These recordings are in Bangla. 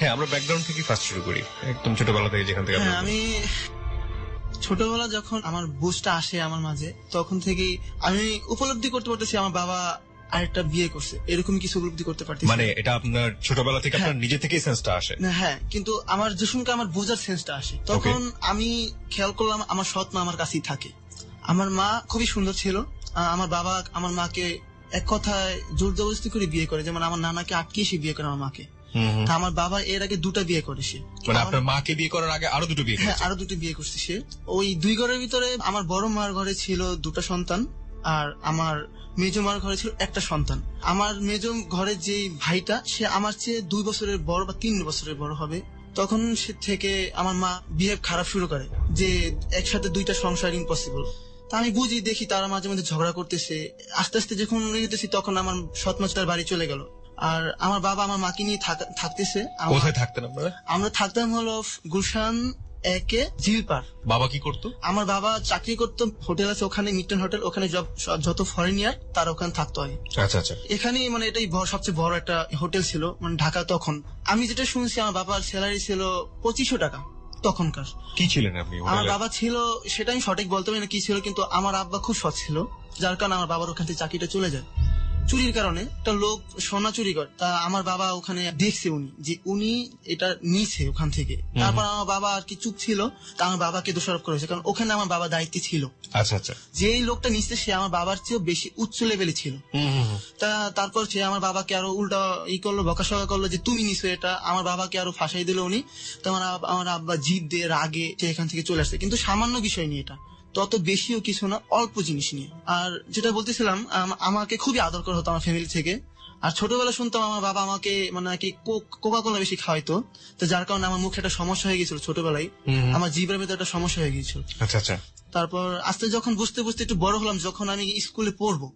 হ্যাঁ, আমরা ব্যাকগ্রাউন্ড থেকে ফার্স্ট শুরু করি, একদম ছোটবেলা থেকে যেখান থেকে হ্যাঁ, আমি ছোটবেলা যখন আমার বুঝটা আসে আমার মাঝে, তখন থেকেই আমি উপলব্ধি করতে পারতেছি আমার বাবা আরেকটা বিয়ে করছে, এরকম কিছু উপলব্ধি করতে পারতেছি। মানে এটা আপনার ছোটবেলা থেকে আপনার নিজে থেকেই সেন্সটা আসে? হ্যাঁ, কিন্তু আমার যখনকে আমার বোঝার সেন্সটা আসে, তখন আমি খেয়াল করলাম আমার সৎ মা আমার কাছেই থাকে। আমার মা খুবই সুন্দর ছিল। আমার বাবা আমার মাকে এক কথায় জোর জবরদস্তি করে বিয়ে করে, যেমন আমার নানাকে আটকে সে বিয়ে করে আমার মাকে। আমার বাবা এর আগে 2টা বিয়ে করে সে। মানে আপনার মাকে বিয়ে করার আগে আরো 2টো বিয়ে? হ্যাঁ, আরো 2টি বিয়ে করছে সে। ওই 2 ঘরের ভিতরে আমার বড় মার ঘরে ছিল 2টা সন্তান, আর আমার মেজো মার ঘরে ছিল একটা সন্তান। আমার মেজো ঘরের যে ভাইটা, সে আমার চেয়ে 2 বছরের বড় বা 3 বছরের বড় হবে। তখন সে থেকে আমার মা বিহেভ খারাপ শুরু করে যে একসাথে 2টা সংসার ইম্পসিবল। তা আমি বুঝি, দেখি তারা মাঝে মাঝে ঝগড়া করতেছে। আস্তে আস্তে যখন যেতেছি, তখন আমার সৎ মা তার বাড়ি চলে গেল, আর আমার বাবা আমার মাকে নিয়ে থাকতেছে। কোথায় থাকতেন আপনারা? আমরা থাকতাম হলো গুলশান একে ঝিলপার। বাবা কি করতো? আমার বাবা চাকরি করতো, হোটেল আছে ওখানে, মিল্টন হোটেল, ওখানে যত ফরেনিয়ার তারা ওখানে থাকতো আগে। আচ্ছা আচ্ছা। এখানে মানে এটাই সবচেয়ে বড় একটা হোটেল ছিল মানে ঢাকা। তখন আমি যেটা শুনছি, আমার বাবার স্যালারি ছিল 2500 টাকা তখনকার। কি ছিলেন আপনি? আমার বাবা ছিল, সেটা আমি সঠিক বলতে পারি না কি ছিল, কিন্তু আমার আব্বা খুব সৎ ছিল, যার কারণে আমার বাবার ওখান থেকে চাকরিটা চলে যায়। চুরির কারণে একটা লোক সোনা চুরি করে, তা আমার বাবা ওখানে দেখছে উনি এটা নিছে ওখান থেকে। তারপর আমার বাবা আর কি চুপ ছিল, তা আমার বাবাকে দোষারোপ করেছে, কারণ ওখানে আমার বাবা দায়িত্বে ছিল। আচ্ছা আচ্ছা। যেই লোকটা নিচ্ছে সে আমার বাবার চেয়েও বেশি উচ্চ লেভেলে ছিল। তারপর সে আমার বাবাকে আরো উল্টা করলো, বকাশকা করলো যে তুমি নিছো এটা। আমার বাবাকে আরো ফাঁসাই দিল উনি। তো আমার আব্বা জিদ দিয়ে রাগে সে এখান থেকে চলে আসছে, কিন্তু সামান্য বিষয় নিয়ে, এটা তত বেশিও কিছু না, অল্প জিনিস নিয়ে। আর যেটা বলতেছিলাম, আমাকে খুবই আদর করা হতো আমার ফ্যামিলি থেকে। আর ছোটবেলা শুনতাম আমার বাবা আমাকে মানে নাকি কোকা কোলা বেশি খাওয়াইতো, তো যার কারণে আমার মুখে একটা সমস্যা হয়ে গেছিল ছোটবেলায়। আমার জিভের ভেতরে একটা সমস্যা হয়ে গিয়েছিল। আচ্ছা আচ্ছা। তারপর আস্তে যখন বুঝতে বুঝতে একটু বড় হলাম, যখন আমি স্কুলে পড়বো,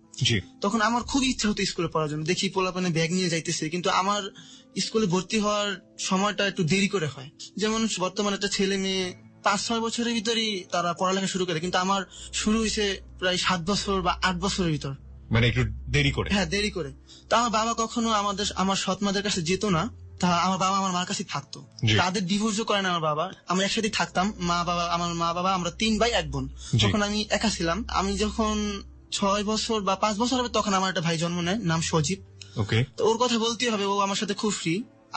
তখন আমার খুব ইচ্ছা হতো স্কুলে পড়ার জন্য। দেখি পোলাপানে ব্যাগ নিয়ে যাইতেছে, কিন্তু আমার স্কুলে ভর্তি হওয়ার সময়টা একটু দেরি করে হয়। যেমন বর্তমানে একটা ছেলে মেয়ে 5-6 বছরের ভিতরই তারা পড়ালেখা শুরু করে, কিন্তু আমার শুরু হয়েছে প্রায় 7 বছর বা 8 বছরের ভিতর। মানে একটু দেরি করে? হ্যাঁ, দেরি করে। তা আমার বাবা কখনো আমার সৎ মাদের কাছে যেত না, তা আমার বাবা আমার মার কাছে থাকতো। তাদের ডিভোর্সও করে না আমার বাবা, আমরা একসাথে থাকতাম। আমার মা বাবা আমরা 3 ভাই 1 বোন। তখন আমি একা ছিলাম। আমি যখন 6 বছর বা 5 বছর হবে, তখন আমার একটা ভাই জন্ম নেয়, নাম সজীব। ওকে। তো ওর কথা বলতেই হবে, ও আমার সাথে খুব ফ্রি।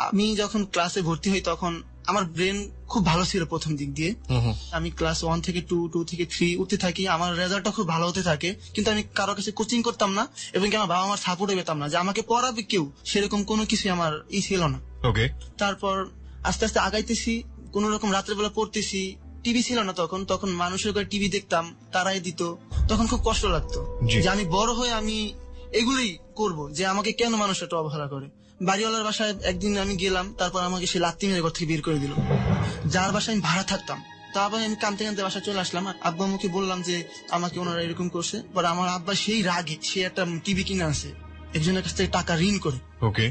আমি যখন ক্লাসে ভর্তি হই, তখন আমার ব্রেন খুব ভালো ছিল প্রথম দিক দিয়ে। আমি ক্লাস 1 থেকে 2, 2 থেকে 3 উঠতে থাকি, আমার রেজাল্টটা খুব ভালো হতে থাকে। কিন্তু আমি কারো কাছে কোচিং করতাম না, এবং আমার বাবা আমার সাপোর্টও পেতাম না যে আমাকে পড়াবে কেউ, সেরকম কোনো কিছু আমার ছিল না। ওকে। তারপর আস্তে আস্তে আগাইতেছি, কোন রকম রাত্রে বেলা পড়তেছি। টিভি ছিল না তখন মানুষের ঘরে টিভি দেখতাম, তারাই দিত। তখন খুব কষ্ট লাগতো যে আমি বড় হয়ে আমি এগুলোই করব, যে আমাকে কেন মানুষ একটু অবহেলা করে। বাড়িওয়ালার বাসায় একদিন আমি গেলাম, তারপর আমাকে সে লাত্তি মেরে ঘর থেকে বের করে দিল, যার বাসায় আমি ভাড়া থাকতাম। তারপর আমি কাঁদতে কাঁদতে বাসায় চলে আসলাম। আব্বা আম্মুকে বললাম যে আমাকে ওনারা এরকম করছে। পরে আমার আব্বা সেই রাগে সে একটা টিভি কিনে আনছে একজনের কাছ থেকে টাকা ঋণ করে। ওকে।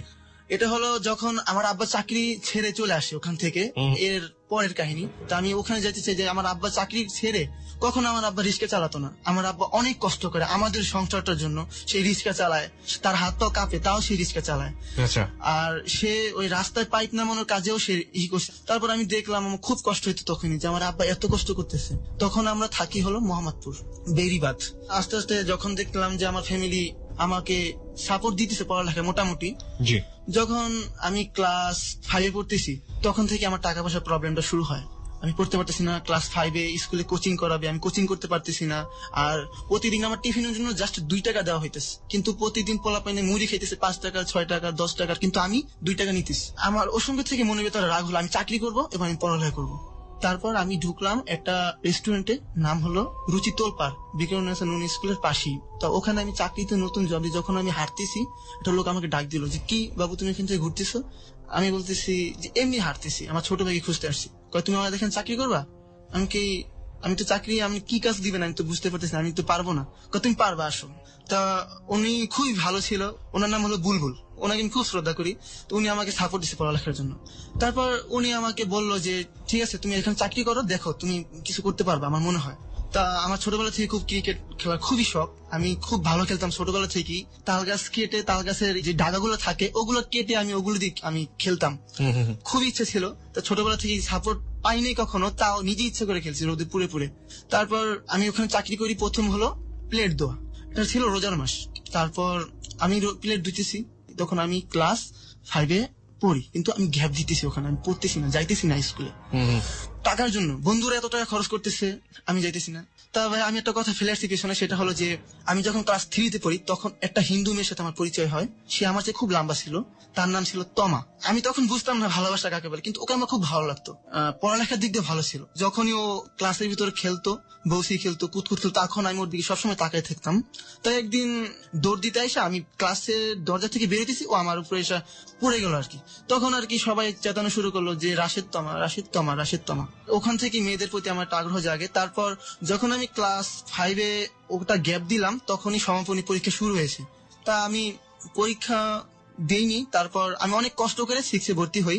এটা হলো যখন আমার আব্বা চাকরি ছেড়ে চলে আসে ওখান থেকে, এর পরের কাহিনী। তা আমি ওখানে যেতে চাই যে আমার আব্বা চাকরি ছেড়ে কখনো আমার আব্বা রিস্কা চালাতো না। আমার আব্বা অনেক কষ্ট করে আমাদের সংসারটার জন্য সেই রিস্কা চালায়, তার হাত তো কাঁপে, তাও সেই রিস্কা চালায়। আর সে ওই রাস্তায় পাইপ নামানোর কাজেও সে করছে। তারপর আমি দেখলাম আমার খুব কষ্ট হইতো তখনই, যে আমার আব্বা এত কষ্ট করতেছে। তখন আমরা থাকি হলো মোহাম্মদপুর, বেরিবাদ। আস্তে আস্তে যখন দেখলাম যে আমার ফ্যামিলি আমাকে সাপোর্ট দিতেছে পড়ালেখায় মোটামুটি, যখন আমি ক্লাস 5 পড়তেছি, তখন থেকে আমার টাকা পয়সার প্রবলেমটা শুরু হয়। আমি পড়তে পারতেছি না। ক্লাস 5 স্কুলে কোচিং করাবে, আমি কোচিং করতে পারতেছি না। আর প্রতিদিন আমার টিফিনের জন্য জাস্ট 2 টাকা দেওয়া হইতেছে, কিন্তু প্রতিদিন পোলাপাইনে মুড়ি খাইতেছে 5 টাকা 6 টাকা 10 টাকার, কিন্তু আমি 2 টাকা নিতেছি। আমার অসংখ্য থেকে মনে ভেতরে রাগ হলো, আমি চাকরি করবো এবং আমি পড়ালেখা করবো। তারপর আমি ঢুকলাম একটা রেস্টুরেন্টে, নাম হলো রুচিতল পার্ক, বিক্রম স্কুলের পাশেই। তো ওখানে আমি চাকরিতে নতুন জবে, যখন আমি হাঁটতেছি, একটা লোক আমাকে ডাক দিল যে কি বাবু তুমি এখান থেকে ঘুরতেছো? আমি বলতেছি যে এমনি হাঁটতেছি, আমার ছোট ভাইকে খুঁজতে আসছি। কয় তুমি আমাদের এখানে চাকরি করবা? আমি তো চাকরি, আমি কি কাজ দিবেন আমি তো বুঝতে পারতেছি না, আমি তো পারবো না। তুমি পারবা, আসো। তা উনি খুবই ভালো ছিল, ওনার নাম হলো বুলবুল, ওনাকে আমি খুব শ্রদ্ধা করি। তো উনি আমাকে সাপোর্ট দিচ্ছে পড়ালেখার জন্য। তারপর উনি আমাকে বললো যে ঠিক আছে তুমি এখানে চাকরি করো, দেখো তুমি কিছু করতে পারবে আমার মনে হয়। তা আমার ছোটবেলা থেকে খুব ক্রিকেট খেলার খুবই শখ। আমি খুব ভালো খেলতাম ছোটবেলা থেকেই। তাল গাছ কেটে তাল গাছের যে ডাগাগুলো থাকে ওগুলো কেটে আমি ওগুলো দিয়ে আমি খেলতাম। খুব ইচ্ছে ছিল। তা ছোটবেলা থেকে সাপোর্ট পাইনি কখনো, তাও নিজে ইচ্ছে করে খেলছি রোদে পুড়ে পুড়ে। তারপর আমি ওখানে চাকরি করি। প্রথম হলো প্লেট দোয়া, এটা ছিল রোজার মাস। তারপর আমি প্লেট ধুতেছি, তখন আমি ক্লাস 5 পড়ি, কিন্তু আমি গ্যাপ দিতেছি, ওখানে আমি পড়তেছি না, যাইতেছি না স্কুলে টাকার জন্য। বন্ধুরা এত টাকা খরচ করতেছে, আমি যাইতেছি না। তা ভাই আমি একটা কথা ফেলে আসছি পেছনে, সেটা হলো যে আমি যখন ক্লাস 3 পড়ি তখন একটা হিন্দু মেয়ের সাথে আমার পরিচয় হয়। সে আমার চেয়ে খুব লম্বা ছিল, তার নাম ছিল তমা। আমি তখন বুঝতাম না ভালোবাসা কাকে বলে, কিন্তু ওকে আমার খুব ভালো লাগতো। পড়ালেখার দিক দিয়ে ভালো ছিল। যখনই ও ক্লাসের ভিতরে খেলতো, বৌসি খেলতো, কুতকুত খেলতো, তখন আমি ওর দিকে সবসময় তাকায় থাকতাম। তাই একদিন দৌড় দিতে এসে আমি ক্লাসের দরজা থেকে বেরোতেছি, ও আমার উপরে এসে পড়ে গেল আর কি। তখন আর কি সবাই চেতানো শুরু করলো যে রাশেদ তমা, রাশেদ তমা, রাশেদ তমা। ওখান থেকে মেয়েদের প্রতি আমার একটা আগ্রহ জাগে। তারপর যখন আমি ক্লাস 5 ওটা গ্যাপ দিলাম, তখনই সমাপনী পরীক্ষা শুরু হয়েছে। তা আমি পরীক্ষা দেইনি। তারপর আমি অনেক কষ্ট করে 6 ভর্তি হই।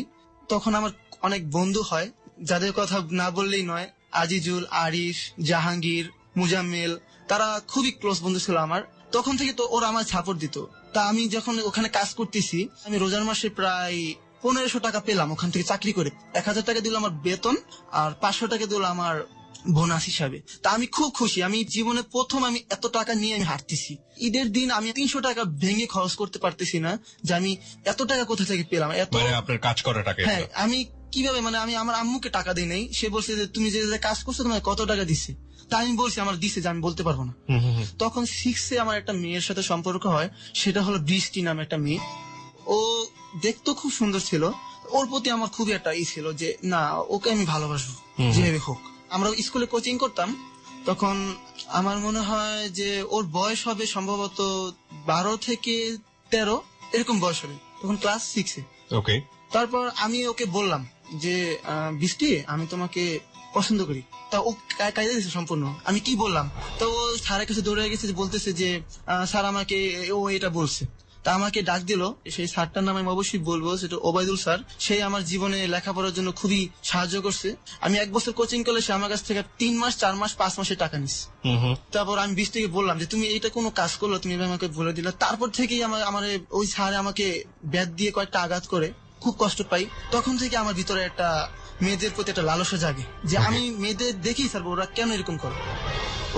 তখন আমার অনেক বন্ধু হয়, যাদের কথা না বললেই নয়। আজিজুল, আরিফ, জাহাঙ্গীর, মুজাম্মেল, তারা খুবই ক্লোজ বন্ধু ছিল আমার। তখন থেকে তো ওরা আমার সাপোর্ট দিত। তা আমি যখন ওখানে কাজ করতেছি, আমি রোজার মাসে প্রায় 1500 টাকা পেলাম ওখান থেকে চাকরি করে। 1000 টাকা দিল আমার বেতন, আর 500 টাকা দিল আমার বোনাস হিসাবে। তা আমি খুব খুশি। আমি জীবনে প্রথম আমি এত টাকা নিয়ে আমি হাঁটতেছি। ঈদের দিন আমি 300 টাকা ভেঙে খরচ করতে পারতেছি না, যে আমি এত টাকা কোথা থেকে পেলাম। এত আপনার কাজ করা টাকা? হ্যাঁ, আমি কিভাবে, আমি আমার আম্মুকে টাকা দিই নাই। সে বলছে যে তুমি যে কাজ করছো তোমার কত টাকা দিচ্ছে। তা আমি বলছি আমার দিছে, যে আমি বলতে পারবো না। তখন 6 আমার একটা মেয়ের সাথে সম্পর্ক হয়, সেটা হলো বৃষ্টি নামে একটা মেয়ে। ও দেখতো খুব সুন্দর ছিল। ওর প্রতি আমার খুবই একটা ছিল যে না, ওকে আমি ভালোবাসবো যেভাবে হোক। আমরা স্কুলে কোচিং করতাম, তখন আমার মনে হয় যে ওর বয়স হবে সম্ভবত 12 থেকে 13 এরকম বয়স হবে, তখন ক্লাস 6 ওকে। তারপর আমি ওকে বললাম যে বৃষ্টি, আমি তোমাকে পছন্দ করি। তা ও কায়দা দিচ্ছে সম্পূর্ণ। আমি কি বললাম, তো ও স্যারের কাছে দৌড়ে গেছে, বলতেছে যে স্যার আমাকে ও এটা বলছে। তা আমাকে ডাক দিল। সেই স্যারটার নাম আমি অবশ্যই বলবো, সেটা ওবায়দুল স্যার। সেই আমার জীবনে লেখাপড়ার জন্য খুবই সাহায্য করছে। আমি 1 বছর কোচিং করলে সে আমার কাছ থেকে 3 মাস, 4 মাস, 5 মাসের টাকা নিস। তারপর আমি বৃষ্টিকে বললাম যে তুমি এইটা কোনো কাজ করলো, তুমি আমাকে বলে দিলে। তারপর থেকেই আমার ওই স্যার আমাকে ব্যাট দিয়ে কয়েকটা আঘাত করে, খুব কষ্ট পাই। তখন থেকে আমার ভিতরে একটা মেয়েদের প্রতি একটা লালসা জাগে, যে আমি মেয়েদের দেখি স্যার ওরা কেন এরকম করে,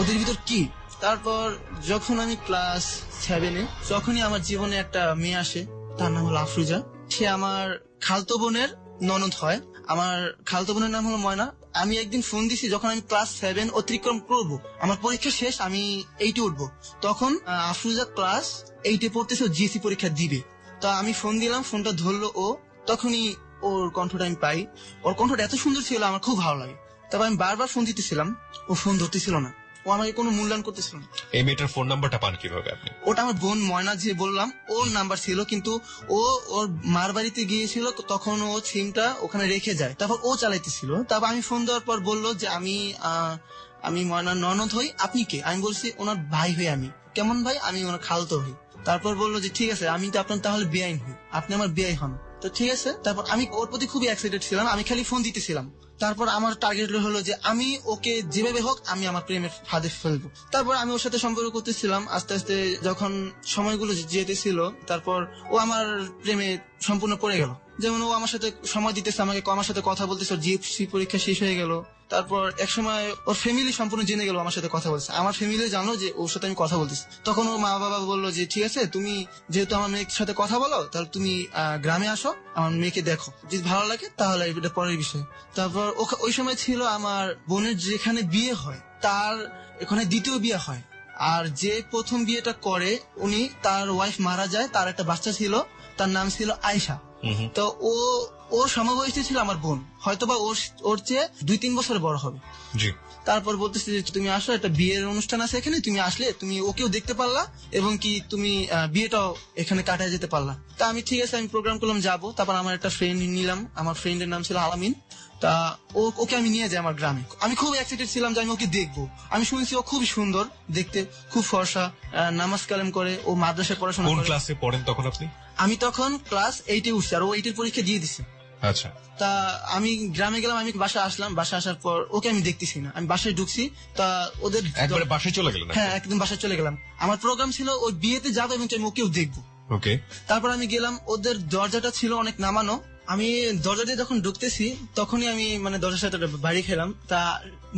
ওদের ভিতর কি। তারপর যখন আমি ক্লাস 7 তখনই আমার জীবনে একটা মেয়ে আসে, তার নাম হলো আফরুজা। সে আমার খালতো বোনের ননদ হয়। আমার খালতো বোনের নাম হলো ময়না। আমি একদিন ফোন দিছি যখন আমি ক্লাস 7 অতিক্রম করবো, আমার পরীক্ষা শেষ, আমি 8 উঠবো। তখন আফরুজা ক্লাস 8 পড়তেছে, জিএসসি পরীক্ষা দিবে। তা আমি ফোন দিলাম, ফোনটা ধরলো ও। তখনই ওর কণ্ঠটা আমি পাই। ওর কণ্ঠটা এত সুন্দর ছিল, আমার খুব ভালো লাগে। তারপর আমি বারবার ফোন দিতেছিলাম, ও ফোন ধরতেছিল না, ও আমাকে কোনো মূল্যায়ন করতেছিল না। এই মেয়েটার ফোন নাম্বারটা পান কিভাবে আপনি? ওটা আমার বোন ময়না যে বললাম, ওর নাম্বার ছিল, কিন্তু ও ওর মার বাড়িতে গিয়েছিল, তখন ও সিমটা ওখানে রেখে যায়। তারপর ও চালাইতেছিল। তারপর আমি ফোন দেওয়ার পর বললো যে আমি ময়নার ননদ হই, আপনি কে? আমি বলছি ওনার ভাই হই। আমি কেমন ভাই? আমি ওনার খালতো হই। তারপর বললো যে ঠিক আছে, আমি তো আপনার তাহলে বেআইন হই, আপনি আমার বেআই হন। তো ঠিক আছে। তারপর আমি ওর প্রতি খুবই এক্সাইটেড ছিলাম, আমি খালি ফোন দিতেছিলাম। তারপর আমার টার্গেট হলো যে আমি ওকে যেভাবে হোক আমি আমার প্রেমের ফাঁদে ফেলবো। তারপর আমি ওর সাথে সম্পর্ক করতেছিলাম। আস্তে আস্তে যখন সময়গুলো যেতেছিল, তারপর ও আমার প্রেমে সম্পূর্ণ পড়ে গেল। যেমন ও আমার সাথে সময় দিতেছে, আমাকে আমার সাথে কথা বলতেছে। ওর জিএসসি পরীক্ষা শেষ হয়ে গেল। তারপর এক সময় ওর ফ্যামিলি সম্পূর্ণ জেনে গেল আমার সাথে কথা বলছে। আমার ফ্যামিলি জানলো যে ওর সাথে আমি কথা বলতেছি। তখন ওর মা বাবা বললো যে ঠিক আছে, তুমি যেহেতু আমার মেয়ের সাথে কথা বলো, তাহলে তুমি গ্রামে আসো, আমার মেয়েকে দেখো, যদি ভালো লাগে তাহলে এটা পরের বিষয়। তারপর ওই সময় ছিল আমার বোনের যেখানে বিয়ে হয়, তার এখানে দ্বিতীয় বিয়ে হয়। আর যে প্রথম বিয়েটা করে, উনি তার ওয়াইফ মারা যায়, তার একটা বাচ্চা ছিল, তার নাম ছিল আয়েশা। তো ওর সমবয়সী ছিল আমার বোন, হয়তোবা ওর চেয়ে 2-3 বছর বড় হবে। তারপর বলতেছি যে তুমি আসো, একটা বিয়ের অনুষ্ঠান আছে এখানে, তুমি আসলে তুমি ওকেও দেখতে পারলা, এবং কি তুমি বিয়েটাও এখানে কাটায় যেতে পারলা। তা আমি ঠিক আছে, আমি প্রোগ্রাম করলাম যাবো। তারপর আমার একটা ফ্রেন্ড নিলাম, আমার ফ্রেন্ডের নাম ছিল আলামিন। তা ওকে আমি নিয়ে যাই আমার গ্রামে। আমি খুব এক্সাইটেড ছিলাম যে আমি ওকে দেখবো। আমি শুনেছি ও খুব সুন্দর দেখতে, খুব ফর্সা, নামাজ কালাম করে, ও মাদ্রাসায় পড়াশোনা করে। কোন ক্লাসে পড়েন তখন আপনি? আমি তখন ক্লাস 8 উঠছি, আর ও 8 পরীক্ষা দিয়ে দিছে। আচ্ছা। তা আমি গ্রামে গেলাম, আমি বাসায় আসলাম, বাসায় আসার পর ওকে আমি দেখতেছি না, আমি বাসায় ঢুকছি। তা ওদের একবারে বাসায় চলে গেলেন? হ্যাঁ, একদম বাসায় চলে গেলাম। আমার প্রোগ্রাম ছিল ওই বিয়েতে যাবো এবং আমি ওকেও দেখবো। ওকে। তারপর আমি গেলাম, ওদের দরজাটা ছিল অনেক নামানো। আমি দরজা দিয়ে যখন ঢুকতেছি তখনই আমি মানে দরজার সাথে বাড়ি খেলাম। তা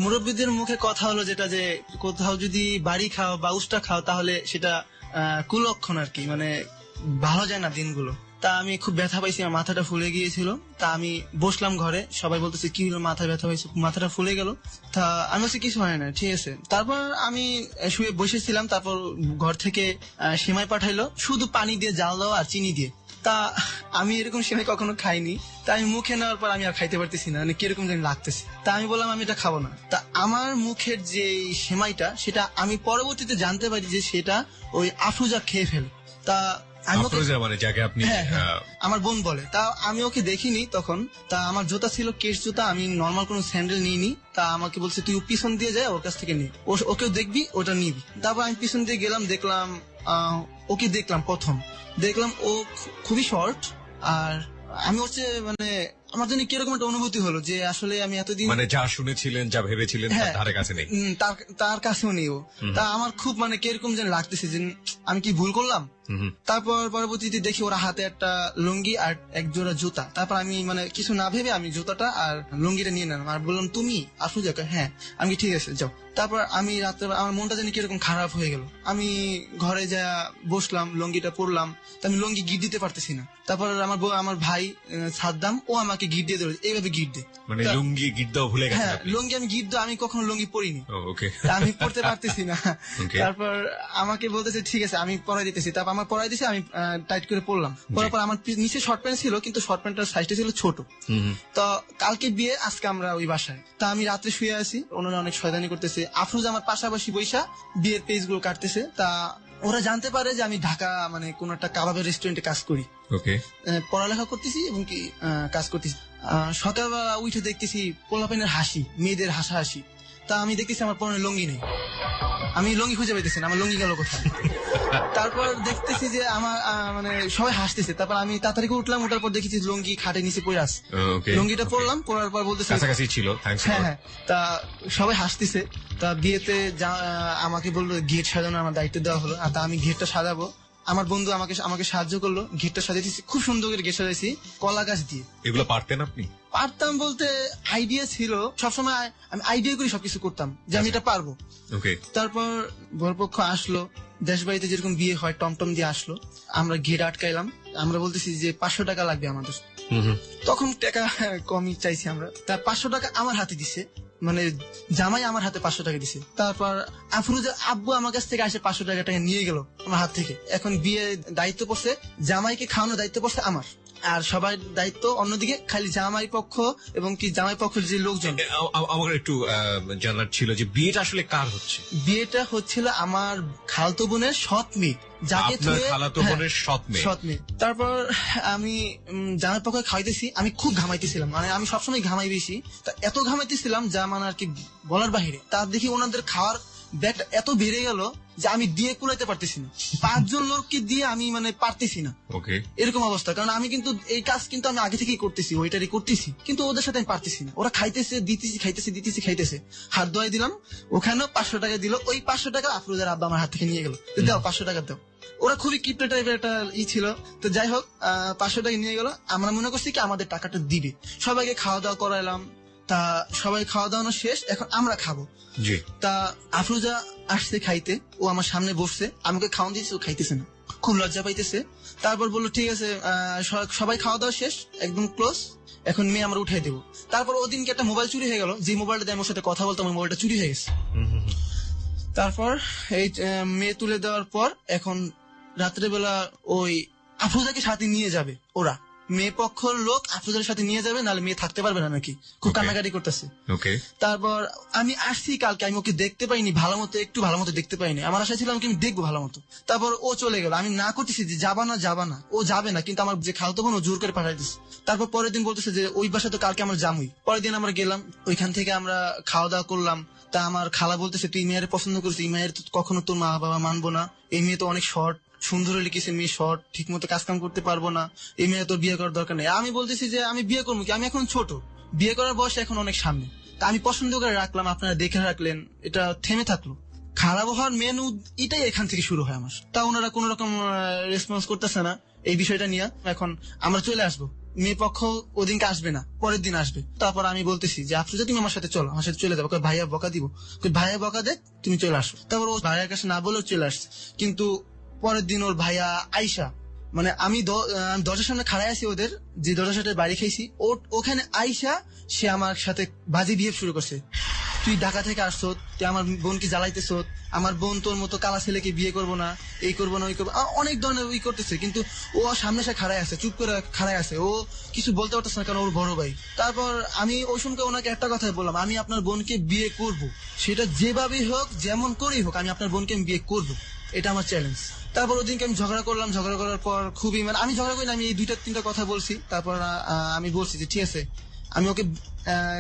মুরব্বীদের মুখে কথা হলো যেটা, যে কোথাও যদি বাড়ি খাও বা উষ্টা খাও তাহলে সেটা কুলক্ষণ আর কি, মানে ভালো যায় না দিনগুলো। তা আমি খুব ব্যথা পাইছি, আমার মাথাটা ফুলে গিয়েছিল। তা আমি বসলাম ঘরে, সবাই বলতেছে কি হলো, মাথায় ব্যথা হয়েছে, মাথাটা ফুলে গেল। তা আমি বলছি কিছু হয় না, ঠিক আছে। তারপর আমি শুয়ে বসেছিলাম, তারপর ঘর থেকে সেমাই পাঠাইলো, শুধু পানি দিয়ে জাল দেওয়া আর চিনি দিয়ে। তা আমি এরকম সেমাই কখনো খাইনি। তা আমি মুখে নেওয়ার পর আমি আর খাইতে পারতেছি না, মানে কিরকম যেন লাগতেছে। তা আমি বললাম আমি এটা খাবো না। তা আমার মুখের যে সেমাইটা, সেটা আমি পরবর্তীতে জানতে পারি যে সেটা ওই আফরোজা খেয়ে ফেলে। তা আমি ওকে, আফরোজা মানে যাকে আপনি, হ্যাঁ, আমার বোন বলে। তা আমি ওকে দেখিনি তখন। তা আমার জুতা ছিল কেশ জুতা, আমি নর্মাল কোনো স্যান্ডেল নিইনি। তা আমাকে বলছে তুই পিছন দিয়ে যায়, ওর কাছ থেকে নি, ওকেও দেখবি, ওটা নিবি। তারপর আমি পিছন দিয়ে গেলাম, দেখলাম ওকে দেখলাম, প্রথম দেখলাম ও খুবই শর্ট। আর আমি হচ্ছে মানে আমার জন্য কিরকম একটা অনুভূতি হলো যে আসলে আমি এতদিন মানে যা শুনেছিলেন, যা ভেবেছিলেন তার ধারে কাছে নেই। তার কাছেও নেই ও। তা আমার খুব মানে কিরকম যেন লাগতেছে যে আমি কি ভুল করলাম। তারপর পরবর্তীতে দেখি ওরা হাতে একটা লুঙ্গি আর এক জোড়া জুতা। তারপর আমি মানে কিছু না ভেবে আমি জুতাটা আর লুঙ্গিটা নিয়ে নিলাম আর বললাম তুমি আফরোজা? হ্যাঁ। আমি ঠিক আছে যাও। তারপর আমি রাত্রে আমার মনটা যেন কিরকম খারাপ হয়ে গেল। আমি ঘরে যা বসলাম, লুঙ্গিটা পরলাম। তো আমি লুঙ্গি গিট দিতে পারতেছি না। তারপর আমার ভাই সাদ্দাম, ও আমাকে গিট দিয়ে দেবে, এইভাবে গিট দে। মানে লুঙ্গি গিট দাও ভুলে গেছেন? হ্যাঁ, লুঙ্গি আমি গিট দাও, আমি কখনো লুঙ্গি পরিনি। ওকে। আমি পড়তে পারতেছি না। তারপর আমাকে বলতেছে ঠিক আছে আমি পরাই দিতেছি। তারপর আমার পরাই দিছে, আমি টাইট করে পড়লাম। পরার পর আমার নিচে শর্ট প্যান্ট ছিল, কিন্তু শর্ট প্যান্টটার সাইজটা ছিল ছোট। তো কালকে বিয়ে, আজকে আমরা ওই বাসায়। তা আমি রাত্রে শুয়ে আছি, ওনারা অনেক শয়তানি করতেছে। আফরোজ আমার পাশাপাশি বৈশা বিয়ের পেজ গুলো কাটতেছে। তা ওরা জানতে পারে যে আমি ঢাকা মানে কোন একটা কাবাবের রেস্টুরেন্টে কাজ করি। ওকে। পড়ালেখা করতেছি এবং কি কাজ করতেছি। সকালবেলা উঠে দেখতেছি পোলাপাইনের হাসি, মেয়েদের হাসাহাসি। তা আমি দেখতেছি আমার পরনে লুঙ্গি নেই, আমি লুঙ্গি খুঁজে পাইতেছি না, আমার লুঙ্গি গেল কোথায়। তারপর দেখতেছি যে আমার মানে সবাই হাসতেছে। তারপর আমি তাড়াতাড়ি উঠলাম, উঠার পর দেখেছি লুঙ্গি খাটে নিচে পড়ে আছে। লুঙ্গিটা পরলাম, পরার পর বলতেছে কাছাকাছি ছিল। হ্যাঁ। তা সবাই হাসতেছে। তা বিয়েতে আমাকে বললো গেট সাজানো আমার দায়িত্ব দেওয়া হলো। তা আমি গেটটা সাজাবো। আমার বন্ধু আমাকে সাহায্য করলো, গেটটা সাজাইছি, খুব সুন্দর করে গেট সাজাইছি কলা গাছ দিয়ে। এগুলো পারতেন আপনি? পারতাম বলতে আইডিয়া ছিল, সবসময় আমি আইডিয়া করে সবকিছু করতাম যে আমি এটা পারবো। ওকে। তারপর বরপক্ষ আসলো, দেশ বাড়িতে যেরকম বিয়ে হয় টমটম দিয়ে আসলো। আমরা গেট আটকাইলাম, আমরা বলতেছি যে 500 টাকা লাগবে আমাদের। তখন টাকা কমই চাইছি আমরা। তা 500 টাকা আমার হাতে দিছে, মানে জামাই আমার হাতে 500 টাকা দিছে। তারপর আফরোজা আব্বু আমার কাছ থেকে আসে 500 টাকা নিয়ে গেল আমার হাত থেকে। এখন বিয়ে দায়িত্ব পড়ছে, জামাইকে খাওয়ানোর দায়িত্ব পড়ছে আমার, আর সবার দায়িত্ব অন্যদিকে খালি জামাই পক্ষ এবং কি জামাই পক্ষের যে লোকজন। আমার একটু জানার ছিল যে বিয়েটা আসলে কার হচ্ছে? বিয়েটা হচ্ছিল আমার খালতো বোনের সৎ মেয়ে, যাকে খালাতো বোনের সৎ মেয়ে। তারপর আমি জামাই পক্ষ খাইতেছি, আমি খুব ঘামাইতেছিলাম, মানে আমি সবসময় ঘামাই বেশি। তা এত ঘামাইতেছিলাম যা মানে আর কি বলার বাহিরে। তার দেখি ওনাদের খাওয়ার ব্যাগটা এত বেড়ে গেল যে আমি দিয়ে কুলাইতে পারতেছি না। 5 জন লোককে দিয়ে আমি মানে পারতেছি না, এরকম অবস্থা। কারণ আমি কিন্তু এই কাজ কিন্তু আমি আগে থেকেই করতেছি, ওইটারই করতেছি, কিন্তু ওদের সাথে আমি পারতেছি না। ওরা খাইতেছে, দিতেছি, খাইতেছে। হাত ধোয়াই দিলাম, ওখানেও 500 টাকা দিল। ওই 500 টাকা আফরোজার আব্বা আমার হাত থেকে নিয়ে গেল, দাও 500 টাকা দাও। ওরা খুবই কিপটা টাইপের একটা ছিল। তো যাই হোক, 500 টাকা নিয়ে গেল। আমরা মনে করছি কি আমাদের টাকাটা দিবে। সবাইকে খাওয়া দাওয়া করাইলাম। তা সবাই খাওয়া দাওয়ানো শেষ, এখন আমরা খাবো। তা আফরোজা আসছে খাইতে, ও আমার সামনে বসছে, আমাকে খাওয়ান দিয়েছে, ও খাইতেছে না, খুব লজ্জা পাইতেছে। তারপর বললো ঠিক আছে সবাই খাওয়া দাওয়া শেষ, একদম ক্লোজ, এখন মেয়ে আমরা উঠাই দেবো। তারপর ওদিনকে একটা মোবাইল চুরি হয়ে গেল, যে মোবাইলটা দিয়ে আমার সাথে কথা বলতাম ওই মোবাইলটা চুরি হয়ে গেছে। তারপর এই মেয়ে তুলে দেওয়ার পর এখন রাত্রেবেলা ওই আফরোজাকে সাথে নিয়ে যাবে ওরা, মেয়ে পক্ষর লোক আফরোজার সাথে নিয়ে যাবে, নাহলে মেয়ে থাকতে পারবে না নাকি, খুব কান্নাকাটি করতেছে। তারপর আমি আসছি কালকে, আমি ওকে দেখতে পাইনি একটু ভালো মতো দেখতে পাইনি। আমার আশা ছিল আমি দেখবো ভালো মতো। তারপর ও চলে গেল, আমি না করতেছি যে যাবা না, ও যাবে না, কিন্তু আমার যে খালতো বোন ও জোর করে পাঠাই দিচ্ছে। তারপর পরের দিন বলতেছে যে ওই বাসা তো কালকে আমরা যামই। পরের দিন আমরা গেলাম, ওইখান থেকে আমরা খাওয়া দাওয়া করলাম। তা আমার খালা বলতেছে তুই মেয়ের পছন্দ করছিস, এই মেয়ের কখনো তোর মা বাবা মানবো না, এই মেয়ে তো অনেক শর্ট, সুন্দর হলে কিছু মেয়ে শর্ট ঠিক মতো কাজ কাম করতে পারবো না, এই মেয়ে তোর বিয়ে করার দরকার নেই। আমি বলতেছি যে আমি বিয়ে করবো কি, আমি এখন ছোট, বিয়ে করার বয়স এখন অনেক সামনে। তা আমি পছন্দ করে রাখলাম, আপনারা দেখে রাখলেন, এটা থেমে থাকলো। খারাপ হওয়ার মেন এটাই এখান থেকে শুরু হয় আমার। তা ওনারা কোন রকম রেসপন্স করতেছে না এই বিষয়টা নিয়ে। এখন আমরা চলে আসবো, মেয়ে পক্ষ ওদিনকে আসবে না, পরের দিন আসবে। তারপর আমি বলতেছি যে আফরোজা তুমি আমার সাথে চলো, আমার সাথে চলে যাবো। ভাইয়া বকা দিব, ভাইয়া বকা দেখ, তুমি চলে আসো। তারপর ও ভাইয়ার কাছে না বলেও চলে আসছে। কিন্তু পরের দিন ওর ভাইয়া আইসা, মানে আমি দরজার সামনে খাড়াই আছি, ওদের যে দরজার সাথে বাড়ি খাইছি, ওখানে আইসা সে আমার সাথে বাজে বিহেভ শুরু করছে। তুই ঢাকা থেকে আসছো, তুই আমার বোনকে জ্বালাইতেছ, আমার বোন তোর মতো কালা ছেলেকে বিয়ে করবো না, এই করবো না ওই করবো, অনেক ধরনের ওই করতেছে। কিন্তু ও সামনে সে খাড়াই আছে, চুপ করে খাড়াই আছে, ও কিছু বলতে পারতেছে না, কারণ ওর বড় ভাই। তারপর আমি ওই সময় ওনাকে একটা কথাই বললাম, আমি আপনার বোনকে বিয়ে করব, সেটা যেভাবেই হোক, যেমন করেই হোক, আমি আপনার বোনকে বিয়ে করব, এটা আমার চ্যালেঞ্জ। তারপর ওদিনকে আমি ঝগড়া করলাম, ঝগড়া করার পর খুবই, মানে আমি ঝগড়া করি না, আমি এই 2-3টা কথা বলছি। তারপর আমি বলছি যে ঠিক আছে, আমি ওকে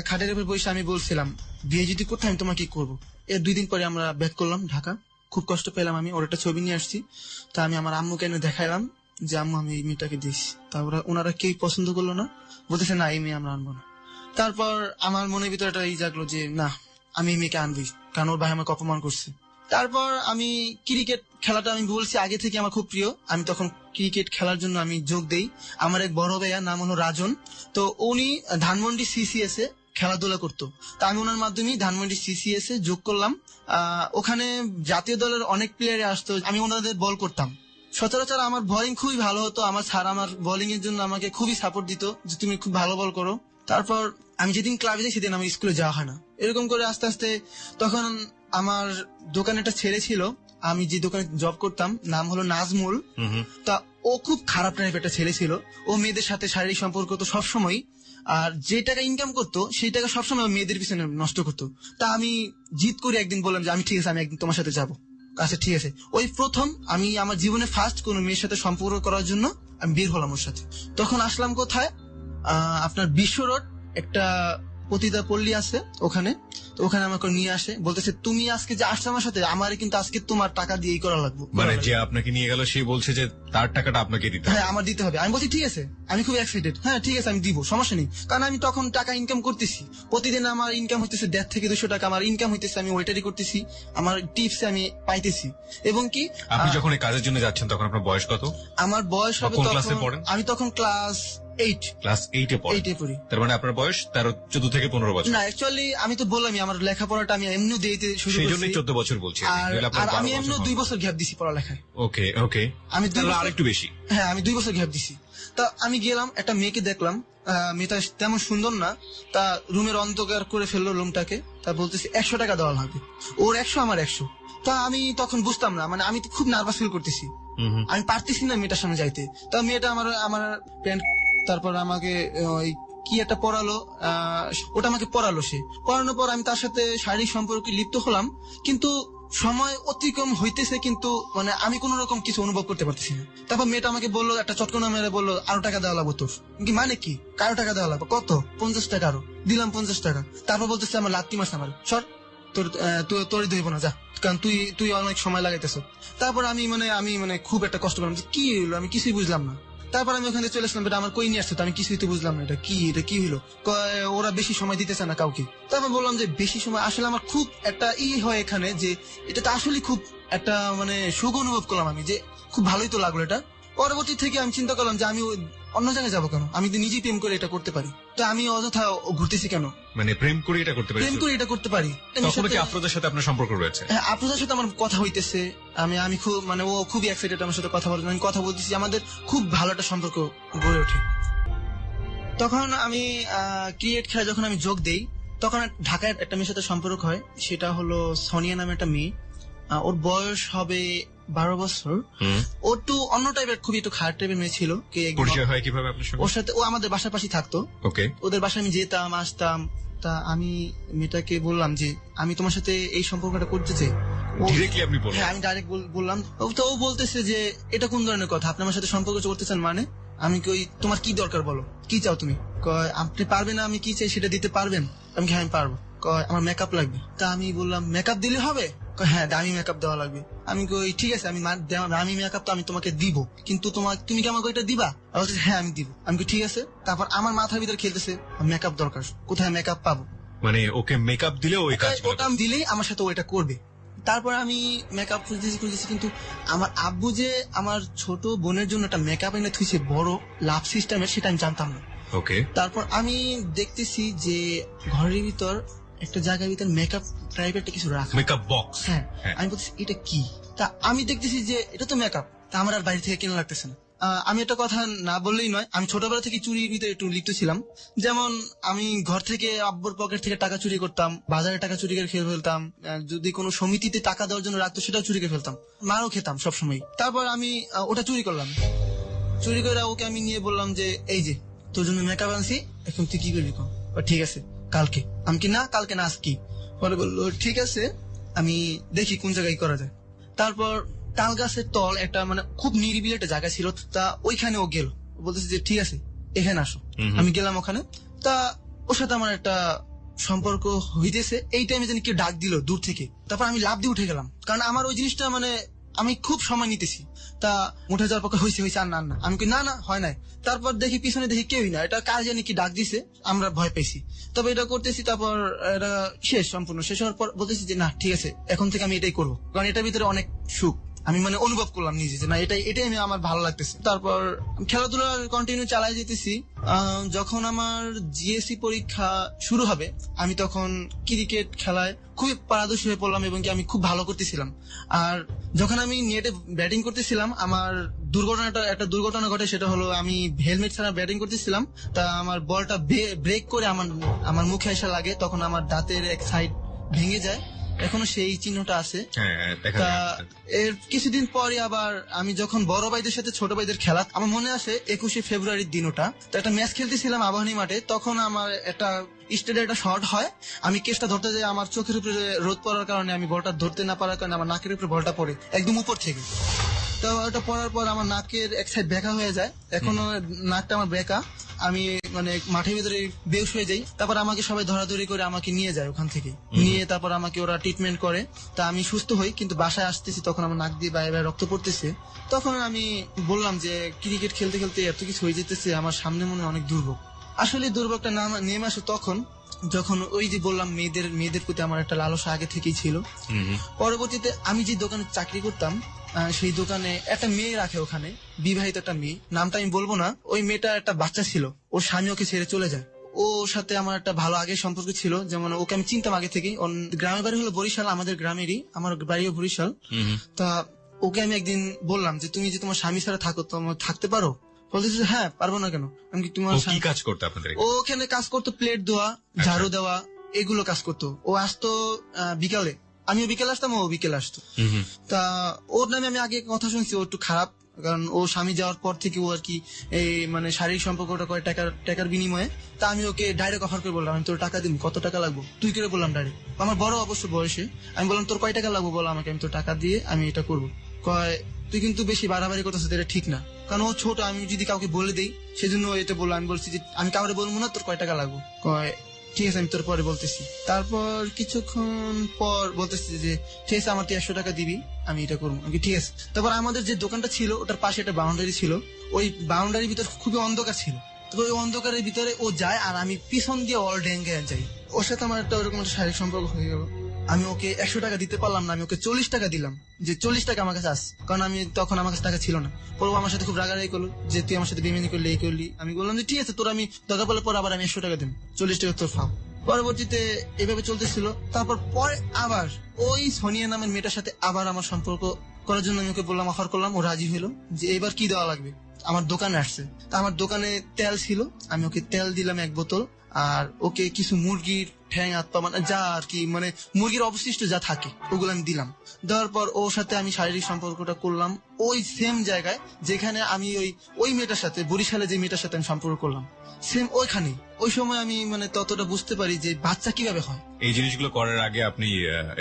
খাটের উপর বসে আমি বলছিলাম বিয়ে যদি করতে আমি তোমাকে কি করবো। এর 2 দিন পরে আমরা ব্যাক করলাম ঢাকা, খুব কষ্ট পেলাম। আমি ওর একটা ছবি নিয়ে আসছি, তা আমি আমার আম্মুকে এনে দেখাইলাম যে আম্মু আমি এই মেয়েটাকে দিয়েছি। তারপর ওনারা কেউ পছন্দ করলো না, বলতেছে না এই মেয়ে আমরা আনবো না। তারপর আমার মনের ভিতরে একটা এই জাগলো যে না, আমি এই মেয়েকে আনবই, কারণ ওর ভাই আমাকে অপমান করছে। তারপর আমি ক্রিকেট খেলাটা, আমি বলছি আগে থেকে আমার খুব প্রিয়, আমি তখন ক্রিকেট খেলার জন্য আমি যোগ দেই। আমার এক বড় ভাইয়া নাম হলো রাজন, তো উনি ধানমন্ডি সিসিএস এ খেলাধুলা করতো, তা আমি ওনার মাধ্যমে ধানমন্ডি সিসিএস এ যোগ করলাম। ওখানে জাতীয় দলের অনেক প্লেয়ারে আসতো, আমি ওনাদের বল করতাম। সচরাচর আমার বোলিং খুবই ভালো হতো, আমার স্যার আমার বোলিং এর জন্য আমাকে খুবই সাপোর্ট দিত যে তুমি খুব ভালো বল করো। তারপর আমি যেদিন ক্লাবে যাই সেদিন আমি স্কুলে যাওয়া হয় না। এরকম করে আস্তে আস্তে তখন আমার দোকানে একটা ছেলে ছিল, আমি যে দোকানে জব করতাম, নাম হলো নাজমুল। তা ও খুব খারাপ টাইপের একটা ছেলে ছিল, ও মেয়েদের সাথে শারীরিক সম্পর্ক তো সবসময়, আর যে টাকা ইনকাম করতো সেই টাকা সবসময় মেয়েদের পিছনে নষ্ট করতো। তা আমি জিদ করে একদিন বললাম যে আমি ঠিক আছে, আমি একদিন তোমার সাথে যাবো। আচ্ছা ঠিক আছে। ওই প্রথম আমি আমার জীবনে ফার্স্ট কোন মেয়ের সাথে সম্পর্ক করার জন্য আমি বের হলাম ওর সাথে। তখন আসলাম কোথায়, আপনার বিশ্ব রোড একটা পতিতা পল্লী আছে ওখানে। তো ওখানে আমাকে নিয়ে আসে, বলতেছে তুমি আজকে যে আসছো আমার সাথে, আমার কিন্তু আজকে তোমার টাকা দিয়েই করা লাগবে। মানে যে আপনাকে নিয়ে গেল সে বলছে যে তার টাকাটা আপনাকে দিতে হবে। হ্যাঁ আমার দিতে হবে। আমি বলছি ঠিক আছে, আমি খুব এক্সাইটেড, হ্যাঁ ঠিক আছে আমি দিব, সমস্যা নেই। কারণ আমি তখন টাকা ইনকাম করতেছি, প্রতিদিন আমার ইনকাম হইতেছে 150 থেকে 200 টাকা আমার ইনকাম হইতেছে, আমি ওয়েটারি করতেছি, আমার টিপস আমি পাইতেছি। এবং কি আপনি যখন এই কাজের জন্য যাচ্ছেন তখন আপনার বয়স কত? আমার বয়স হবে কোন ক্লাসে তখন, পড়েন? আমি তখন ক্লাস 8 ক্লাস 8 এ পড়েন। 8 এ পড়ি। তার মানে আপনার বয়স 14 থেকে 15 বছর। না অ্যাকচুয়ালি আমি তো বললামই আমার লেখাপড়াটা আমি এমনি দিতে শুরু সেই করছি, জন্যই 14 বছর বলছি। আর আমি এমনি 2 বছর গ্যাপ দিছি পড়ালেখায়। ওকে ওকে, আমি 2 বছর আরেকটু বেশি। হ্যাঁ আমি 2 বছর গ্যাপ দিছি। তা আমি গেলাম, একটা মেয়েকে দেখলাম, মেয়েটা তেমন সুন্দর না, তা রুমের অন্ধকার করে ফেললো রুমটাকে। তা বলতেছি 100 টাকা দেওয়া লাগবে, ওর 100 আমার 100। তা আমি তখন বুঝতাম না, মানে আমি তো খুব নার্ভাস ফিল করতেছি, আমি পারতেছি না মেয়েটার সামনে যাইতে। তা মেয়েটা আমার প্যান্ট, তারপর আমাকে ওই কি একটা পড়ালো, ওটা আমাকে পড়ালো। সে পড়ানোর পর আমি তার সাথে শারীরিক সম্পর্কে লিপ্ত হলাম, কিন্তু সময় অতিক্রম হইতেছে, কিন্তু মানে আমি কোন রকম কিছু অনুভব করতে পারতেছি না। তারপর মেয়েটা আমাকে বললো, একটা চটকনা মেরে বললো আরো টাকা দেওয়া লাগবে তোর। কি মানে কি, কারো টাকা দেওয়া লাগবে? কত? 50 টাকা। আরো দিলাম 50 টাকা। তারপর বলতেছে আমার লাত্তি মারছে, আমার সর, তোরই ধরবো না, যা, কারণ তুই অনেক সময় লাগাইতেছ। তারপর আমি মানে খুব একটা কষ্ট করলাম যে কি হইলো, আমি কিছুই বুঝলাম না। তারপর আমি ওখানে চলে আসলাম, এটা আমার কই নিয়ে আসতো, আমি কিছুই তো বুঝলাম না, এটা কি হইলো। ওরা বেশি সময় দিতেছে না কাউকে। তারপর বললাম যে বেশি সময়, আসলে আমার খুব একটা হয় এখানে, যে এটা তো আসলে খুব একটা মানে সুখ অনুভব করলাম আমি, যে খুব ভালোই তো লাগলো এটা। পরবর্তী থেকে আমি চিন্তা করলাম যে আমি অন্য জায়গায় যাবো কেন, আমি তো নিজেই প্রেম করে এটা করতে পারি, তো আমি অযথা ঘুরতেছি কেন? মানে প্রেম করে এটা করতে পারি, প্রেম করে এটা করতে পারি। তখন কি আফরোজার সাথে আপনার সম্পর্ক রয়েছে? হ্যাঁ আফরোজার সাথে আমার কথা হইতেছে, আমি খুব মানে ও খুবই এক্সাইটেড আমার সাথে কথা বলতে, আমি কথা বলতেছি, আমাদের খুব ভালো একটা সম্পর্ক গড়ে ওঠে। তখন আমি ক্রিকেট খেলা যখন আমি যোগ দেই, তখন ঢাকায় একটা মেয়ের সাথে সম্পর্ক হয়, সেটা হলো সোনিয়া নামে একটা মেয়ে। ওর বয়স হবে 12 বছর। ও একটু অন্য টাইপের, খুবই একটু খারাপ টাইপের মেয়ে ছিল। পরিচয় হয় কিভাবে আপনার সঙ্গে? ওর সাথে ও আমাদের বাসার পাশে থাকতো। ওকে। ওদের বাসায় আমি যেতাম আসতাম। তা আমি মেয়েটাকে বললাম যে আমি তোমার সাথে এই সম্পর্কটা করতে চাই। ডিরেক্টলি আপনি বললেন? হ্যাঁ আমি ডাইরেক্ট বললাম। তো ও বলতেছে যে এটা কোন ধরনের কথা, আপনি আমার সাথে সম্পর্ক করতে চান মানে? আমি কই তোমার কি দরকার বলো, কি চাও তুমি? কয় আপনি পারবেন, আমি কি চাই সেটা দিতে পারবেন? আমি হ্যাঁ আমি পারবো। কয় আমার মেকআপ লাগবে। তা আমি বললাম মেকআপ দিলে হবে? হ্যাঁ দামি মেকআপ দেওয়া লাগবে। আমি কই ঠিক আছে, আমি দামি মেকআপ তো আমি তোমাকে দিব, কিন্তু তুমি কি আমাকে ওইটা দিবা? হ্যাঁ আমি দিব। আমি কই ঠিক আছে। তারপর আমার মাথার ভিতরে খেলতেছে মেকআপ দরকার, কোথায় মেকআপ পাবো? মানে ওকে মেকআপ দিলে ওই কাজ ওটা আমি দিলেই আমার সাথে ওইটা করবে। তারপর আমি মেকআপ খুঁজতেছি, কিন্তু আমার আব্বু যে আমার ছোট বোনের জন্য একটা মেকআপ এনে থুইছে বড় লাভ সিস্টেমের, সেটা আমি জানতাম না। ওকে। তারপর আমি দেখতেছি যে ঘরের ভিতর একটা জায়গার ভিতর মেকআপ টাইপের একটা কিছু রাখা, মেকআপ বক্স। হ্যাঁ আমি বলছি এটা কি? তা আমি দেখতেছি যে এটা তো মেকআপ, তা আমার আর বাইরে থেকে কেনা লাগতেছে না। আমি একটা কথা না বললেই নয়, আমি ছোটবেলা থেকে চুরির ভিতরে একটু লিপ্ত ছিলাম। যেমন আমি ঘর থেকে আব্বুর পকেট থেকে টাকা চুরি করতাম, বাজারে টাকা চুরি করে খেয়ে ফেলতাম, যদি কোনো সমিতিতে টাকা দেওয়ার জন্য রাখতো সেটাও চুরি করে ফেলতাম, মারও খেতাম সবসময়। তারপর আমি ওটা চুরি করলাম, চুরি করে ওকে আমি নিয়ে বললাম যে এই যে তোর জন্য মেকআপ আনছি, এখন তুই কি করবি? ঠিক আছে কালকে। আমি কি না কালকে না আজকে? পরে বললো ঠিক আছে, আমি দেখি কোন জায়গায় করা যায়। তারপর তাল গাছের তল একটা মানে খুব নিরিবিলি একটা জায়গা ছিল, তা ওইখানে ও গেল, বলতেছে যে ঠিক আছে এখানে আসো। আমি গেলাম ওখানে, তা ওর সাথে আমার একটা সম্পর্ক হইতেছে। এই টাইমে যেন কেউ ডাক দিল দূর থেকে, তারপর আমি লাফ দিয়ে উঠে গেলাম, কারণ আমার ওই জিনিসটা মানে আমি খুব সময় নিতেছি। তা উঠে যাওয়ার পক্ষে হয়েছে আর না আমি না হয় নাই। তারপর দেখি পিছনে দেখি কেউই না, এটা কার জানি কি ডাক দিছে, আমরা ভয় পেয়েছি। তবে এটা করতেছি, তারপর এটা সম্পূর্ণ শেষ হওয়ার পর বলতেছি যে না ঠিক আছে এখন থেকে আমি এটাই করবো, কারণ এটার ভিতরে অনেক সুখ আমি মানে অনুভব করলাম নিজে যে না এটাই আমি আমার ভালো লাগতেছে। তারপর খেলাধুলা কন্টিনিউ চালাই যেতেছি। যখন আমার জিএসসি পরীক্ষা শুরু হবে, আমি তখন ক্রিকেট খেলায় খুবই পারদর্শী হয়ে পড়লাম এবং কি আমি খুব ভালো করতেছিলাম। আর যখন আমি নেটে ব্যাটিং করতেছিলাম, আমার একটা দুর্ঘটনা ঘটে। সেটা হলো আমি হেলমেট ছাড়া ব্যাটিং করতেছিলাম, তা আমার বলটা ব্রেক করে আমার মুখে এসে লাগে, তখন আমার দাঁতের এক সাইড ভেঙে যায়, এখনো সেই চিহ্নটা আছে। তা এর কিছুদিন পরে আবার আমি যখন বড় ভাইদের সাথে ছোট ভাইদের খেলা, আমার মনে আছে 21শে ফেব্রুয়ারির দিন, ওটা তো একটা ম্যাচ খেলতেছিলাম আবাহনী মাঠে। তখন আমার একটা স্টেডে একটা শর্ট হয়, আমি কেসটা ধরতে যাই, আমার চোখের উপরে রোদ পড়ার কারণে আমি বলটা ধরতে না পারার কারণে আমার নাকের উপরে বলটা পড়ে একদম উপর থেকে। তো ওটা পড়ার পর আমার নাকের এক সাইড বেঁকা হয়ে যায়, এখনো নাকটা আমার বেঁকা। আমি মানে মাঠের ভিতরে বেহুশ হয়ে যাই। তারপর আমাকে সবাই ধরাধরি করে আমাকে নিয়ে যায় ওখান থেকে, নিয়ে তারপর আমাকে ওরা ট্রিটমেন্ট করে। তা আমি সুস্থ হই, কিন্তু বাসায় আসতেছি তখন আমার নাক দিয়ে বাইরে রক্ত পড়তেছে। তখন আমি বললাম যে ক্রিকেট খেলতে খেলতে এত কিছু হয়ে যেতেছে, আমার সামনে মনে অনেক দুর্ভোগ। আসলে দুর্ভোগটা নেমে আসে তখন যখন ওই যে বললাম মেয়েদের প্রতি আমার একটা লালসা আগে থেকেই ছিল। পরবর্তীতে আমি যে দোকানে চাকরি করতাম, সেই দোকানে একটা মেয়ে রাখে, ওখানে বিবাহিত একটা মেয়ে, নামটা আমি বলবো না। ওই মেয়েটা একটা বাচ্চা ছিল, ওর স্বামী ওকে ছেড়ে চলে যায়। ওর সাথে আমার একটা ভালো আগের সম্পর্ক ছিল, যেমন ওকে আমি চিনতাম আগে থেকেই। গ্রামের বাড়ি হলো বরিশাল, আমাদের গ্রামেরই, আমার বাড়িও বরিশাল। তা ওকে আমি একদিন বললাম যে তুমি যে তোমার স্বামী ছাড়া থাকো, তোমার থাকতে পারো? বলতেছে হ্যাঁ পারবো না কেন। আমি কি তোমার কি কাজ করতে আপনাদের? ও ওখানে কাজ করতো, প্লেট ধোয়া, ঝাড়ু দেওয়া, এগুলো কাজ করতো। ও আসতো বিকালে, আমিও বিকেলে আসতাম, ও বিকেলে আসতো। তা ওর নামে আমি আগে কথা শুনছি ও একটু খারাপ, কারণ ও স্বামী যাওয়ার পর থেকে ও আর কি এই মানে শারীরিক সম্পর্কটা করে টাকার বিনিময়ে। তা আমি ওকে ডাইরেক্ট অফার করে বললাম আমি তোর টাকা দিন, কত টাকা লাগবে তুই করে বললাম ডাইরেক্ট। আমার বড় অবশ্য বয়সে, আমি বললাম তোর কয় টাকা লাগবে বলো আমাকে, আমি তোর টাকা দিয়ে আমি এটা করবো। কয় তুই কিন্তু বেশি বাড়াবাড়ি করতেছিস, এটা ঠিক না, কারণ ও ছোট, আমি যদি কাউকে বলে দিই সেজন্য এটা বললো। আমি বলছি যে আমি কাউকে বলবো না, তোর কয় টাকা লাগবে। কয় ঠিক আছে আমি তোর পরে বলতেছি। তারপর কিছুক্ষণ পর বলতেছি যে ঠিক আছে আমার তুই 100 টাকা দিবি, আমি এটা করবো। ঠিক আছে। তারপর আমাদের যে দোকানটা ছিল ওটার পাশে একটা বাউন্ডারি ছিল, ওই বাউন্ডারির ভিতর খুবই অন্ধকার ছিল। তো ওই অন্ধকারের ভিতরে ও যায় আর আমি পিছন দিয়ে অল ডেঙ্গে যাই। ওর সাথে আমার একটা ওরকম একটা শারীরিক সম্পর্ক হয়ে গেল। আমি ওকে 100 টাকা দিতে পারলাম না, আমি ওকে 40 টাকা দিলাম, যে 40 টাকা আমার কাছে আস, কারণ আমি তখন আমার কাছে টাকা ছিল না। পরে আমার সাথে খুব রাগারাগি করলো যে তুই আমার সাথে বেইমানি করলি, এই করলি। আমি বললাম যে ঠিক আছে তোর আমি দরকার পড়লে পর আবার আমি 100 টাকা দিন, 40 টাকা তোর ফাও। পরবর্তীতে এভাবে চলতেছিল। তারপর পরে আবার ওই সোনিয়া নামের মেয়েটার সাথে আবার আমার সম্পর্ক করার জন্য আমি ওকে বললাম, অফার করলাম, ও রাজি হলো যে এবার কি দেওয়া লাগবে। আমার দোকানে আসছে, তা আমার দোকানে তেল ছিল, আমি ওকে তেল দিলাম 1 বোতল, আর ওকে কিছু মুরগির ঠ্যাং হাত পা মানে যা আর কি মানে মুরগির অবশিষ্ট যা থাকে ওগুলো আমি দিলাম। দেওয়ার পর ওর সাথে আমি শারীরিক সম্পর্কটা করলাম। ওই সেম জায়গায় যেখানে আমি ওই মেয়েটার সাথে, বরিশালে যে মেয়েটার সাথে আমি সম্পর্ক করলাম, সেম ওইখানে। ওই সময় আমি মানে ততটা বুঝতে পারি যে বাচ্চা কিভাবে হয়। এই জিনিসগুলো করার আগে আপনি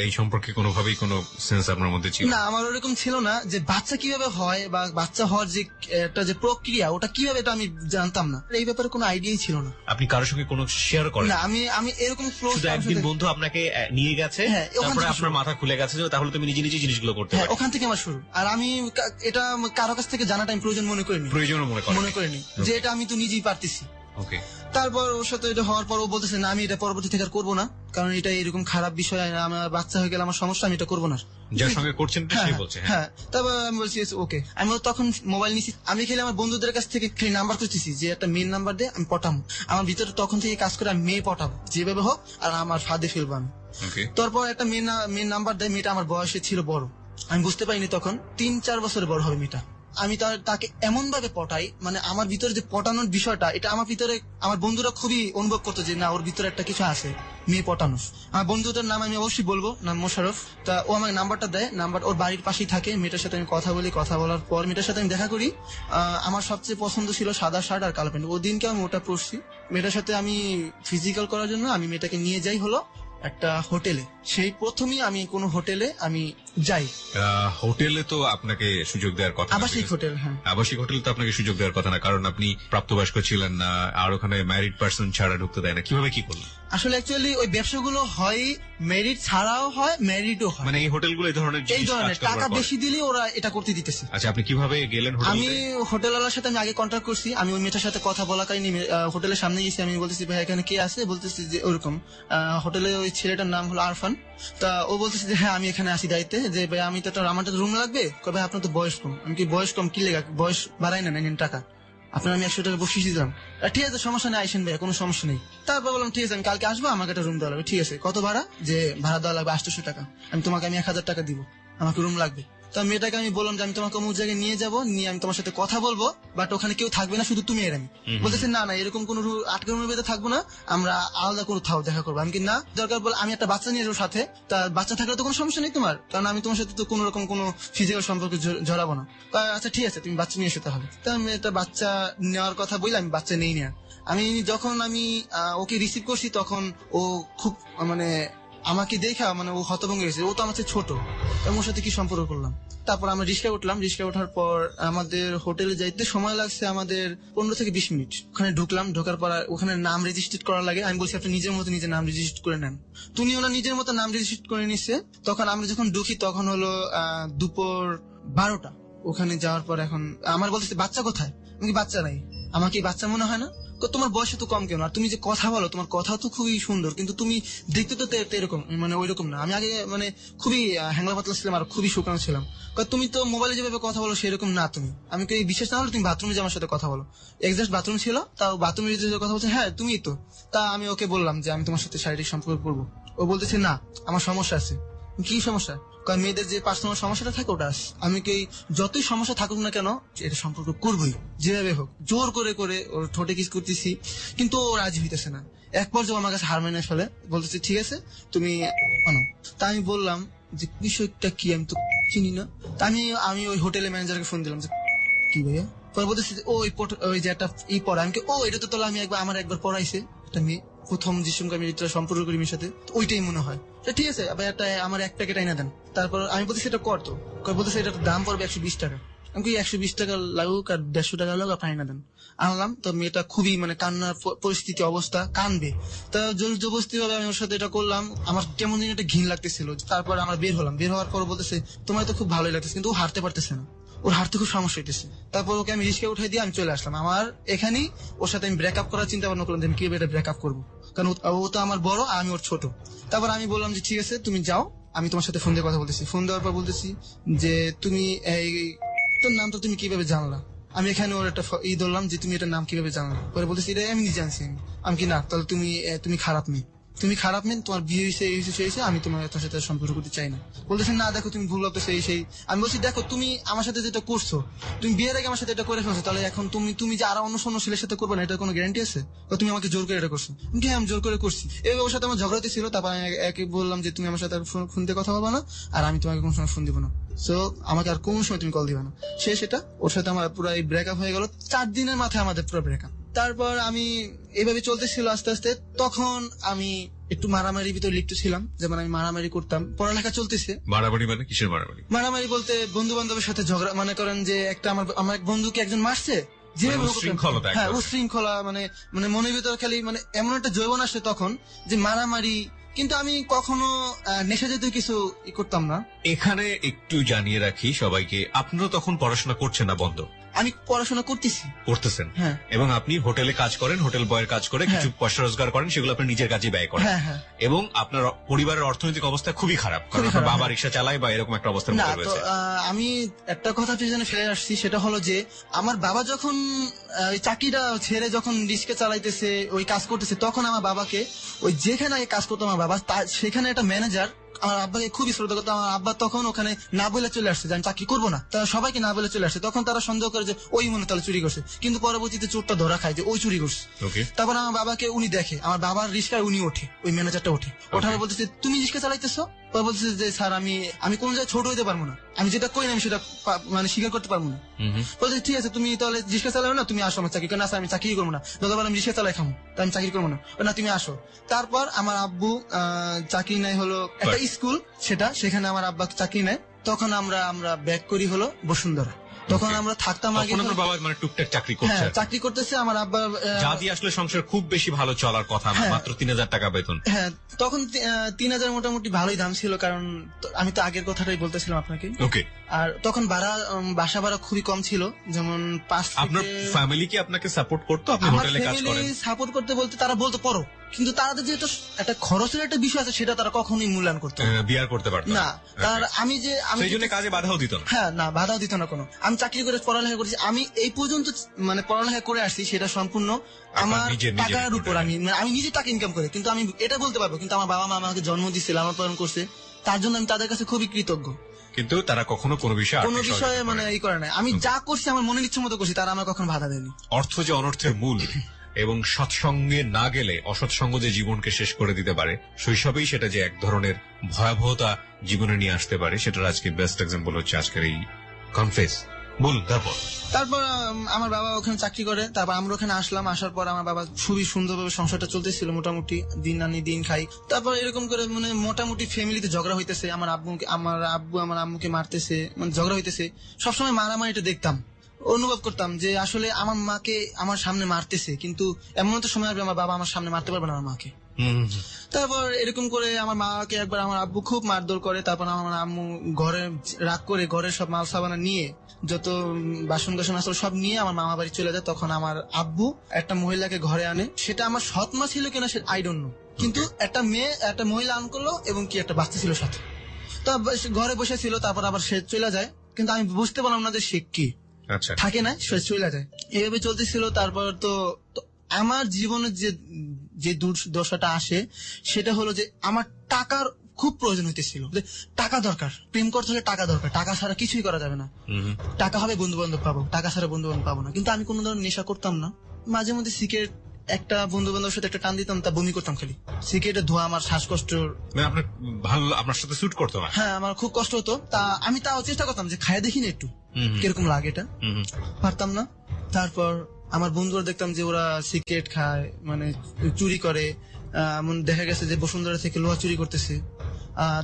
এই সম্পর্কে কোনোভাবেই কোনো সেন্স আপনার মধ্যে ছিল না, আমার ওরকম ছিল না যে বাচ্চা কিভাবে হয় বা বাচ্চা হওয়ার যে একটা যে প্রক্রিয়া ওটা কিভাবে, এটা আমি জানতাম না। এই ব্যাপারে কোনো আইডিয়াই ছিল না। আপনি কারোর সঙ্গে কোনো শেয়ার করেন না, আমি এরকম close শুধু কারোর একদিন সাথে- বন্ধু আপনাকে নিয়ে গেছে, হ্যাঁ, ওখান তারপরে থেকে আপনার শুরু। মাথা খুলে গেছে যে তাহলে তুমি নিজে নিজে জিনিসগুলো করতে হ্যাঁ, পারো। ওখান থেকে আমার শুরু। আর আমি এটা কারো কাছ থেকে জানাটা আমি প্রয়োজন মনে করিনি, প্রয়োজনও মনে করেন? যে এটা আমি তো নিজেই পারতেছি। ওকে। তারপর ওর সাথে এটা হওয়ার পর ও বলতেছে না, আমি এটা পরবর্তী থেকে আর করবো না, কারণ এটা এরকম খারাপ বিষয়, আমার বাচ্চা হয়ে গেলে আমার সমস্যা, আমি এটা করবো না। যার সঙ্গে করছেন এটা সে বলছে হ্যাঁ। হ্যাঁ, তারপর আমি বলছি ওকে। আমি তখন মোবাইল নিছি, আমি খেলে আমার বন্ধুদের কাছ থেকে নাম্বার খুঁজতেছি যে একটা মেন নাম্বার দিয়ে আমি পটাবো। আমার ভিতরে তখন থেকে কাজ করে আমি মেয়ে পটাবো যেভাবে হোক, আর আমার ফাঁদে ফেলবো আমি। ওকে। তারপর একটা মেন নাম্বার দেয়, মেয়েটা আমার বয়সে ছিল বড়। আমি বুঝতে পারিনি তখন 3-4 বছরের বড় হবে মেয়েটা। আমি তাকে এমন ভাবে পটাই, মানে আমার ভিতরে যে পটানোর বিষয়টা, এটা আমার ভিতরে আমার বন্ধুরা খুবই অনুভব করতো যে না, ওর ভিতরে একটা কিছু আছে, মেয়ে পটানো। আমার বন্ধুটার নাম আমি অবশ্যই বলবো, নাম মোশারফ। তা ও আমাকে নাম্বারটা দেয়, নাম্বার ওর বাড়ির পাশেই থাকে। মেয়েটার সাথে আমি কথা বলি, কথা বলার পর মেয়েটার সাথে আমি দেখা করি। আমার সবচেয়ে পছন্দ ছিল সাদা শার্ট আর কালো প্যান্ট। ওদিনকে আমি ওটা পরছি। মেয়েটার সাথে আমি ফিজিক্যাল করার জন্য আমি মেয়েটাকে নিয়ে যাই হলো একটা হোটেলে। সেই প্রথমেই আমি কোনো হোটেলে আমি যাই। হোটেলে তো আপনাকে সুযোগ দেওয়ার কথা না, আবাসিক ঠিক আছে? হোটেল, হ্যাঁ। আবাসিক হোটেলে তো আপনাকে সুযোগ দেওয়ার কথা না, কারণ আপনি প্রাপ্তবয়স্ক ছিলেন না, আর ওখানে ম্যারিড পার্সন ছাড়া ঢুকতে দেয় না। কিভাবে কি করলেন? আসলে অ্যাকচুয়ালি ওই ব্যবসাগুলো হয় মেরিট ছাড়াও হয়, মেরিটও হয়। মানে এই হোটেলগুলো এই ধরনের এই জিনিস ধরনের কাজ করবার টাকা পরে। বেশি দিলে ওরা এটা করতে দিতেছে। আচ্ছা, আপনি কিভাবে গেলেন আমি হোটেলে? হোটেলওয়ালার সাথে আমি আগে কন্ট্যাক্ট করছি। আমি ওই মেয়েটার সাথে কথা বলাকালীন হোটেলের সামনে গেছি। আমি বলতেছি ভাই এখানে কে আছে, বলতেছি যে ওরকম হোটেলে ওই ছেলেটার নাম হলো আরফান। তা ও বলতেছে যে হ্যাঁ আমি এখানে আসি দায়িত্বে, যে ভাই আমি তো আমার তো রুম লাগবে। কবে আপনার তো বয়স কম। আমি কি বয়স কম কি লেগা, বয়স বাড়াই না, নেন টাকা। আপনার আমি 100 টাকা বসিয়ে দিলাম। ঠিক আছে, সমস্যা নেই, আইসেন ভাইয়া, কোনো সমস্যা নেই। তারপর বললাম ঠিক আছে আমি কালকে আসবো, আমাকে একটা রুম দেওয়া লাগবে। ঠিক আছে, কত ভাড়া? যে ভাড়া দেওয়া লাগবে 800 টাকা। আমি 1000 টাকা দিব, আমাকে রুম লাগবে। তো মেয়েটাকে আমি বললাম যে আমি তোমাকে অমুক জায়গায় নিয়ে যাবো, নিয়ে আমি তোমার সাথে কথা বলবো, বাট ওখানে কেউ থাকবে না, শুধু তুমি আর আমি। বলতেছে না না, এরকম কোন আটকে রুমের ভেতরে থাকবো না, আমরা আলাদা কোথাও দেখা করবো। আমি কি না, দরকার বলে আমি একটা বাচ্চা নিয়ে যাবো সাথে। তা বাচ্চা থাকলে তো কোনো সমস্যা নেই তোমার, কারণ আমি তোমার সাথে তো কোনো রকম কোনো ফিজিক্যাল সম্পর্কে জড়াবো না। আচ্ছা ঠিক আছে, তুমি বাচ্চা নিয়ে এসে তাহলে। তা আমি একটা বাচ্চা নেওয়ার কথা বললাম, আমি বাচ্চা নেই না। যখন আমি ওকে রিসিভ করছি তখন ও খুব মানে আমাকে দেখা মানে ও হতভঙ্গ গেছে। ও তো আমার চেয়ে ছোট, ওর সাথে কি সম্পর্ক করলাম। তারপর আমরা রিক্সা উঠলাম। রিক্সা ওঠার পর আমাদের হোটেলে যাইতে সময় লাগছে আমাদের 15 থেকে 20 মিনিট। ওখানে ঢুকলাম, ঢোকার পর ওখানে নাম রেজিস্ট্রেট করা লাগে। আমি বলছি আপনি নিজের মতো নিজের নাম রেজিস্ট্রেট করে নেন। তুমি ওনার নিজের মতো নাম রেজিস্ট্রেট করে নিচ্ছে। তখন আমরা যখন ঢুকি তখন হলো দুপুর 12টা। ওখানে যাওয়ার পর এখন আমার বলতেছে বাচ্চা কোথায়? আমি কি বাচ্চা নাই, আমাকে বাচ্চা মনে হয় না? তোমার বয়স তো কম কেন, আর তুমি যে কথা বলো তোমার কথা তো খুবই সুন্দর, কিন্তু তুমি দেখতে তো এরকম মানে ওইরকম না। আমি আগে মানে খুবই হ্যাংলা পাতলা ছিলাম আর খুবই শুকানো ছিলাম। তুমি তো মোবাইলে যেভাবে কথা বলো সেরকম না তুমি। আমি কি বিশ্বাস না হলে তুমি বাথরুমে যে আমার সাথে কথা বলো, এক্সাক্ট বাথরুম ছিল, তাও বাথরুমে যে কথা বলছে হ্যাঁ তুমি তো। তা আমি ওকে বললাম যে আমি তোমার সাথে শারীরিক সম্পর্ক করবো। ও বলতেছে না আমার সমস্যা আছে। কি সমস্যা? কারণ মেয়েদের যে পার্সোনাল সমস্যাটা থাকে ওটা আছে। আমি কি যতই সমস্যা থাকুক না কেন এটা সম্পর্ক করবোই যেভাবে হোক। জোর করে করে ওর ঠোঁটে কিস করতেছি, কিন্তু ও রাজি হইতেছে না। এক পর্যায়ে আমার কাছে হার মেনে ফেলে, বলতেছে ঠিক আছে তুমি আনো। তা আমি বললাম যে বিষয়টা কি, আমি তো চিনি না। তা আমি ওই হোটেলের ম্যানেজারকে ফোন দিলাম যে কি ভাইয়া। পরে বলতেছে ওই যে একটা পড়া। আমি ও এটা তো তাহলে আমি আমার একবার পড়াইছে একটা মেয়ে, প্রথম যে সঙ্গে আমি এটা সম্পর্ক করি মেয়ের সাথে, ওইটাই মনে হয়। ঠিক আছে আবার একটা আমার 1 প্যাকেট আইনা দেন। তারপর আমি বলতেছি এটা করতো, বলতেছে এটার দাম পড়বে 120 টাকা। আমি 120 টাকা লাগুক আর 150 টাকা লাগুক আপনি আইনা দেন। আনলাম। তো মেয়েটা খুবই মানে কান্নার পরিস্থিতি অবস্থা, কানবে। তা জবরদস্তি ভাবে আমি ওর সাথে এটা করলাম। আমার কেমন দিন একটা ঘিন লাগতেছিল। তারপর আমরা বের হলাম। বের হওয়ার পর বলতেছে তোমার তো খুব ভালোই লাগতেছে, কিন্তু ও হাঁটতে পারতেছে না, ওর হাঁটতে খুব সমস্যা হইতেছে। তারপর ওকে আমি রিস্কে উঠাই দিয়ে আমি চলে আসলাম। আমার এখানেই ওর সাথে আমি ব্রেকআপ করার চিন্তা ভাবনা করলাম যে আমি কিভাবে এটা ব্রেকআপ করবো, কারণ ও তো আমার বড় আমি ওর ছোট। তারপর আমি বললাম যে ঠিক আছে তুমি যাও, আমি তোমার সাথে ফোন দিয়ে কথা বলতেছি। ফোন দেওয়ার পর বলতেছি যে তুমি তোর নামটা তুমি কিভাবে জানলা? আমি এখানে ওর একটা ধরলাম যে তুমি এটার নাম কিভাবে জানলা। পরে বলতেছি এটা আমি নিজে জানছি। আমি কি না, তাহলে তুমি খারাপ মেয়ে। তুমি খারাপ মেন, তোমার বিয়ে হয়েছে, এই হয়েছে, সেই হয়েছে, আমি তোমার তার সাথে সম্পর্ক করতে চাই না। বলতেছে না দেখো তুমি ভুল ভাবতেছো, এই সেই। আমি বলছি দেখো তুমি আমার সাথে যেটা করছো, তুমি বিয়ের আগে আমার সাথে এটা করে ফেলছো, তাহলে এখন তুমি যে আরো অন্য অন্য ছেলের সাথে করবে না, এটা কোনো গ্যারান্টি আছে? তুমি আমাকে জোর করে এটা করছো। আমি জোর করে করছি। এই ওর সাথে আমার ঝগড়াতে ছিল। তারপর আমি একে বললাম যে তুমি আমার সাথে ফোন দিয়ে কথা বলবা না, আর আমি তোমাকে কোনো সময় ফোন দিব না। সো আমাকে আর কোন সময় তুমি কল দিবে না। সেটা ওর সাথে আমার পুরো ব্রেকআপ হয়ে গেল। 4 দিনের মাথায় আমাদের পুরো ব্রেকআপ। তারপর আমি এইভাবে চলতেছিল আস্তে আস্তে। তখন আমি একটু মারামারি ভিতরে লিপ্ত ছিলাম, যেমন আমি মারামারি করতাম। পড়ালেখা চলতেছে। মারামারি মানে কিসের মারামারি? মারামারি বলতে বন্ধু বান্ধবের সাথে ঝগড়া, মনে করেন যে একটা আমার এক বন্ধুকে একজন মারছে, যেভাবে হোক, উচ্ছৃঙ্খলতা হ্যাঁ একদম। উচ্ছৃঙ্খলা, মানে মনের ভিতরে খালি মানে এমন একটা যৌবন আসে তখন যে মারামারি। কিন্তু আমি কখনো নেশা জাতীয় কিছু করতাম না। এখানে একটু জানিয়ে রাখি সবাইকে, আপনারা তখন পড়াশোনা করছেন না, বন্ধ? আমি পড়াশোনা করতেছেন, হ্যাঁ। এবং আপনি হোটেলে কাজ করেন, হোটেল বয়ের কাজ করে কিছু পয়সা রোজগার করেন, সেগুলো আপনি নিজের কাজে ব্যয় করেন। হ্যাঁ, হ্যাঁ। এবং আপনার পরিবারের অর্থনৈতিক অবস্থা খুবই খারাপ, কারণ খুবই আপনার খারাপ, বাবা হ্যাঁ। রিক্সা চালায় বা এরকম একটা অবস্থার না। মধ্যে তো রয়েছে। আমি একটা কথা পিছনে ফেলে আসছি, সেটা হলো যে আমার বাবা যখন ওই চাকরিটা ছেড়ে যখন রিক্সা চালাইতেছে, ওই কাজ করতেছে, তখন আমার বাবাকে ওই যেখানে আগে কাজ করতো আমার বাবা, সেখানে একটা ম্যানেজার আমার আব্বাকে খুবই শ্রদ্ধা করতো। আমার আব্বা তখন ওখানে না বলে চলে আসছে যে আমি চাকরি করবো না, তারা সবাইকে না বলে চলে আসছে। তখন তারা সন্দেহ করে যে ওই মনে তাহলে চুরি করছে, কিন্তু পরবর্তীতে চোরটা ধরা খায় যে ওই চুরি করছে। ওকে। তারপর আমার বাবাকে উনি দেখে, আমার বাবার রিক্সায় উনি ওঠে, ওই ম্যানেজারটা ওঠে। ওঠার বলতেছে তুমি রিক্সা চালাইতেছো? পরে বলতেছে যে স্যার আমি কোন জায়গায় ছোট হইতে পারবো না, আমি যেটা করি না আমি সেটা মানে স্বীকার করতে পারবো না। বলতে ঠিক আছে তুমি তাহলে রিক্সা চালাবে না, তুমি আসো আমার চাকরি। কেন আমি চাকরি করবো না, দাদা বলে আমি রিক্সা চালাই খাবো, তাই আমি চাকরি করবো না। না তুমি আসো। তারপর আমার আব্বু চাকরি নেয় হলো একটা স্কুল, সেখানে আমার আব্বা চাকরি নেয়। তখন আমরা ব্যাক করি হলো বসুন্ধরা। তখন আমরা থাকতাম আগে, তখন আপনার বাবা মানে টুকটাক চাকরি করছে, হ্যাঁ চাকরি করতেছে। আমার আব্বা যা দিয়ে আসলে সংসার খুব বেশি ভালো চলার কথা না, হ্যাঁ। মাত্র 3000 টাকা বেতন। হ্যাঁ তখন 3000 মোটামুটি ভালোই দাম ছিল, কারণ আমি তো আগের কথাটাই বলতেছিলাম আপনাকে। ওকে। আর তখন বাসা ভাড়া খুবই কম ছিল, যেমন 5 আপনার থেকে। ফ্যামিলি কি আপনাকে সাপোর্ট করতো? আপনি আমার হোটেলে কাজ ফ্যামিলি করেন? সাপোর্ট করতে বলতে তারা বলতো পড়ো, কিন্তু তাদের যে একটা খরচের একটা বিষয় আছে সেটা তারা কখনোই মূল্যায়ন করতো না। বিয়ার করতে পারতো না। তার আমি সেই জন্য কাজে বাধাও দিত না? হ্যাঁ না, বাধাও দিত না কোনো। আমি চাকরি করে পড়ালেখা করেছি, আমি এই পর্যন্ত মানে পড়ালেখা করে আসছি, সেটা সম্পূর্ণ আমার নিজের টাকার উপর। উপরে। আমি নিজে টাকা ইনকাম করি, কিন্তু আমি এটা বলতে পারবো, কিন্তু আমার বাবা মা আমাকে জন্ম দিচ্ছে, লালন পালন করছে, তার জন্য আমি তাদের কাছে খুবই কৃতজ্ঞ। কিন্তু তারা কখনো কোনো বিষয়ে কোনো আর্থিক বিষয়ে সহযোগিতা মানে করেনি। এই করে নাই। আমি যা করছি আমার মনের ইচ্ছে মতো করছি, তারা আমার কখনো বাধা দেয়নি। অর্থ যে অনর্থের মূল, এবং সৎসঙ্গে না গেলে অসৎসঙ্গ যে জীবনকে শেষ করে দিতে পারে, শৈশবেই সেটা যে এক ধরনের ভয়াবহতা জীবনে নিয়ে আসতে পারে, সেটার আজকে বেস্ট এক্সাম্পল হচ্ছে আজকের এই কনফেস। বলুন তারপর আমার বাবা ওখানে চাকরি করে। তারপর আমরা ওখানে আসলাম। আসার পর আমার বাবা খুবই সুন্দরভাবে সংসারটা চলতেছিল, মোটামুটি দিন আনি দিন খাই। তারপর এরকম করে মানে মোটামুটি ফ্যামিলিতে ঝগড়া হইতেছে, আমার আব্বু আমার আম্মুকে মারতেছে, মানে ঝগড়া হইতেছে। সবসময় মারামারিটা দেখতাম, অনুভব করতাম যে আসলে আমার মাকে আমার সামনে মারতেছে, কিন্তু এমন তো সময় আসবে আমার বাবা আমার সামনে মারতে পারবে না আমার মাকে। তারপর এরকম করে আমার মাকে একবার আমার আব্বু খুব মারধর করে। তারপর আমার আম্মু ঘরে রাগ করে ঘরের সব মাল সাবানা নিয়ে, যত বাসন গাসন আসলে সব নিয়ে আমার মামা বাড়ি চলে যায়। তখন আমার আব্বু একটা মহিলাকে ঘরে আনে, সেটা আমার সৎ মা ছিল কিনা সে আই ডোন্ট নো, কিন্তু একটা মহিলা আন করলো এবং কি একটা বাচ্চা ছিল সাথে। তো ঘরে বসে ছিল, তারপর আবার সে চলে যায়, কিন্তু আমি বুঝতে পারলাম না যে সে কি আচ্ছা থাকে না, সে চলে যায়। এইভাবে চলতেছিল। তারপর তো আমার জীবনে যে দুর্দশাটা আসে সেটা হলো যে আমার টাকার খুব প্রয়োজন হইতেছিল, যে টাকা দরকার, প্রেম করতে হলে টাকা দরকার, টাকা ছাড়া কিছুই করা যাবে না। টাকা হবে বন্ধু বান্ধব পাবো, টাকা ছাড়া বন্ধু বান্ধব পাবো না। কিন্তু আমি কোনো ধরনের নেশা করতাম না। মাঝে মধ্যে সিগারেট একটা বন্ধু বান্ধবের সাথে একটা টান দিতাম, তা বমি করতাম খালি। সিগারেটের ধোঁয়া আমার শ্বাসকষ্ট, মানে আপনার ভালো, আপনার সাথে স্যুট করতো না? হ্যাঁ আমার খুব কষ্ট হতো। তা আমি তাও চেষ্টা করতাম যে খায় দেখি না একটু কিরকম লাগে, এটা পারতাম না। তারপর আমার বন্ধুরা দেখতাম যে ওরা সিগারেট খায়, মানে চুরি করে। এমন দেখা গেছে যে বসুন্ধরা থেকে লোহা চুরি করতেছে,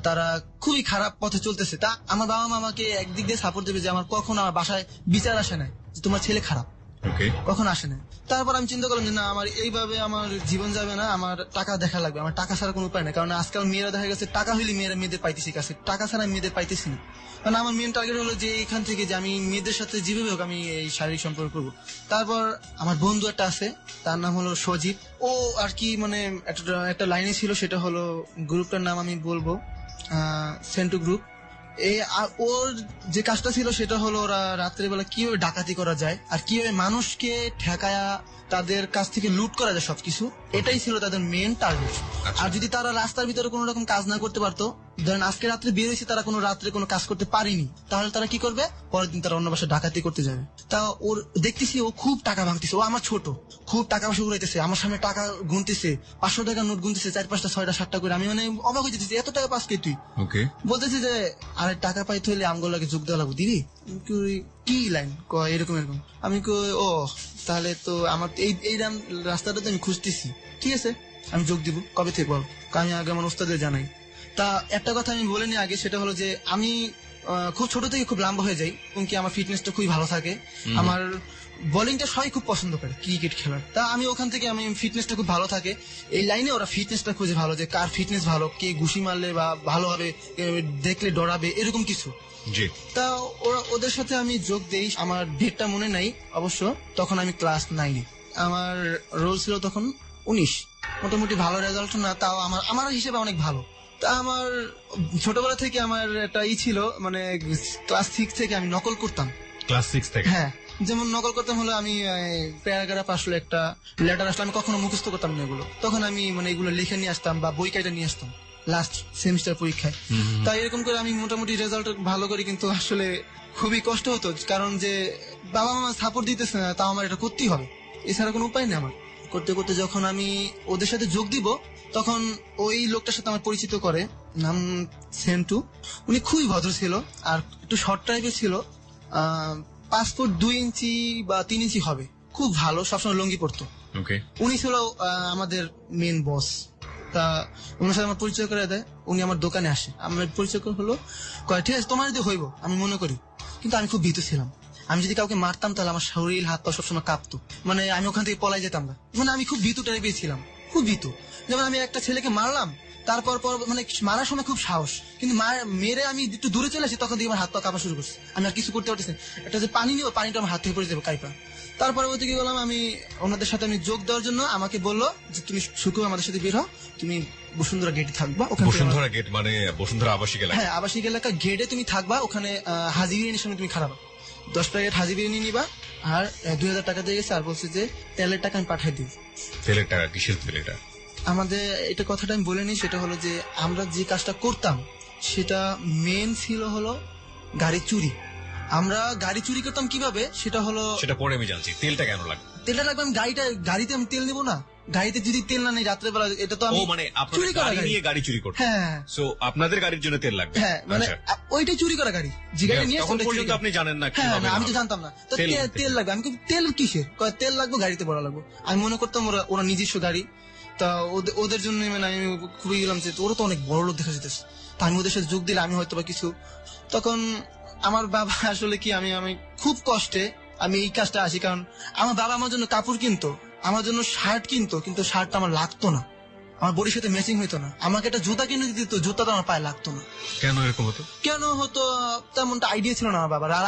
তারা খুবই খারাপ পথে চলতেছে। তা আমার বাবা মা আমাকে একদিক দিয়ে সাপোর্ট দেবে যে আমার কখনো আমার বাসায় বিচার আসে না যে তোমার ছেলে খারাপ, কখন আসে না। তারপর আমি চিন্তা করলাম যে না, আমার এইভাবে আমার জীবন যাবে না, আমার টাকা দেখা লাগবে, আমার টাকা ছাড়া কোনো উপায় নেই। কারণ আজকাল মেয়েরা দেখা গেছে টাকা হইলে মেয়েদের পাইতেছি কাছে, টাকা ছাড়া মেয়েদের পাইতেছি না। কারণ আমার মেন টার্গেট হলো যে এখান থেকে যে আমি মেয়েদের সাথে যেভাবে হোক আমি এই শারীরিক সম্পর্ক করবো। তারপর আমার বন্ধু একটা আছে, তার নাম হলো সজীব। ও আর কি মানে একটা লাইনে ছিল, সেটা হলো গ্রুপটার নাম আমি বলবো সেন্টু গ্রুপ। ওর যে কাজটা ছিল সেটা হলো ওরা রাত্রেবেলা কিভাবে ডাকাতি করা যায় আর কিভাবে মানুষকে ঠেকায়া তাদের কাছ থেকে লুট করা যায় সবকিছু, এটাই ছিল তাদের মেন টার্গেট। আর যদি তারা রাস্তার ভিতরে কোনো রকম কাজ না করতে পারতো, ধরেন আজকে রাত্রে বের হয়েছে, তারা কোনো রাত্রে কোনো কাজ করতে পারেনি, তাহলে তারা কি করবে, পরের দিন তারা অন্য বাসায় ডাকাতি করতে যাবে। তা ওর দেখতেছি ও খুব টাকা ভাঙতেছে, ও আমার ছোট, খুব টাকা পয়সা উড়াইতেছে, আমার সামনে টাকা গুনতেছে, 500 টাকা নোট গুনতেছে 4, 5টা, 6টা, 7টা করে। আমি মানে অবাক হয়ে যেতেছি, এত টাকা পাস কে তুই? ওকে, বলতেছি যে আরে টাকা পাইতে হলে আমগুলোকে যোগ দেওয়া লাগবে দিদি। কি লাইন কয় এরকম এরকম। আমি কই ও তাহলে তো আমার এই রাস্তাটা তো আমি খুঁজতেছি, ঠিক আছে আমি যোগ দিব, কবে থেকে বল, আমি আগে আমার ওস্তাদের জানাই। তা একটা কথা আমি বলে নি আগে, সেটা হলো যে আমি খুব ছোট থেকে খুব লম্বা হয়ে যাই এবং কি আমার ফিটনেসটা খুবই ভালো থাকে। আমার বোলিংটা সবাই খুব পছন্দ করে ক্রিকেট খেলার, তা আমি ওখান থেকে আমি ফিটনেসটা খুব ভালো থাকে। এই লাইনে ওরা ফিটনেসটা খুঁজে ভালো, যে কার ফিটনেস ভালো, কে ঘুষি মারলে বা ভালো হবে, দেখলে ডরাবে, এরকম কিছু। জি। তা ওদের সাথে আমি যোগ দেই। আমার ডেটটা মনে নাই অবশ্য, তখন আমি ক্লাস 9-এ, আমার রোল ছিল তখন 19। মোটামুটি ভালো রেজাল্ট না, তাও আমার হিসেবে অনেক ভালো। তা আমার ছোটবেলা থেকে আমার একটা ছিল, মানে ক্লাস 6 থেকে আমি নকল করতাম। ক্লাস 6 থেকে? হ্যাঁ, যেমন নকল করতাম হলো আমি প্যারাগ্রাফ আসলে একটা লেটার আসলে আমি কখনো মুখস্থ করতাম না এগুলো, তখন আমি মানে এগুলো লিখে নিয়ে আসতাম বা বই কাইটা নিয়ে আসতাম লাস্ট সেমিস্টার পরীক্ষায়। তাই এরকম করে আমি মোটামুটি রেজাল্ট ভালো করি, কিন্তু আসলে খুবই কষ্ট হতো, কারণ যে বাবা মা সাপোর্ট দিতেছে না, তাও আমার এটা করতেই হবে, এছাড়া কোনো উপায় নেই আমার। করতে করতে যখন আমি ওদের সাথে যোগ দিব, তখন ওই লোকটার সাথে আমার পরিচিত করে, নাম সেন্টু। উনি খুবই ভদ্র ছিল আর একটু শর্ট টাইপের ছিল, 5 ফুট 2 ইঞ্চি বা 3 ইঞ্চি হবে, খুব ভালো, সবসময় লুঙ্গি পরতো। ওকে। উনি ছিল আমাদের মেন বস। তা ওনার সাথে আমার পরিচয় করে দেয়, উনি আমার দোকানে আসে, আমার পরিচয় হলো, কয় ঠিক আছে তোমার যদি হইব আমি মনে করি। কিন্তু আমি খুব ভীত ছিলাম, আমি যদি কাউকে মারতাম তাহলে আমার শরীর হাত পা সবসময় কাঁপতো, মানে আমি ওখান থেকে পলাই যেতাম না, মানে আমি খুব ভীতু টাইপের ছিলাম, খুব ভীতু। যেমন আমি একটা ছেলেকে মারলাম, তারপর মানে মারার সময় খুব সাহস, কিন্তু মেরে আমি একটু দূরে চলে আসি, তখন দিয়ে আমার হাত পা কাঁপা শুরু করছে, আমি আর কিছু করতে পারতেছি না। একটা যে পানি নিব, পানিটা আমার হাত থেকে পড়ে যাবে কাইপা। তারপরে ওই দিকে গেলাম আমি ওনাদের সাথে, আমি যোগ দেওয়ার জন্য আমাকে বললো যে তুমি শুক্রবার আমাদের সাথে বের হও, তুমি বসুন্ধরা গেটে থাকবা। বসুন্ধরা গেট মানে বসুন্ধরা আবাসিক এলাকা? হ্যাঁ, আবাসিক এলাকা গেটে তুমি থাকবা, ওখানে হাজি বিরিয়ানির সঙ্গে তুমি খারাপ 10 প্যাকেট হাজি বিরিয়ানি নিবা, আর 2000 টাকা দিয়ে গেছে, আর বলছে যে তেলের টাকা আমি পাঠাই দিই। তেলের টাকা? কিসের তেল এটা? আমাদের এটা কথাটা আমি বলে নিই, সেটা হলো যে আমরা যে কাজটা করতাম সেটা মেন ছিল হলো গাড়ি চুরি। আমরা গাড়ি চুরি করতাম কিভাবে, সেটা হলো, সেটা পরে আমি জানছি। তেলটা কেন লাগবে? তেলটা লাগবে, আমি গাড়িতে আমি তেল নেবো না, গাড়িতে যদি তেল না নেই রাত্রেবেলা, এটা তো আমি মানে চুরি করা গাড়ি নিয়ে গাড়ি চুরি করতে? হ্যাঁ। সো আপনাদের গাড়ির জন্য তেল লাগবে? হ্যাঁ, মানে ওইটাই চুরি করা গাড়ি, যে গাড়ি নিয়ে তখন পর্যন্ত আপনি জানেন না? হ্যাঁ, আমি তো জানতাম না। তো তেল লাগবে, আমি তেল কিসের, তেল লাগবে গাড়িতে ভরা লাগবে। আমি মনে করতাম ওরা নিজস্ব গাড়ি, তা ওদের জন্য মানে আমি খুবই গেলাম যে ওরা তো অনেক বড় লোক দেখা যেতেছে, তা আমি ওদের সাথে যোগ দিলে আমি হয়তো বা কিছু। তখন আমার বাবা আসলে কি, আমি খুব কষ্টে আমি এই কাজটা আসি, কারণ আমার বাবা আমার জন্য কাপড় কিনতো, আমার জন্য শার্ট কিনতো, কিন্তু শার্টটা আমার লাগতো না, আমার বডির সাথে ম্যাচিং হইতো না। আমাকে একটা জুতা কিনে দিত, জুতাটা আমার পায়ে লাগতো না। কেন এরকম হতো? কেন হতো তেমনটা আইডিয়া ছিল না আমার বাবার। আর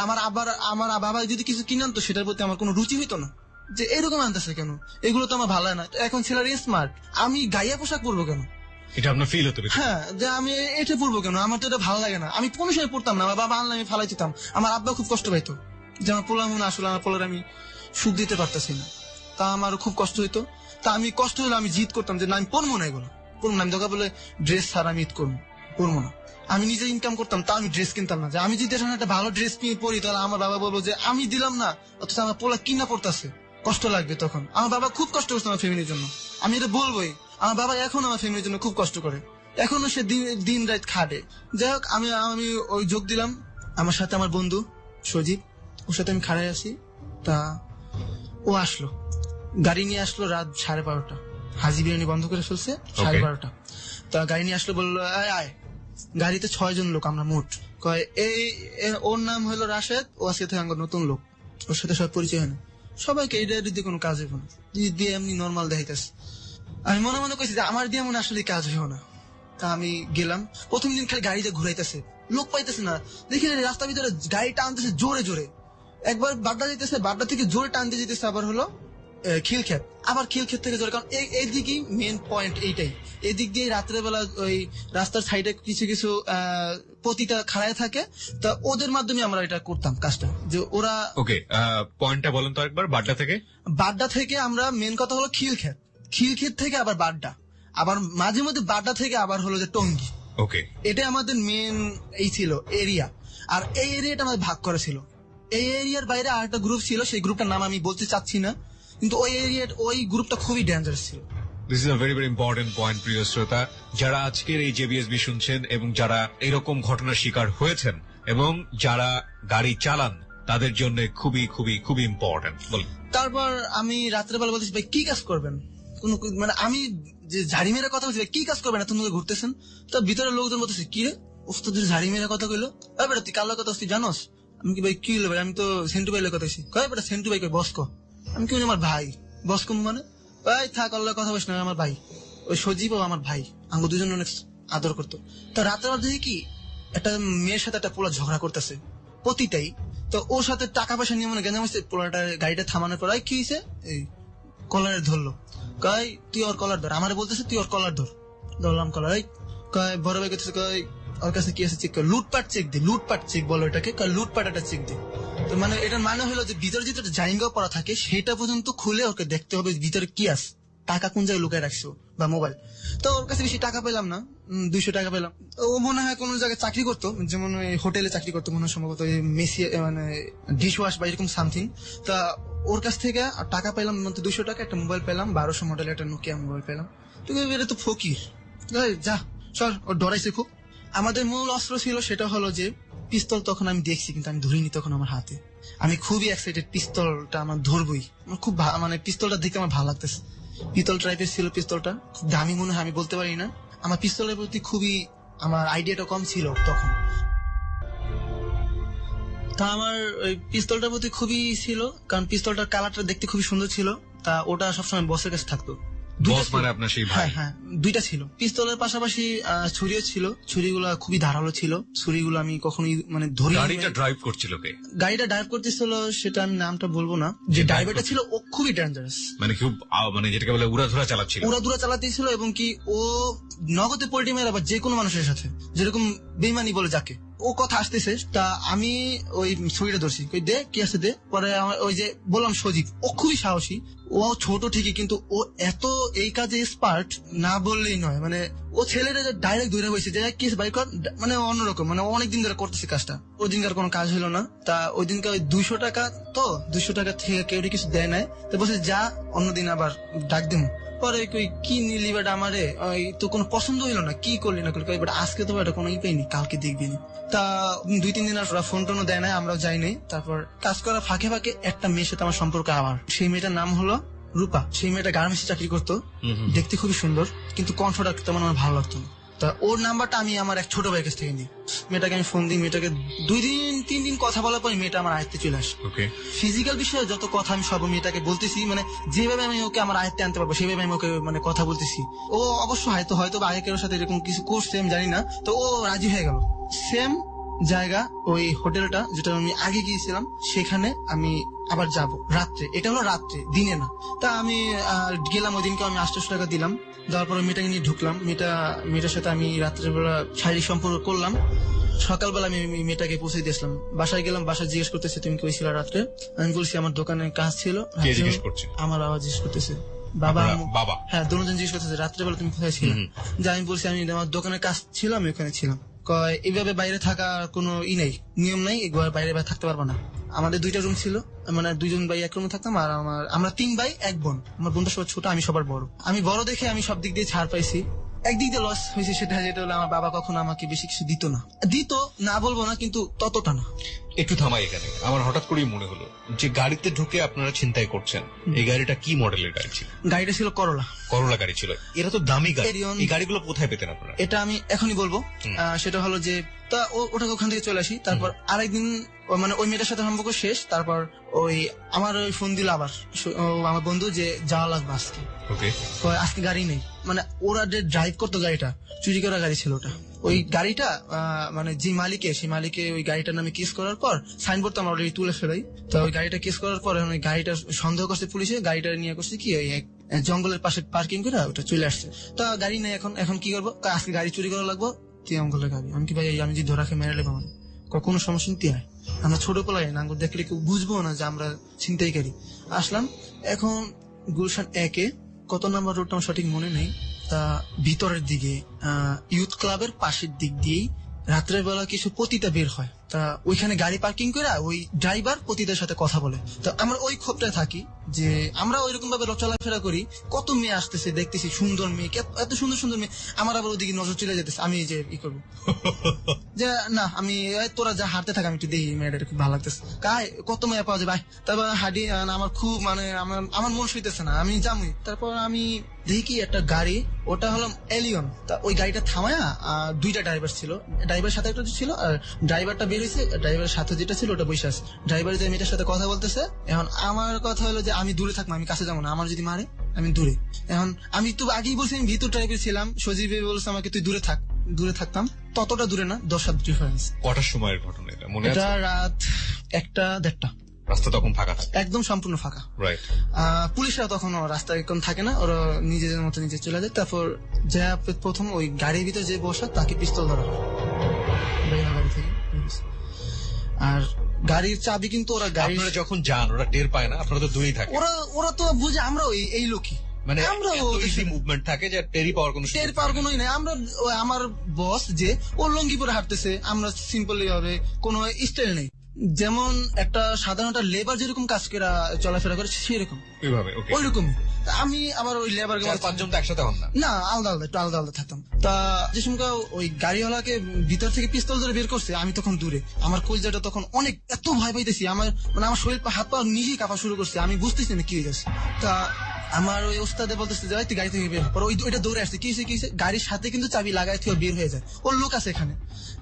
আমার বাবা যদি কিছু কিনে আনতো, সেটার প্রতি আমার কোনো রুচি হইতো না, যে এরকম আনতেছে কেন, এগুলো তো আমার ভালো হয় না। এখন ছেলেরা স্মার্ট, আমি গাইয়া পোশাক পরবো কেন, এটা আপনার ফিল হতো? হ্যাঁ, যে আমি এটা পরবো কেন, আমার তো এটা ভালো লাগে না। আমি কোনো সময় পড়তাম না, আমার বাবা আনলে আমি ফালাই দিতাম। আমার আব্বা খুব কষ্ট পাইতো যে আমার পোলা মনে আসলে আমার পোলার আমি সুখ দিতে পারতেছি না, তা আমার খুব কষ্ট হইতো। তা আমি কষ্ট হলে আমি জিদ করতাম যে না, আমি পড়বো না, এগুলো পড়বো না। আমি দরকার বলে ড্রেস ছাড়া আমি ঈদ করবো, পড়বো না। আমি নিজে ইনকাম করতাম, তা আমি ড্রেস কিনতাম না, যে আমি যদি এখন একটা ভালো ড্রেস পরি, তাহলে আমার বাবা বলবো যে আমি দিলাম না, অথচ আমার পোলা কিনা পড়তেছে, কষ্ট লাগবে। তখন আমার বাবা খুব কষ্ট করছে আমার ফ্যামিলির জন্য, আমি এটা বলবোই। আমার বাবা এখন আমার ফ্যামিলির জন্য খুব কষ্ট করে, এখনো সে দিন রাত খাটে। যাই হোক, আমি ওই যোগ দিলাম। আমার সাথে আমার বন্ধু সজীব, ওর সাথে আমি খাড়াই আছি। তা ও আসলো, গাড়ি নিয়ে আসলো রাত 12:30। হাজি বিরিয়ানি বন্ধ করে ফেলছে 12:30। তা গাড়ি নিয়ে আসলো, বললো আয়। গাড়িতে 6 জন লোক আমরা মোট। কয় ওর নাম হলো রাশেদ, ও আজকে থেকে আমার নতুন লোক, ওর সাথে সব পরিচয় হয় না, সবাইকে এটা দিয়ে কোনো কাজ হইব না, দিয়ে এমনি নর্মাল দেখাইতেছে। আমি মনে মনে করছি যে আমার দিয়ে মনে আসলে কাজ হইব না। তা আমি গেলাম, প্রথম দিন খালি গাড়িতে ঘুরাইতেছে, লোক পাইতেছে না, দেখি রাস্তার ভিতরে গাড়ি টানতেছে জোরে জোরে, একবার বাড্ডা যেতেছে, বাড্ডা থেকে জোরে টানতে যেতেছে, আবার হলো খিলখ্যাত, আবার খিলক্ষেত থেকে জোরে, কারণ এই দিকেই মেন পয়েন্ট এইটাই। এই দিক দিয়ে রাত্রেবেলা ওই রাস্তার সাইডে কিছু কিছু প্রতিটা খাড়ায় থাকে, তা ওদের মাধ্যমে আমরা এটা করতাম কাজটা, যে ওরা ওকে, পয়েন্টটা বলেন তো একবার, বাড্ডা থেকে। বাড্ডা থেকে আমরা মেন কথা হলো খিলক্ষেত, খিলক্ষেত থেকে আবার বাড্ডা, আবার মাঝে মধ্যে বাড্ডা থেকে আবার হলো যে টঙ্গী। ওকে, এটা আমাদের মেন এই ছিল এরিয়া। আর এই এরিয়াটা আমাদের ভাগ করা ছিল। এই এরিয়ার বাইরে আর একটা গ্রুপ ছিল, সেই গ্রুপটার নাম আমি বলতে চাচ্ছি না, কিন্তু ওই গ্রুপটা খুবই ডেঞ্জারাস ছিল। This is a very very important point, প্রিয় শ্রোতা। যারা আজকের এই জেবিএসবি শুনছেন এবং যারা এরকম ঘটনার শিকার হয়েছেন এবং যারা গাড়ি চালান, তাদের জন্য খুবই খুবই খুবই ইম্পর্টেন্ট। বলুন। তারপর আমি রাত্রেবেলা বলতেছি, ভাই কি কাজ করবেন? মানে আমি যে ঝাড়ি মেরে কথা বলছি, ভাই কি কাজ করবেন, এত ঘুরতেছেন? তো ভিতরে লোকজন বলতেছে, কি রে ওস্তাদের ঝাড়ি মেরে কথা কইলো, বেটা তুই কার কথা তুই জানোস? আমি কি ভাই কি হলো ভাই, আমি তো সেন্টু ভাইয়ের কথা বলছি। কয় বেটা সেন্টু ভাই কই বসকো? আমি কি আমার ভাই, বসকো মানে ভাই থাক, আল্লাহ কথা বলিস না, আমার ভাই। ওই সজীব ও আমার ভাই, আঙ্গু দুজন অনেক আদর করতো। তো রাতের মধ্যে কি একটা মেয়ের সাথে একটা পোলা ঝগড়া করতেছে প্রতিটাই। তো ওর সাথে টাকা পয়সা নিয়ে মনে গেঞ্জাম হয়েছে। পোলাটা গাড়িটা থামানোর পর কি হয়েছে, এই কলারে ধরলো। কয় তুই ওর কলার ধর, আমার বলতেছে তুই ওর কলার ধর। ধরলাম কলার। কয় বড় ভাই করতেছে, কয় ওর কাছে কি আছে চেক কর, লুটপাট চেক দে, লুটপাট চেক বলো এটাকে, কয় লুটপাট একটা চেক দে। তো মানে এটার মানে হলো যে ভিতরে যেটা জাইঙ্গা পড়া থাকে সেটা পর্যন্ত খুলে ওকে দেখতে হবে ভিতরে কি আছে, টাকা কোন জায়গায় লুকায় রাখছো বা মোবাইল। তো ওর কাছে বেশি টাকা পেলাম না, 200 টাকা পেলাম। ও মনে হয় কোন জায়গায় চাকরি করতো, যেমন হোটেলে চাকরি করতো মনে হয়, সম্ভবত মেসি মানে ডিশ ওয়াশ বা এরকম সামথিং। তা ওর কাছ থেকে টাকা পেলাম 200 টাকা, একটা মোবাইল পেলাম, 1200 মডেলের একটা নোকিয়া মোবাইল পেলাম। তো এটা তো ফকির, যা চল। ওর ডরাইছে খুব। আমাদের মূল অস্ত্র ছিল সেটা হলো যে পিস্তল। তখন আমি দেখছি কিন্তু আমি ধরিনি তখন আমার হাতে। আমি খুবই এক্সাইটেড, পিস্তলটা আমার ধরবই। আমার খুব মানে পিস্তলটা দেখতে আমার ভালো লাগতেছে। পিস্তল টাইপের ছিল পিস্তলটা, খুব দামি মনে হয়, আমি বলতে পারি না। আমার পিস্তলের প্রতি খুবই আমার আইডিয়াটা কম ছিল তখন। তা আমার ওই পিস্তলটার প্রতি খুবই ছিল, কারণ পিস্তলটার কালারটা দেখতে খুবই সুন্দর ছিল। তা ওটা সবসময় বসের কাছে থাকতো। বস মানে আপনার সেই ভাই? হ্যাঁ হ্যাঁ, দুইটা ছিল। পিস্তলের পাশাপাশি ছুরিও ছিল। ছুরিগুলো খুবই ধারালো ছিল। ছুরিগুলো আমি কখনোই মানে ধরি। গাড়িটা ড্রাইভ করছিল কে? গাড়িটা ড্রাইভ করতেছিল সেটা আমি নামটা বলবো না। যে ড্রাইভারটা ছিল ও খুবই ডেঞ্জারাস, মানে খুব মানে যেটাকে বলে উড়াধুরা চালাচ্ছিল। উড়াধুরা চালাতেছিল, এবং কি ও নগদে পোল্ট্রি মেরে আবার যে কোনো মানুষের সাথে, যেরকম বেইমানি বলে যাকে, ও কথা আসতেছে। তা আমি ওই ছুরিটা ধরছি, কই দে কি আছে দে। পরে ওই যে বললাম সজীব, ও খুবই সাহসী। ও ছোট ঠিকই কিন্তু ও এত এই কাজে এক্সপার্ট না বললেই নয়। মানে ও ছেলেটা ডাইরেক্ট ধরে বসে যে কি বাইক কর, মানে অন্যরকম, মানে অনেকদিন ধরে করতেছে কাজটা। ওই দিনকার কোনো কাজ হলো না। তা ওই দিনকার 200 টাকা, তো 200 টাকা থেকে কেউ কিছু দেয় নাই। তো বলছে যা অন্যদিন আবার ডাক দিন। পরে কই কি নিলি বেটা আমারে, তো কোনো পছন্দ হইলো না, কি করলি না করলি, বেটা আজকে তো এটা কোনো পাইনি, কালকে দেখবি নি। তা 2-3 দিন আর ফোন টোনও দেয় নাই, আমরাও যাই নাই। তারপর কাজ করার ফাঁকে ফাঁকে একটা মেয়ের সাথে আমার সম্পর্ক আবার। সেই মেয়েটার নাম হলো রূপা। সেই মেয়েটা গার্মেন্টসে চাকরি করতো, দেখতে খুবই সুন্দর, কিন্তু কণ্ঠটা তেমন আমার ভালো লাগতো না। তা ওর নাম্বারটা আমি আমার এক ছোট ভাইয়ের কাছ থেকে নিই। মেয়েটাকে আমি ফোন দিই, মেয়েটাকে 2-3 দিন কথা বলার পরে মেয়েটা আমার আয়ত্তে চলে আসে। ফিজিক্যাল বিষয়ে যত কথা আমি সব মেয়েটাকে বলতেছি, মানে যেভাবে আমি ওকে আমার আয়ত্তে আনতে পারবো সেভাবে আমি ওকে মানে কথা বলতেছি। ও অবশ্য হয়তো আগে কারোর সাথে এরকম কিছু করছে আমি জানি না। তো ও রাজি হয়ে গেল। সেম জায়গা, ওই হোটেলটা যেটা আমি আগে গিয়েছিলাম, সেখানে আমি আবার যাব রাত্রে। এটা হলো রাত্রে, দিনে না। তা আমি গেলাম, ওই দিনকে আমি 800 টাকা দিলাম। দেওয়ার পরে মেয়েটাকে নিয়ে ঢুকলাম। মেয়েটার সাথে আমি রাত্রেবেলা শারীরিক সম্পর্ক করলাম। সকালবেলা আমি মেয়েটাকে পৌঁছে দিয়েছিলাম। বাসায় গেলাম, বাসায় জিজ্ঞেস করতেছে তুমি কই ছিলা রাত্রে। আমি বলছি আমার দোকানে কাজ ছিল। আমার আওয়াজ জিজ্ঞেস করতেছে, বাবা? হ্যাঁ, দুজন জিজ্ঞেস করতেছে রাত্রেবেলা তুমি কোথায় ছিলে। যে আমি বলছি আমি আমার দোকানের কাজ ছিল, আমি ওখানে ছিলাম। কয় এইভাবে বাইরে থাকার কোনো নেই, নিয়ম নাই, বাইরে থাকতে পারবো না। আমাদের 2টা রুম ছিল, মানে 2জন ভাই এক রুমে থাকতাম। আর আমরা 3 ভাই 1 বোন। আমার বোনটা সবার ছোট, আমি সবার বড়। আমি বড় দেখে আমি সব দিক দিয়ে ছাড় পাইছি। একদিক দিয়ে লস হয়েছে, সেটা যেটা হলো আমার বাবা কখনো আমাকে বেশি কিছু দিত না বলবো না, কিন্তু ততটা না। একটু থামাই এখানে, আমার হঠাৎ করেই মনে হলো যে গাড়িতে ঢুকে আপনারা ছিনতাই করছেন, এই গাড়িটা কি মডেলের গাড়ি ছিল? গাড়িটা ছিল করলা গাড়ি ছিল। এরা তো দামি গাড়ি, এই গাড়িগুলো কোথায় পেতেন আপনারা? এটা আমি এখনই বলবো। সেটা হলো যে তা ওটাকে ওখান থেকে চলে আসি। তারপর আরেকদিন মানে ওই মেয়েটার সাথে সম্পর্ক শেষ। তারপর ওই আমার ওই ফোন দিল আবার আমার বন্ধু যে যাওয়া লাগবে আজকে। আজকে গাড়ি নেই, মানে ওরা যে ড্রাইভ করতো গাড়িটা চুরি করা গাড়ি ছিল ওটা। ওই গাড়িটা মানে যে সেই মালিকে ওই গাড়িটার নামে কেস করার পর সাইনবোর্ড তো আমরা অলরেডি তুলে ফেলাই। তো ওই গাড়িটা কেস করার পর ওই গাড়িটা সন্দেহ করছে পুলিশে, গাড়িটা নিয়ে করছে কি ওই জঙ্গলের পাশে পার্কিং করে ওটা চলে আসছে। তা গাড়ি নেই, এখন কি করবো, আজকে গাড়ি চুরি করা লাগবো, তুই অঙ্গলের গাড়ি। আমি কি ভাই আমি যদি ধরা খেয়ে মেরে লেবো, আমার কোনো সমস্যা নিতে হয়, আমরা ছোট পোলাই না, দেখলে কেউ বুঝবো না যে আমরা ছিনতাইকারী। আসলাম এখন গুলশান 1-এ, কত নাম্বার রোডটা আমার সঠিক মনে নেই, তা ভিতরের দিকে ইউথ ক্লাবের পাশের দিক দিয়েই রাত্রের বেলা কিছু পতিতা বের হয়। তা ওইখানে গাড়ি পার্কিং করে ওই ড্রাইভার পতিদের সাথে কথা বলে। তো আমরা ওই ক্ষোভটায় থাকি যে আমরা ওইরকম ভাবে চলাফেরা করি, কত মেয়ে আসতেছে দেখতেছি, সুন্দর মেয়ে, এত সুন্দর সুন্দর মেয়ে, আমার আবার ওদিকে নজর চলে যেতেছে। আমি যে ই করবো যে না, আমি তোরা যা হাঁটতে থাক, আমি একটু দেখি মেয়েটা খুব ভালো লাগতেছে, কায় কত মেয়ে পাওয়া যায় ভাই। তারপর হাঁটি, আমার খুব মানে আমার মন সইতেছে না, আমি যামই। তারপর আমি দেখি একটা গাড়ি, ওটা হলো এলিয়ন। তা ওই গাড়িটা থামায়া 2টা ড্রাইভার ছিল, ড্রাইভারের সাথে একটা ছিল, আর ড্রাইভারটা বের হয়েছে, ড্রাইভারের সাথে যেটা ছিল ওটা বসে আছে। ড্রাইভার যে মেয়েটার সাথে কথা বলতেছে। এখন আমার কথা হলো যে আমি দূরে থাকবো, আমি কাছে যাবো না, আমার যদি মারে আমি দূরে। এখন আমি তো আগেই বলছি আমি ভিতর টাইপের ছিলাম, সজীব বলছে আমাকে তুই দূরে থাক, দূরে থাকতাম, ততটা দূরে না, 10 ডিফারেন্স। কটার সময়ের ঘটনা এটা মনে আছে? এটা রাত 1-1:30। রাস্তা তখন ফাঁকা থাকে? একদম সম্পূর্ণ ফাঁকা। রাইট। পুলিশরা তখন রাস্তায় এখন থাকে না, ওরা নিজেদের মতো নিজে চলে যায়। তারপর যা প্রথম ওই গাড়ির ভিতরে যে বসা তাকে পিস্তল ধরা হয় গাড়ি থেকে। আর গাড়ির চাবি কিন্তু ওরা গাড়ি যখন যান ওরা টের পায় না, আপনারা তো দূরেই থাকে, ওরা তো বুঝে আমরা এই লোকই, মানে আমরা মুভমেন্ট থাকে যে টেরই পাওয়ার কোনো টের পাওয়ার কোনোই নাই। আমরা আমার বস যে ওর লঙ্গি পরে হাঁটতেছে, আমরা সিম্পলি ভাবে কোনো স্টাইল নেই, যেমন একটা সাধারণ একটা লেবার যেরকম কাজ করে চলাফেরা করে সেরকম ওইরকম। আমি আবার ওই লেবার 4-5 জন তো একসাথে হন না, না আলাদা আলাদা, একটু আলাদা আলাদা থাকতাম। তা যে সময় ওই গাড়িওয়ালাকে ভিতর থেকে পিস্তল ধরে বের করছে, আমি তখন দূরে, আমার কলজাটা তখন অনেক এত ভয় পাইতেছি, আমার মানে আমার শরীর হাত পা নিজেই কাঁপা শুরু করছে, আমি বুঝতেছি না কি হয়ে যাচ্ছে। তা আমার ওই ওস্তাদে বলতেছে যে তুই গাড়ি থেকে বের, পর ওইটা দৌড়ে আসছে, কি হয়েছে গাড়ির সাথে কিন্তু চাবি লাগাই থেকে বের হয়ে যায়, ওর লোক আছে এখানে।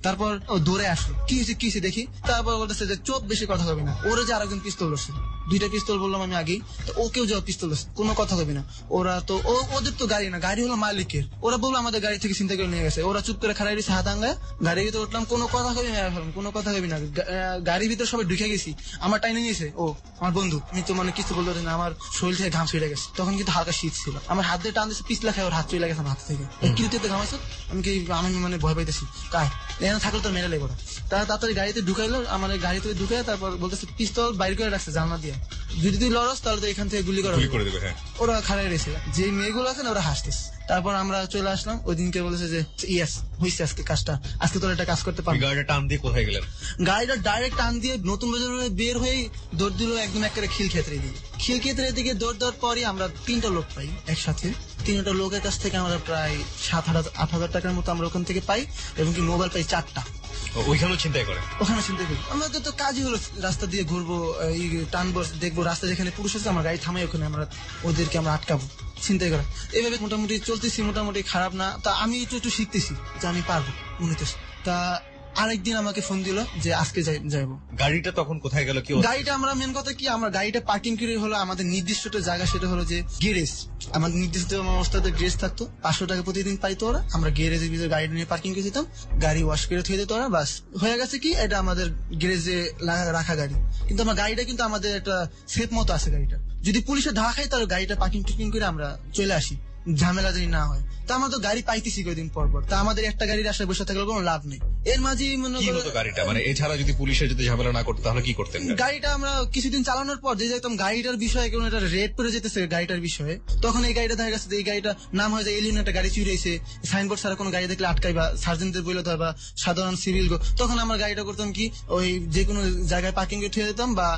তারপর ও দৌড়ে আসলো, কি হয়েছে দেখি। তারপর বলতেছে যে চোখ বেশি কথা কবি না, ওরা যে আরেকজন পিস্তল ধরছে, 2টা পিস্তল বললাম আমি আগেই, তো ওকেও যাওয়া পিস্তল ধরছে, কোনো কথা কবি না। ওরা তো ওদের তো গাড়ি না, গাড়ি হলো মালিকের, ওরা বললো আমাদের গাড়ি থেকে চিন্তা করে নিয়ে গেছে। ওরা চুপ করে খাড়াই দিয়েছে হাত আঙ্গায়, গাড়ির ভিতরে উঠলাম, কোনো কথা কবি না, কোনো কথা কবি না। গাড়ির ভিতরে সবাই ঢুকে গেছি, আমার টাইনে নিয়েছে ও আমার বন্ধু, আমি তো মানে কিছু বলতে না, আমার শরীর থেকে ঘাম ছিঁড়ে গেছে, তখন কিন্তু হালকা শীত ছিল, আমার হাত দিয়ে টান দিয়েছে, পিছলা খায় ওর হাত চলে গেছে আমার হাত থেকে, কিন্তু ঘামাইছে। আমি মানে ভয় পাইতেছি, কায় এখানে থাকলে তো মেরে লেগে। তারা তাড়াতাড়ি গাড়িতে ঢুকাইলো, আমার গাড়ি থেকে ঢুকাই, তারপর বলতেছে পিস্তল বাইর করে রাখছে জানলা দিয়ে, যদি তুই লড়স তাহলে তো এখান থেকে গুলি করে দেবে। ওরা খাড়াই রয়েছে, যে মেয়েগুলো আছে না ওরা হাসতেছে। তারপর আমরা চলে আসলাম, ওই দিনকে বলেছে যে ইয়েস হয়েছে আজকে কাজটা, আজকে তোর একটা কাজ করতে পারবি। গাড়িটা টান দিয়ে কোথায় গেলেন? গাড়িটা ডাইরেক্ট টান দিয়ে নতুন বাজার বের হয়ে দৌড় দিল একদম একটা খিলক্ষেত্রে দিয়ে, খিলক্ষেত্রের দিকে দৌড় দেওয়ার পরই আমরা 3টা লোক পাই একসাথে। 3টা লোকের কাছ থেকে আমরা প্রায় 7,000-8,000 টাকার মতো আমরা ওখান থেকে পাই, এবং কি মোবাইল পাই 4টা। ওইখানেও চিন্তাই করে? ওখানে চিন্তা করি, আমাদের তো কাজই হলো রাস্তা দিয়ে ঘুরবো, টানবো, দেখবো রাস্তা যেখানে পুরুষ আছে আমার গাড়ি থামাই, ওখানে আমরা ওদেরকে আমরা আটকাবো, চিন্তাই করা। এইভাবে মোটামুটি চলতেছি, মোটামুটি খারাপ না। তা আমি একটু শিখতেছি যে আমি পারবো মনে হচ্ছে। তা আরেকদিন আমাকে ফোন দিল যে আজকে যাইবো। গাড়িটা তখন কোথায় গেল? কি গাড়িটা আমরা মেন কথা কি, আমার গাড়িটা পার্কিং করে হলো আমাদের নির্দিষ্ট জায়গা, সেটা হলো যে গ্যারেজ। আমার নির্দিষ্ট ওস্তাদের গ্যারেজ থাকতো, 500 টাকা প্রতিদিন পাইতো ওরা। আমরা গ্যারেজের ভিতরে গাড়িটা নিয়ে পার্কিং করে দিতাম, গাড়ি ওয়াশ করে থুয়ে দিত ওরা, বাস হয়ে গেছে। কি এটা আমাদের গ্যারেজে রাখা গাড়ি, কিন্তু আমার গাড়িটা কিন্তু আমাদের একটা সেফ মতো আছে। গাড়িটা যদি পুলিশে ধরা খায় তাহলে গাড়িটা পার্কিং টুকিং করে আমরা চলে আসি, ঝামেলা যদি না হয়। তা আমরা তো গাড়ি পাইতেছি কয়েকদিন পর পর, তা আমাদের একটা গাড়ির আশায় বসে থাকলে কোনো লাভ নেই। এর মাঝে গাড়িটা মানে এছাড়া যদি পুলিশের যদি ঝামেলা না করতো তাহলে কি করতেন? গাড়িটা আমরা কিছুদিন চালানোর পর যে দেখতাম গাড়িটার বিষয়ে কোনো একটা রেড পড়ে যেতেছে গাড়িটার বিষয়ে, তখন এই গাড়িটা দেখা গেছে এই গাড়িটা নাম হয়ে যায় এলিয়ন, একটা গাড়ি চুরি হয়েছে, সাইনবোর্ড ছাড়া কোনো গাড়ি দেখলে আটকাই বা সার্জেন্টদের বলে দেয় বা সাধারণ সিভিল, তখন আমরা গাড়িটা করতাম কি ওই যে কোনো জায়গায় পার্কিং এ ঠেয়ে দিতাম, বা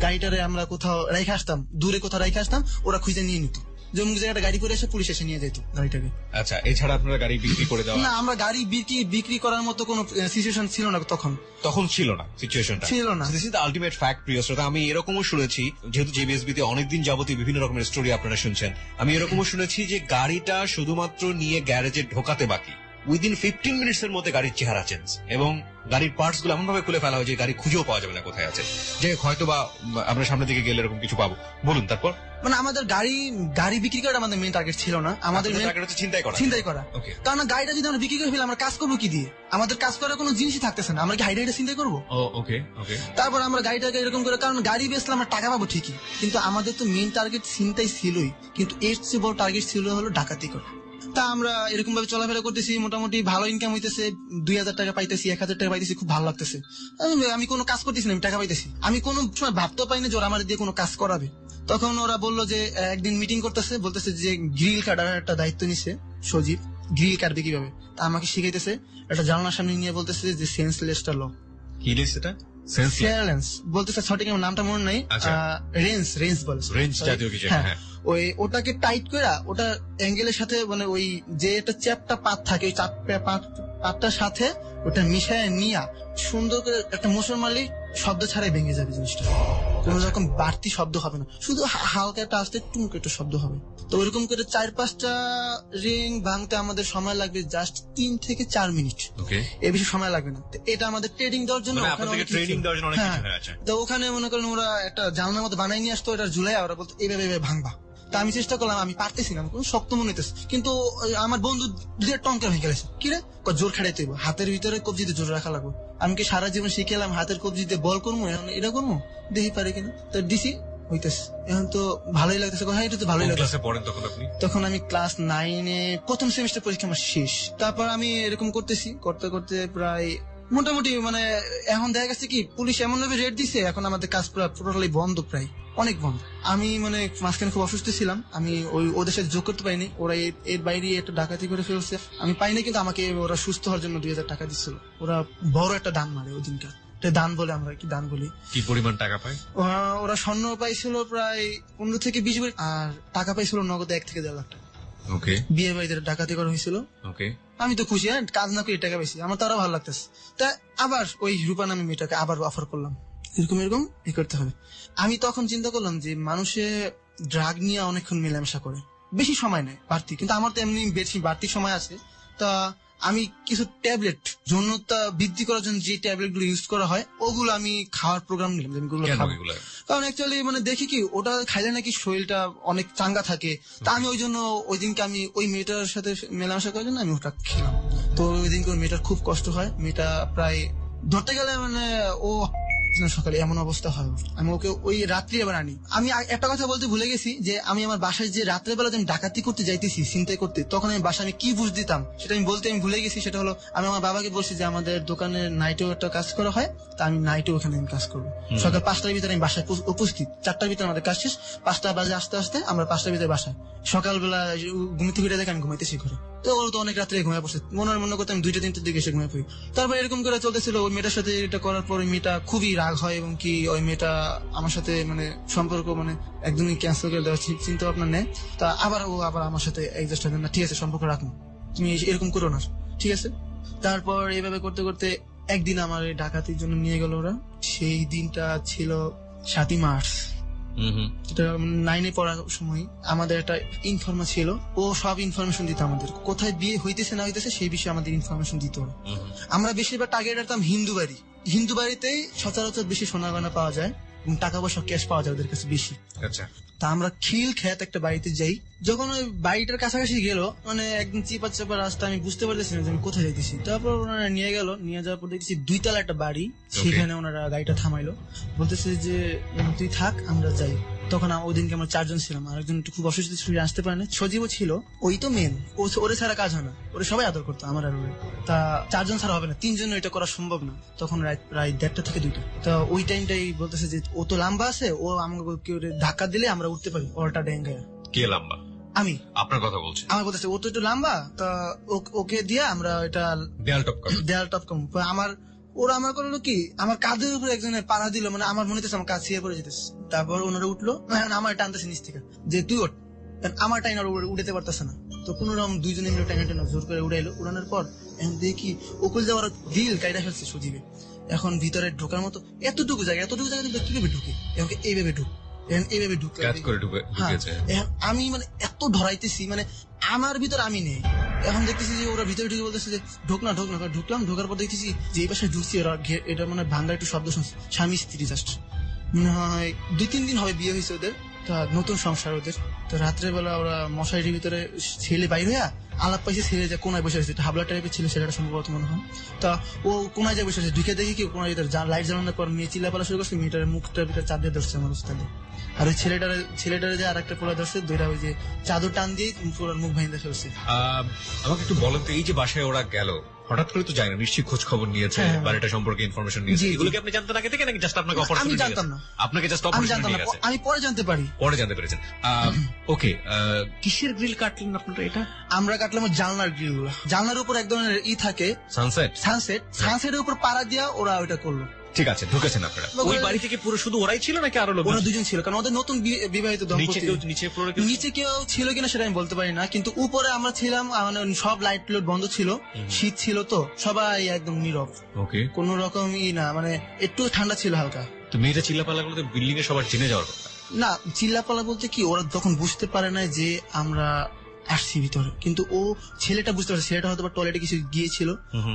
গাড়িটারে আমরা কোথাও রেখে আসতাম, দূরে কোথাও রেখে আসতাম, ওরা খুঁজে নিয়ে নিত। যেমন জায়গাটা গাড়ি করে এসে পুলিশ এসে নিয়ে যেত গাড়িটাকে। আচ্ছা, এছাড়া আপনারা গাড়ি বিক্রি করে দেওয়া? না, আমরা গাড়ি বিক্রি করার মতো কোনো সিচুয়েশন ছিল না তখন ছিল না, সিচুয়েশনটা ছিল না। This is the ultimate fact, প্রিয় শ্রোতা। আমি এরকমও শুনেছি, যেহেতু জেবিএসবি তে অনেকদিন যাবতীয় বিভিন্ন রকমের স্টোরি আপনারা শুনছেন, আমি এরকমও শুনেছি যে গাড়িটা শুধুমাত্র নিয়ে গ্যারেজে ঢোকাতে বাকি, উইদিন 15 মিনিটস এর মধ্যে গাড়ির চেহারা চেঞ্জ, এবং গাড়ির পার্টস গুলো এমন ভাবে খুলে ফেলা হয় যে গাড়ি খুঁজেও পাওয়া যাবে না কোথায় আছে, যে হয়তো বা আমরা সামনের দিকে গেলে এরকম কিছু পাবো। বলুন তারপর। মানে আমাদের গাড়ি বিক্রি করা আমাদের মেন টার্গেট ছিল না, আমাদের main টার্গেট হচ্ছে ছিনতাই করা। ওকে, কারণ গাড়িটা যদি আমরা বিক্রি করে ফেলি আমরা কাজ করবো কি দিয়ে? আমাদের কাজ করার কোনো জিনিসই থাকতেছে না, আমরা কি হাইডাইটা চিন্তাই করবো? ওকে। তারপর আমরা গাড়িটাকে এরকম করে, কারণ গাড়ি বেচলে আমরা টাকা পাবো ঠিকই, কিন্তু আমাদের তো মেন টার্গেট চিন্তাই ছিলই, কিন্তু এর চেয়ে বড় টার্গেট ছিল হলো ডাকাতি করা। তা আমরা এরকম ভাবে চলাফেরা করতেছি, মোটামুটি ভালো ইনকাম হইতেছে, 2000 টাকা পাইতেছি, 1000 টাকা পাইতেছি, খুব ভালো লাগতেছে। আমি কোনো কাজ করতেছি না, আমি টাকা পাইতেছি। আমি কোনো সময় ভাবতেও পাইনি যে ওরা আমার দিয়ে কোনো কাজ করাবে। তখন ওরা বললো যে একদিন মিটিং করতেছে, বলতেছে যে গ্রিল কাটার একটা দায়িত্ব নিছে সজীব, গ্রিল কাটবে কিভাবে। তা আমাকে শিখাইতেছে, একটা জানলার সামনে নিয়ে বলতেছে যে সেন্সলেসটা ল, কি লিস্ট এটা? ফেয়ারলেন্স বলতেছে, সঠিক আমার নামটা মনে নাই, রেঞ্জ বলে, রেঞ্জ জাতীয় কিছু। হ্যাঁ, ওটাকে টাইট করে ওটা অ্যাঙ্গেলের সাথে, মানে ওই যে একটা চ্যাপটা পাত থাকে, ওই পাতটার সাথে ওটা মিশায় নিয়ে সুন্দর করে একটা মোচড় মারলে শব্দ ছাড়াই ভেঙে যাবে জিনিসটা, কোন রকম বাড়তি শব্দ হবে না, শুধু হালকা একটা আসতে টুমুক একটা শব্দ হবে। তো ওইরকম করে 4-5টা রিং ভাঙতে আমাদের সময় লাগবে জাস্ট 3 থেকে 4 মিনিট। এর বেশি সময় লাগবে না। তো এটা আমাদের ট্রেনিং দেওয়ার জন্য, তো ওখানে মনে করেন ওরা একটা জানলার মতো বানাই নিয়ে আসতো, এটা ঝুলাই ওরা বলতো এইভাবে ভাঙবা। তা আমি চেষ্টা করলাম, আমি পারতেছি না, কোনো শক্ত মনে হইতেছে, কিন্তু আমার বন্ধু দুধের টঙ্কা ভেঙে গেছে। কিরে জোর খাড়াইতে হইব, হাতের ভিতরে কবজিতে জোর রাখা লাগবে। আমি কি সারা জীবন শিখে এলাম হাতের কবজিতে বল করবো, এখন এটা করবো, দেখি পারে কিনা। তো ডিসি হইতেছে, এখন তো ভালোই লাগতেছে। হ্যাঁ, এটা তো ভালোই লাগতেছে। তখন আমি ক্লাস 9-এ প্রথম সেমিস্টার পরীক্ষা আমার শেষ। তারপর আমি এরকম করতেছি, করতে করতে প্রায় মোটামুটি, মানে এখন দেখা গেছে কি পুলিশ এমন ভাবে রেড দিছে, এখন আমাদের কাজ পুরো টোটালি বন্ধ, প্রায় অনেক বন্ধ। আমি মানে মাঝখানে খুব অসুস্থ ছিলাম, আমি ওদের সাথে যোগ করতে পারিনি। ওরা এর বাইরে একটা ডাকাতি করে ফেলছে, আমি পাইনি, কিন্তু আমাকে ওরা সুস্থ হওয়ার জন্য 2000 টাকা দিচ্ছিল। ওরা বড় একটা দান মারে ওই দিনকার, দান বলে, আমরা কি দান বলি। কি পরিমাণ টাকা পায় ওরা? স্বর্ণ পাইছিল প্রায় 15 থেকে 20 ভরি, আর টাকা পাইছিল নগদ 1 থেকে 1.5 লাখ টাকা। বিয়ে বাড়িতে ডাকাতি করা হয়েছিল। আমি তো খুশি, হ্যাঁ, কাজ না করে টাকা পাইছি, আমার তো আরো ভালো লাগতেছে। তা আবার ওই রূপা নামে মেয়েটাকে আবার অফার করলাম, এরকম করতে হবে। আমি তখন চিন্তা করলাম যে মানুষে ড্রাগ নিয়ে অনেকক্ষণ মেলামেশা করে, বেশি সময় নেয় বাড়তি, কিন্তু আমার তো এমনি বেশি বাড়তি সময় আছে। তা আমি কিছু ট্যাবলেট, যৌনতা বৃদ্ধি করার জন্য যে ট্যাবলেট গুলো ইউজ করা হয়, ওগুলো আমি খাওয়ার প্রোগ্রাম নিলাম। কারণ অ্যাকচুয়ালি মানে দেখি কি ওটা খাইলে নাকি শরীরটা অনেক চাঙ্গা থাকে। তা আমি ওই জন্য ওই দিনকে আমি ওই মেয়েটার সাথে মেলামেশা করার জন্য আমি ওটা খেলাম। তো ওই দিনকে ওই মেয়েটার খুব কষ্ট হয়, মেয়েটা প্রায় ধরতে গেলে মানে ও সকালে এমন অবস্থা হয়। আমি ওকে ওই রাত্রি আবার আনি। আমি একটা কথা বলতে ভুলে গেছি, যে আমি আমার বাসায় যে রাত্রেবেলা আমি ডাকাতি করতে যাইতেছি, চিন্তাই করতে, তখন আমি বাসায় আমি কি বুঝ দিতাম সেটা আমি বলতে আমি ভুলে গেছি। সেটা হলো, আমি আমার বাবাকে বলছি যে আমাদের দোকানে নাইটেও একটা কাজ করা হয়, তা আমি নাইটেও ওখানে কাজ করবো। সকাল 5টার ভিতরে আমি বাসায় উপস্থিত, 4টার ভিতরে আমাদের কাজ শেষ, 5টা বাজে আসতে আসতে আমরা 5টার ভিতরে বাসায়। সকালবেলা ঘুমিতে ফিরে দেখে আমি ঘুমাইতেছি ঘরে। তো ওরা তো অনেক রাত্রে ঘুমায় পড়ছে, মনে করতে আমি 2টা-3টার দিকে এসে ঘুমাই পড়ি। তারপর এরকম করে চলতেছিল। ওই মেয়েটার সাথে এটা করার পর ওই মেয়েটা খুবই রাগ হয়, এবং কি ওই মেয়েটা আমার সাথে মানে সম্পর্ক মানে একদমই ক্যান্সেল করে দেওয়ার চিন্তা ভাবনা নেয়। তা আবার আমার সাথে অ্যাডজাস্ট হবে না, ঠিক আছে সম্পর্ক রাখুন, তুমি এরকম করো না, ঠিক আছে। তারপর এইভাবে করতে করতে একদিন আমার ডাকাতির জন্য নিয়ে গেল ওরা। সেই দিনটা ছিল 7ই মার্চ। 9-এ পড়ার সময় আমাদের একটা ইনফরমেশন ছিল, ও সব ইনফরমেশন দিত আমাদের, কোথায় বিয়ে হইতেছে না হইতেছে সেই বিষয়ে আমাদের ইনফরমেশন দিত। আমরা বেশিরভাগ টার্গেট রাখতাম হিন্দু বাড়িতেই সচরাচর বেশি সোনা গয়না পাওয়া যায় এবং টাকা পয়সা ক্যাশ পাওয়া যায় ওদের কাছে বেশি। তা আমরা খিল খেত একটা বাড়িতে যাই। যখন ওই বাড়িটার কাছাকাছি গেল, মানে একদম চিপা চাপা রাস্তা, আমি বুঝতে পারতেছি না যে আমি কোথায় যাইতেছি। তারপর ওনারা নিয়ে যাওয়ার পর দেখতেছি 2 তলা একটা বাড়ি, সেখানে ওনারা গাড়িটা থামাইলো, বলতেছে যে তুই থাক আমরা যাই। তখন ওই দিনকে আমরা 4 জন ছিলাম, আরেকজন একটু খুব অসুস্থ ছিল, আসতে পারে না। সজীবও ছিল, ওই তো মেন, ওরে ছাড়া কাজ হয় না, ওরে সবাই আদর করতো, আমার আর ওরে। তা 4 জন ছাড়া হবে না, 3 জন এটা করা সম্ভব না। তখন প্রায় 1:30 থেকে 2টা। তো ওই টাইমটাই বলতেছে যে ও তো লম্বা আছে, ও আমাকে ধাক্কা দিলে আমরা উঠতে পারি, ওটা ডেঙ্গায়। কে লম্বা? আমি। আপনার কথা বলছি। আমার বলতেছে ও তো একটু লম্বা, তা ওকে দিয়ে আমরা এটা দেয়াল টপ কম। ওরা আমার করলো কি, আমার কাঁধের উপরে একজনের পাড়া দিল, মানে আমার মনে হচ্ছে আমার কাজ ছিঁড়ে পড়ে যেতেছে। তারপর ওনারা উঠলো, আমার টানতেছে নিচ থেকে যে তুই ওঠ, আমার টাইম আর উড়াতে পারতেছে না। তো কোনোরকম 2 জনে মিলে টাইনা জোর করে উড়াইলো। উড়ানোর পর এখন দেখি ওকুল যাওয়ার দিল কাইটা ফেলছে সজীবে। এখন ভিতরে ঢোকার মতো এতটুকু জায়গা কিভাবে ঢুকে, এখন এইভাবে এইভাবে ঢুকে আমি মানে এত ধরাইতেছি, মানে আমার ভিতর আমি নেই, এখন দেখতেছি যে ওরা ভিতরে ঢুকে বলতেছে যে ঢোক না ঢুকলাম, ঢোকার পর দেখতেছি যে এই পাশে ঢুকছি, ওরা এটা মানে ভাঙ্গা একটু শব্দ শুনছি, স্বামী স্ত্রী জাস্ট মনে হয় 2-3 দিন হবে বিয়ে হয়েছে ওদের, তা নতুন সংসার ওদের। তো রাত্রেবেলা ওরা মশারির ভিতরে ছেলে বাইর হইয়া আলাপ পাইছে, ছেলে যে কোনায় বসে আছে, হাবলা টাইপের ছিল ছেলেটা সম্ভবত মনে হয়। তা ও কোনায় যায় বসে আছে, ঢুকে দেখি কি কোনায় লাইট জ্বালানোর পর মেয়ে চিল্লাপালা শুরু করছে, মেয়েটার মুখটার ভিতরে চাপ দিয়ে ধরছে আমার উস্তাদে। আর ওই ছেলেটারে যে আর একটা পোলা ধরছে, দুইটা ওই যে চাদর টান দিয়ে পুরো মুখ ভাঙিয়ে ফেলছে। আমাকে একটু বলেন তো, এই যে বাসায় ওরা গেল হঠাৎ করে তো যায় না, নিশ্চয়ই খোঁজ খবর নিয়েছে, হ্যাঁ। বাড়িটা সম্পর্কে ইনফরমেশন নিয়েছে, জি, জি। এগুলো কি আপনি জানতেন আগে থেকে নাকি জাস্ট আপনাকে আমি অপরচুনিটি জানতাম না। আপনাকে জাস্ট আমি অপরচুনিটি জানতাম না, গেছে, আমি পরে জানতে পারি। পরে জানতে পেরেছেন। ওকে, কিসের গ্রিল কাটলেন আপনারা? এটা আমরা কাটলাম ওই জানলার গ্রিল গুলো, জানলার উপর এক ধরনের থাকে সানসেটের উপর পাড়া দিয়া ওরা ওইটা করলো। ঠিক আছে, ঢুকেছেন আপনারা। ওই বাড়ি থেকে পুরো শুধু ওরাই ছিল নাকি আরো লোক? ওরা দুজন ছিল, কারণ ওদের নতুন বিবাহিত দম্পতি। নিচে কেউ ছিল কিনা সেটা আমি বলতে পারি না, কিন্তু উপরে আমরা ছিলাম, মানে সব লাইট লুট বন্ধ ছিল, শীত ছিল তো সবাই একদম নীরব, ওকে, কোন রকম না, মানে একটু ঠান্ডা ছিল হালকা। তো মেয়েটা চিল্লাপাল্লা করলে বিল্ডিং এ সবার জেনে যাওয়ার কথা না, চিল্লাপালা বলতে কি, ওরা তখন বুঝতে পারে না যে আমরা আসছি ভিতরে, কিন্তু ও ছেলেটা বুঝতে পারছে, ছেলেটা হয়তো টয়লেটে কিছু গিয়েছিল,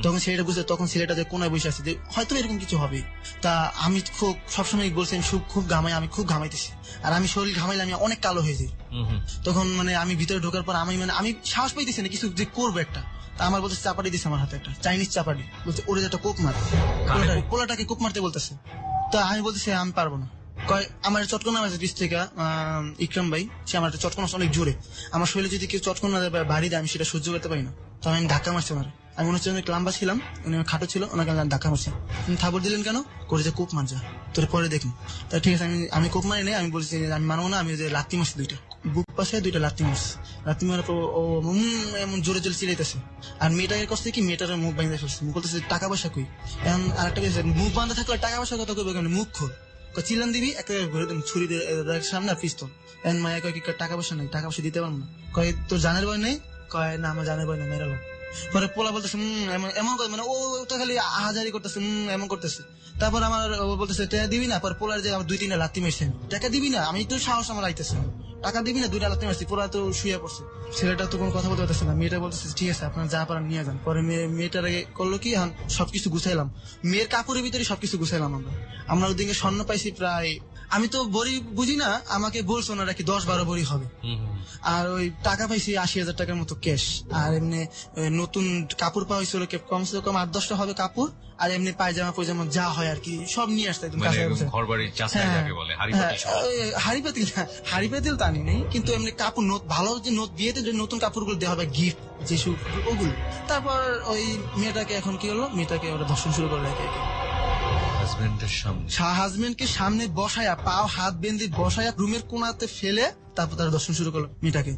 তখন ছেলেটা বুঝতে, তখন ছেলেটা যে কোনায় বসে আছে যে হয়তো এরকম কিছু হবে। তা আমি খুব সবসময় বলছি আমি খুব ঘামাই, আমি খুব ঘামাইতেছি, আর আমি শরীর ঘামাইলে আমি অনেক কালো হয়ে যাই। তখন মানে আমি ভিতরে ঢোকার পর আমি সাহস পাইতেছি না কিছু যে করবো একটা। তা আমার বলতে চাপাটি দিচ্ছে আমার হাতে, একটা চাইনিজ চাপাটি, বলছে ওরে একটা কোপ মার, পোলাটাকে কোপ মারতে বলতেছে। তা আমি বলতেছি আমি পারবো না। আমার চটকন নাম আছে পিস থেকে ইকরাম ভাই, সে আমার চটকন আছে অনেক জোরে, আমার শরীরে যদি কেউ চটকন না দেয় বাড়ি দেয় আমি সেটা সহ্য করতে পারি না। তো আমি ধাক্কা মারছি ওনার, আমি মনে হচ্ছে অনেক লম্বা ছিলাম, উনি খাটো ছিল, ওনাকে ধাক্কা মারছি। থাবর দিলেন কেন, করে যে কোপ মার যা, তোর পরে দেখুন। তা ঠিক আছে, আমি কোপ মারি নেই, আমি বলছি আমি মানবো না, আমি যে লাত্তি মারছি দুইটা, বুক পাশে দুইটা লাত্তি মারছি। লাত্তি মারার পর ও এমন জোরে জোরে চিলাইতেছে, আর মেয়েটাকে করছে কি, মেয়েটার মুখ বাঁধা ফেলছে, মুখ বলতেছে টাকা পয়সা কই। এখন আরেকটা মুখ বাঁধা থাকলে টাকা পয়সা কথা কইবে কেন, মুখ খোল, চিল্লান দিবি একটা ঘুরে ছুরি সামনে আর পিস্তল। মায়া কয় কি টাকা পয়সা নেই, টাকা পয়সা দিতে পারবো না। কয় তোর জানের ভয় নেই, কয় না আমার জানের ভয় নেই, মেরালো। পরে পোলা বলতেছে এমন করে, মানে ও তো খালি আহাজারি করতেছে, এমন করতেছে। তারপর আমার বলতেছে টাকা দিবি না, পর পোলার যে আমার 2-3টা লাত্তি মেরেছে, টাকা দিবি না, আমি একটু সাহস আমার আইতেছে, টাকা দিবি না, 2টা লাত্তি মারছি, পোলা তো শুয়ে পড়ছে। ছেলেটা তো কোনো কথা বলতে পারতেছে না, মেয়েটা বলতেছে ঠিক আছে আপনার যা পারেন নিয়ে যান। পরে মেয়েটার আগে করলো কি, সবকিছু গুছাইলাম, মেয়ের কাপড়ের ভিতরে সবকিছু গুছাইলাম। আমরা ওদিকে স্বর্ণ পাইছি প্রায়, আমি তো বড়ি বুঝি না, আমাকে বলছো ওনারা কি 10-12 বড়ি হবে। আর ওই টাকা পাইছি 80,000 টাকার মতো ক্যাশ, আর এমনি নতুন কাপড় পাওয়া হয়েছিল কমসে কম 8-10টা হবে কাপড়, আর এমনি পায়জামা পয়জামা যা হয় আর কি সব নিয়ে আসতে একদম ঘর বাড়ির চাষাই যাকে বলে, হাড়ি পাতিল না, হাড়ি পাতিল তো আনি নেই, কিন্তু এমনি কাপড় ভালো যে বিয়েতে যে নতুন কাপড়গুলো দেওয়া হবে গিফট যেসব ওগুলো। তারপর ওই মেয়েটাকে এখন কি হলো, মেয়েটাকে ওরা ধর্ষণ শুরু করলো একে একে, হাজবেন্ডকে সামনে বসায়া, পাও হাত বেঁধে বসায়া রুমের কোনাতে ফেলে তারপর তারা দর্শন শুরু করলো মেয়েটাকে,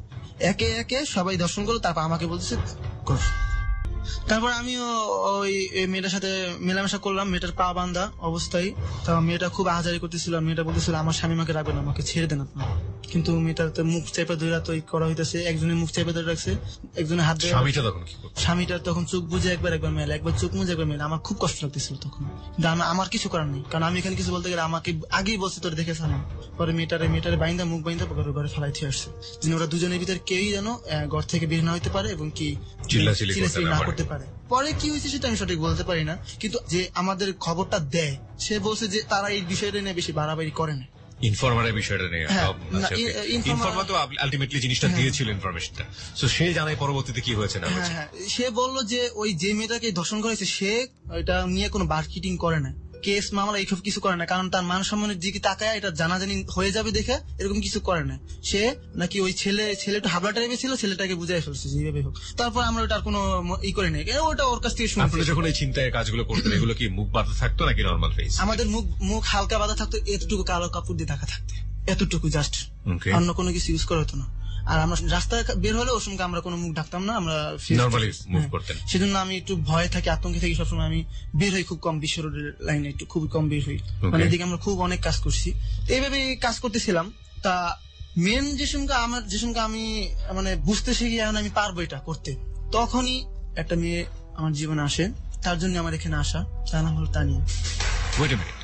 একে একে সবাই দর্শন করলো। তারপর আমাকে বলতেছে কর। তারপর আমিও ওই মেয়েটার সাথে মেলামেশা করলাম, মেয়েটার পা বান্ধা অবস্থায়। তারপর মেয়েটা খুব আহাজারি করতেছিল, মেয়েটা বলতেছিল আমার স্বামী আমাকে রাখবেন, আমাকে ছেড়ে দেন আপনার। কিন্তু মেয়েটার তো মুখ চেপে ধরে তো করা হইতেছে, একজনের মুখ চেপে ধরে রাখছে, একজনের হাত ধরে। স্বামীটার তখন চোখ বুঝে একবার মেলে, একবার চোখ মুজে একবার মেলে। আমার খুব কষ্ট লাগতেছিল তখন, কিন্তু আমার কিছু করার নেই, কারণ আমি এখানে কিছু বলতে গেলে আমাকে আগেই বলছে তোর দেখেছে না। পরে মেয়েটারে বাইন্দা মুখ বাইন্দা ঘরে ফেলাই দিয়ে আসছে, যেন ওরা দুজনের ভিতরে কেউই যেন ঘর থেকে বের না হইতে পারে এবং কি চিল্লাচিল্লি না করতে পারে। পরে কি হয়েছে সেটা আমি সঠিক বলতে পারি না, কিন্তু যে আমাদের খবরটা দেয় সে বলছে যে তারা এই বিষয়টা নিয়ে বেশি বাড়াবাড়ি করে না, ইনফরমারের বিষয়টা নিয়ে। ইনফরমার তো আলটিমেটলি জিনিসটা দিয়েছিল ইনফরমেশনটা, সো সে জানাই পরবর্তীতে কি হয়েছে না হয়েছে। সে বললো যে ওই যে মেয়েটাকে ধর্ষণ করেছে সে এটা নিয়ে কোনো মার্কেটিং করে না, কেস মামলা এইসব কিছু করে না, কারণ তার মান সম্মানের দিকে তাকায় এটা জানাজানি হয়ে যাবে দেখে এরকম কিছু করে না। সে নাকি ওই ছেলেটা হাবলা টাইপের ছিল, ছেলেটাকে বুঝাই ফেলছে যেভাবে হোক। তারপর আমরা ওটার কোনো কোনো নাই, ওটা ওর কাছ থেকে শুনছি। আপনি যখন এই চিন্তায় কাজগুলো করতেন এগুলো কি মুখ বাঁধা থাকতো নাকি নর্মাল ফেস? আমাদের মুখ হালকা বাঁধা থাকতো, এতটুকু কালো কাপড় দিয়ে ঢাকা থাকতো, এতটুকু জাস্ট, অন্য কোনো কিছু ইউজ করা হতো না। আর আমরা রাস্তায় বের হলে ওর সঙ্গে আমরা কোনো মুখ ঢাকতাম না, আমরা নরমালি মুভ করতেন। সেজন্য আমি একটু ভয় থাকি, আতঙ্কে থাকি সবসময়। আমি বের হই খুব কম, বিশ্ব রোডের লাইনে একটু খুবই কম বের হই, মানে এদিকে আমরা খুব অনেক কাজ করছি, এইভাবে কাজ করতেছিলাম। তা মেন যে সঙ্গে আমি মানে বুঝতে শিখি এখন আমি পারবো এটা করতে, তখনই একটা মেয়ে আমার জীবনে আসে, তার জন্য আমার এখানে আসা, তার নাম হলো তানিয়া। ওয়েট আ মিনিট,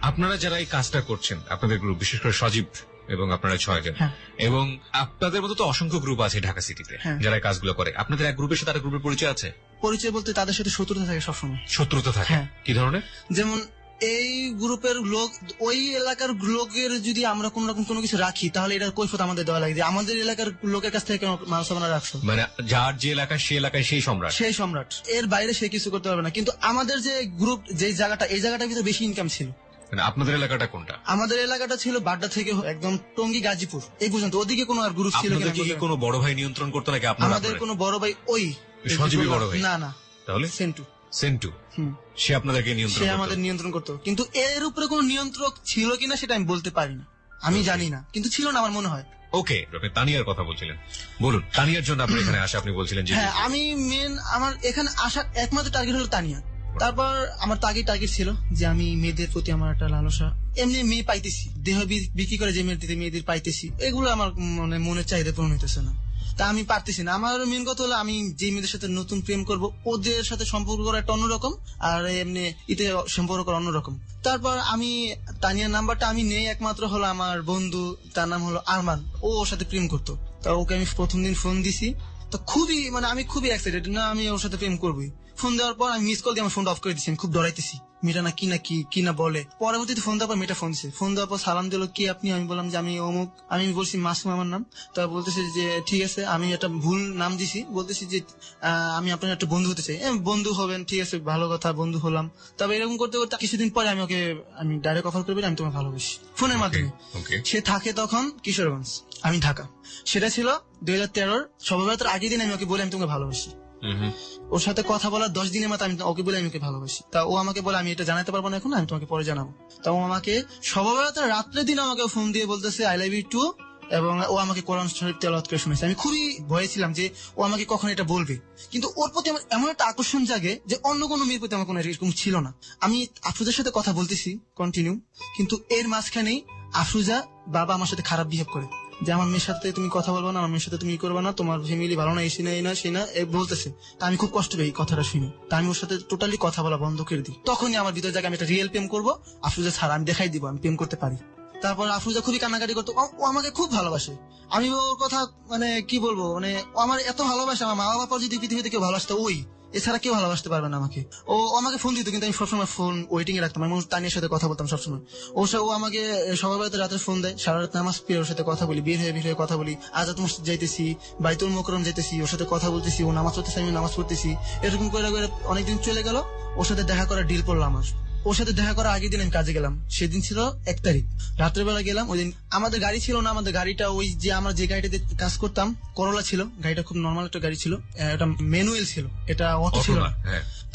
আপনারা যারা এই কাজটা করছেন আপনাদের গ্রুপ, বিশেষ করে সজীব এবং আপনারা 6 জন। হ্যাঁ। এবং আপনাদের মতো তো অসংখ্য গ্রুপ আছে ঢাকা সিটিতে হ্যাঁ। যারা এই কাজগুলো করে। আপনাদের এক গ্রুপের সাথে আরেক গ্রুপের পরিচয় আছে? পরিচয় বলতে তাদের সাথে শত্রুতা থাকে সবসময়। শত্রুতা থাকে? হ্যাঁ। কি ধরনের? যেমন এই গ্রুপের লোক ওই এলাকার লোকের যদি আমরা কোন রকম কোনো কিছু রাখি তাহলে এটার কৈফিয়ত আমাদের দেওয়া লাগে যে আমাদের এলাকার লোকের কাছ থেকে কেন মান সম্মান রাখছো। মানে যার যে এলাকায় সে এলাকায় সেই সম্রাট। সেই সম্রাট, এর বাইরে সে কিছু করতে পারবে না। কিন্তু আমাদের যে গ্রুপ যে জায়গাটা, এই জায়গাটার ভিতরে বেশি ইনকাম ছিল। মানে আপনাদের এলাকাটা কোনটা? আমাদের এলাকাটা ছিল বাড্ডা থেকে একদম টঙ্গী গাজীপুর এই পর্যন্ত, ওদিকে কোনো আর গ্রুপ ছিল আপনাদের কিনা কি বলতে কোনো বড় ভাই নিয়ন্ত্রণ করতো নাকি পারবো না। আপনারা? আমাদের কোনো বড় ভাই ওই সজীবী বড় ভাই? না না, তাহলে সেন্টু। সেন্টু হুম। সে আপনাদেরকে নিয়ন্ত্রণ সে করতো? আমাদের নিয়ন্ত্রণ করতো, কিন্তু এর উপরে কোনো নিয়ন্ত্রক ছিল কিনা সেটা আমি বলতে পারি না, আমি জানি না, কিন্তু ছিল না আমার মনে হয়। ওকে, আপনি তানিয়ার কথা বলছিলেন, বলুন তানিয়ার জন্য আপনি এখানে আসা, আপনি বলছিলেন যে হ্যাঁ, আমি মেন আমার এখানে আসার একমাত্র টার্গেট হলো তানিয়া। তারপর আমার টার্গেট ছিল যে আমি মেয়েদের প্রতি আমার একটা লালসা, এমনি মেয়ে পাইতেছি, দেহ বিক্রি করে যে মেয়েদের পাইতেছি, এগুলো আমার মানে মনের চাহিদা পূরণ হইতেছে না, তা আমি পারতেছি না। আমার মেন কথা হলো আমি যে মেয়েদের সাথে নতুন প্রেম করব ওদের সাথে সম্পর্ক করা একটা অন্যরকম, আর এমনি ইতে সম্পর্ক করা অন্যরকম। তারপর আমি তানিয়ার নাম্বারটা আমি নেই একমাত্র হলো আমার বন্ধু, তার নাম হলো আরমান, ও ওর সাথে প্রেম করতো। তা ওকে আমি প্রথম দিন ফোন দিছি, তো খুবই মানে আমি খুবই এক্সাইটেড না, আমি ওর সাথে প্রেম করবই। ফোন দেওয়ার পর আমি মিস কল দিয়ে আমার ফোনটা অফ করে দিচ্ছি, আমি খুব ডরাইতেছি মেয়েটা না কি না বলে। পরবর্তীতে ফোন দেওয়ার পর মেয়েটা ফোন দিচ্ছে, ফোন দেওয়ার পর সালাম দিল, কি আপনি? আমি বললাম যে আমি অমুক, আমি বলছি মাসুম আমার নাম। তা বলতেছে যে ঠিক আছে, আমি একটা ভুল নাম দিছি, বলতেছি যে আমি আপনার একটা বন্ধু হতে চাই। বন্ধু হবেন, ঠিক আছে, ভালো কথা, বন্ধু হলাম। তবে এরকম করতে করতে কিছুদিন পরে আমি ডাইরেক্ট অফার করবি আমি তোমাকে ভালোবাসি, ফোনের মাধ্যমে। ওকে। সে থাকে তখন কিশোরগঞ্জ, আমি ঢাকা। সেটা ছিল 2013 সবেবরাতের আগের দিন আমি ওকে বলে আমি তোমাকে ভালোবাসি। ওর সাথে কথা বলার 10 দিনের মাথায় আমি ওকে বলে আমি ওকে ভালোবাসি। তা ও আমাকে বলে আমি এটা জানাতে পারবো না এখন, আমি তোমাকে পরে জানাবো। তা ও আমাকে সবেবরাতের রাত্রের দিন আমাকে ফোন দিয়ে বলতেছে আই লাভ ইউ টু, এবং ও আমাকে কোরআন শরীফ তেলাওয়াত করে শুনেছে। আমি খুবই ভয়ে ছিলাম যে ও আমাকে কখন এটা বলবে, কিন্তু ওর প্রতি আমার এমন একটা আকর্ষণ জাগে যে অন্য কোনো মেয়ের প্রতি আমার কোনো এরকম ছিল না। আমি আফরোজার সাথে কথা বলতেছি কন্টিনিউ, কিন্তু এর মাঝখানেই আফরোজা বাবা আমার সাথে খারাপ বিহেভ করে, যে আমার মেয়ের সাথে তুমি কথা বলবো না, আমার মেয়ের সাথে তুমি করবে না, তোমার ফ্যামিলি ভালো না, এসে না সে না বলতেছে। তা আমি খুব কষ্ট পাই কথাটা শুনে, তা আমি ওর সাথে টোটালি কথা বলা বন্ধ করে দিই। তখনই আমার ভিতরে জায়গায় আমি একটা রিয়েল প্রেম করবো, আফরোজা ছাড়া আমি দেখাই দিব আমি প্রেম করতে পারি। তারপর আফরোজা খুবই কান্নাকাটি করতো, ও আমাকে খুব ভালোবাসে। আমি ওর কথা মানে কি বলবো, মানে ও আমার এত ভালোবাসে, আমার মা বাবা যদি পৃথিবীতে কেউ ভালোবাসতো ওই, এছাড়া কেউ ভালোবাসতে পারবে না আমাকে। ও আমাকে ফোন দিত, কিন্তু আমি সবসময় ফোন ওয়েটিং এ রাখতাম, আমি তানিয়ার সাথে কথা বলতাম সবসময়। ও আমাকে সবার রাতে ফোন দেয়, সারা রাত নামাজ পড়ে ওর সাথে কথা বলি, বের হয়ে কথা বলি, আজাদ মসজিদ যাইতেছি, বাইতুল মোকরম যাইতেছি, ওর সাথে কথা বলতেছি, ও নামাজ পড়তেছে আমি নামাজ পড়তেছি, এরকম করে অনেকদিন চলে গেল। ওর সাথে দেখা করার ডিল পড়লো আমার। ওর সাথে দেখা করার আগের দিন আমি কাজে গেলাম, সেদিন ছিল 1 তারিখ, রাত্রেবেলা গেলাম। ওই দিন আমাদের গাড়ি ছিল না, আমাদের গাড়িটা ওই যে আমরা যে গাড়িটাতে কাজ করতাম করলা ছিল, গাড়িটা খুব নর্মাল একটা গাড়ি ছিল, এটা ম্যানুয়াল ছিল, এটা অটো ছিল না।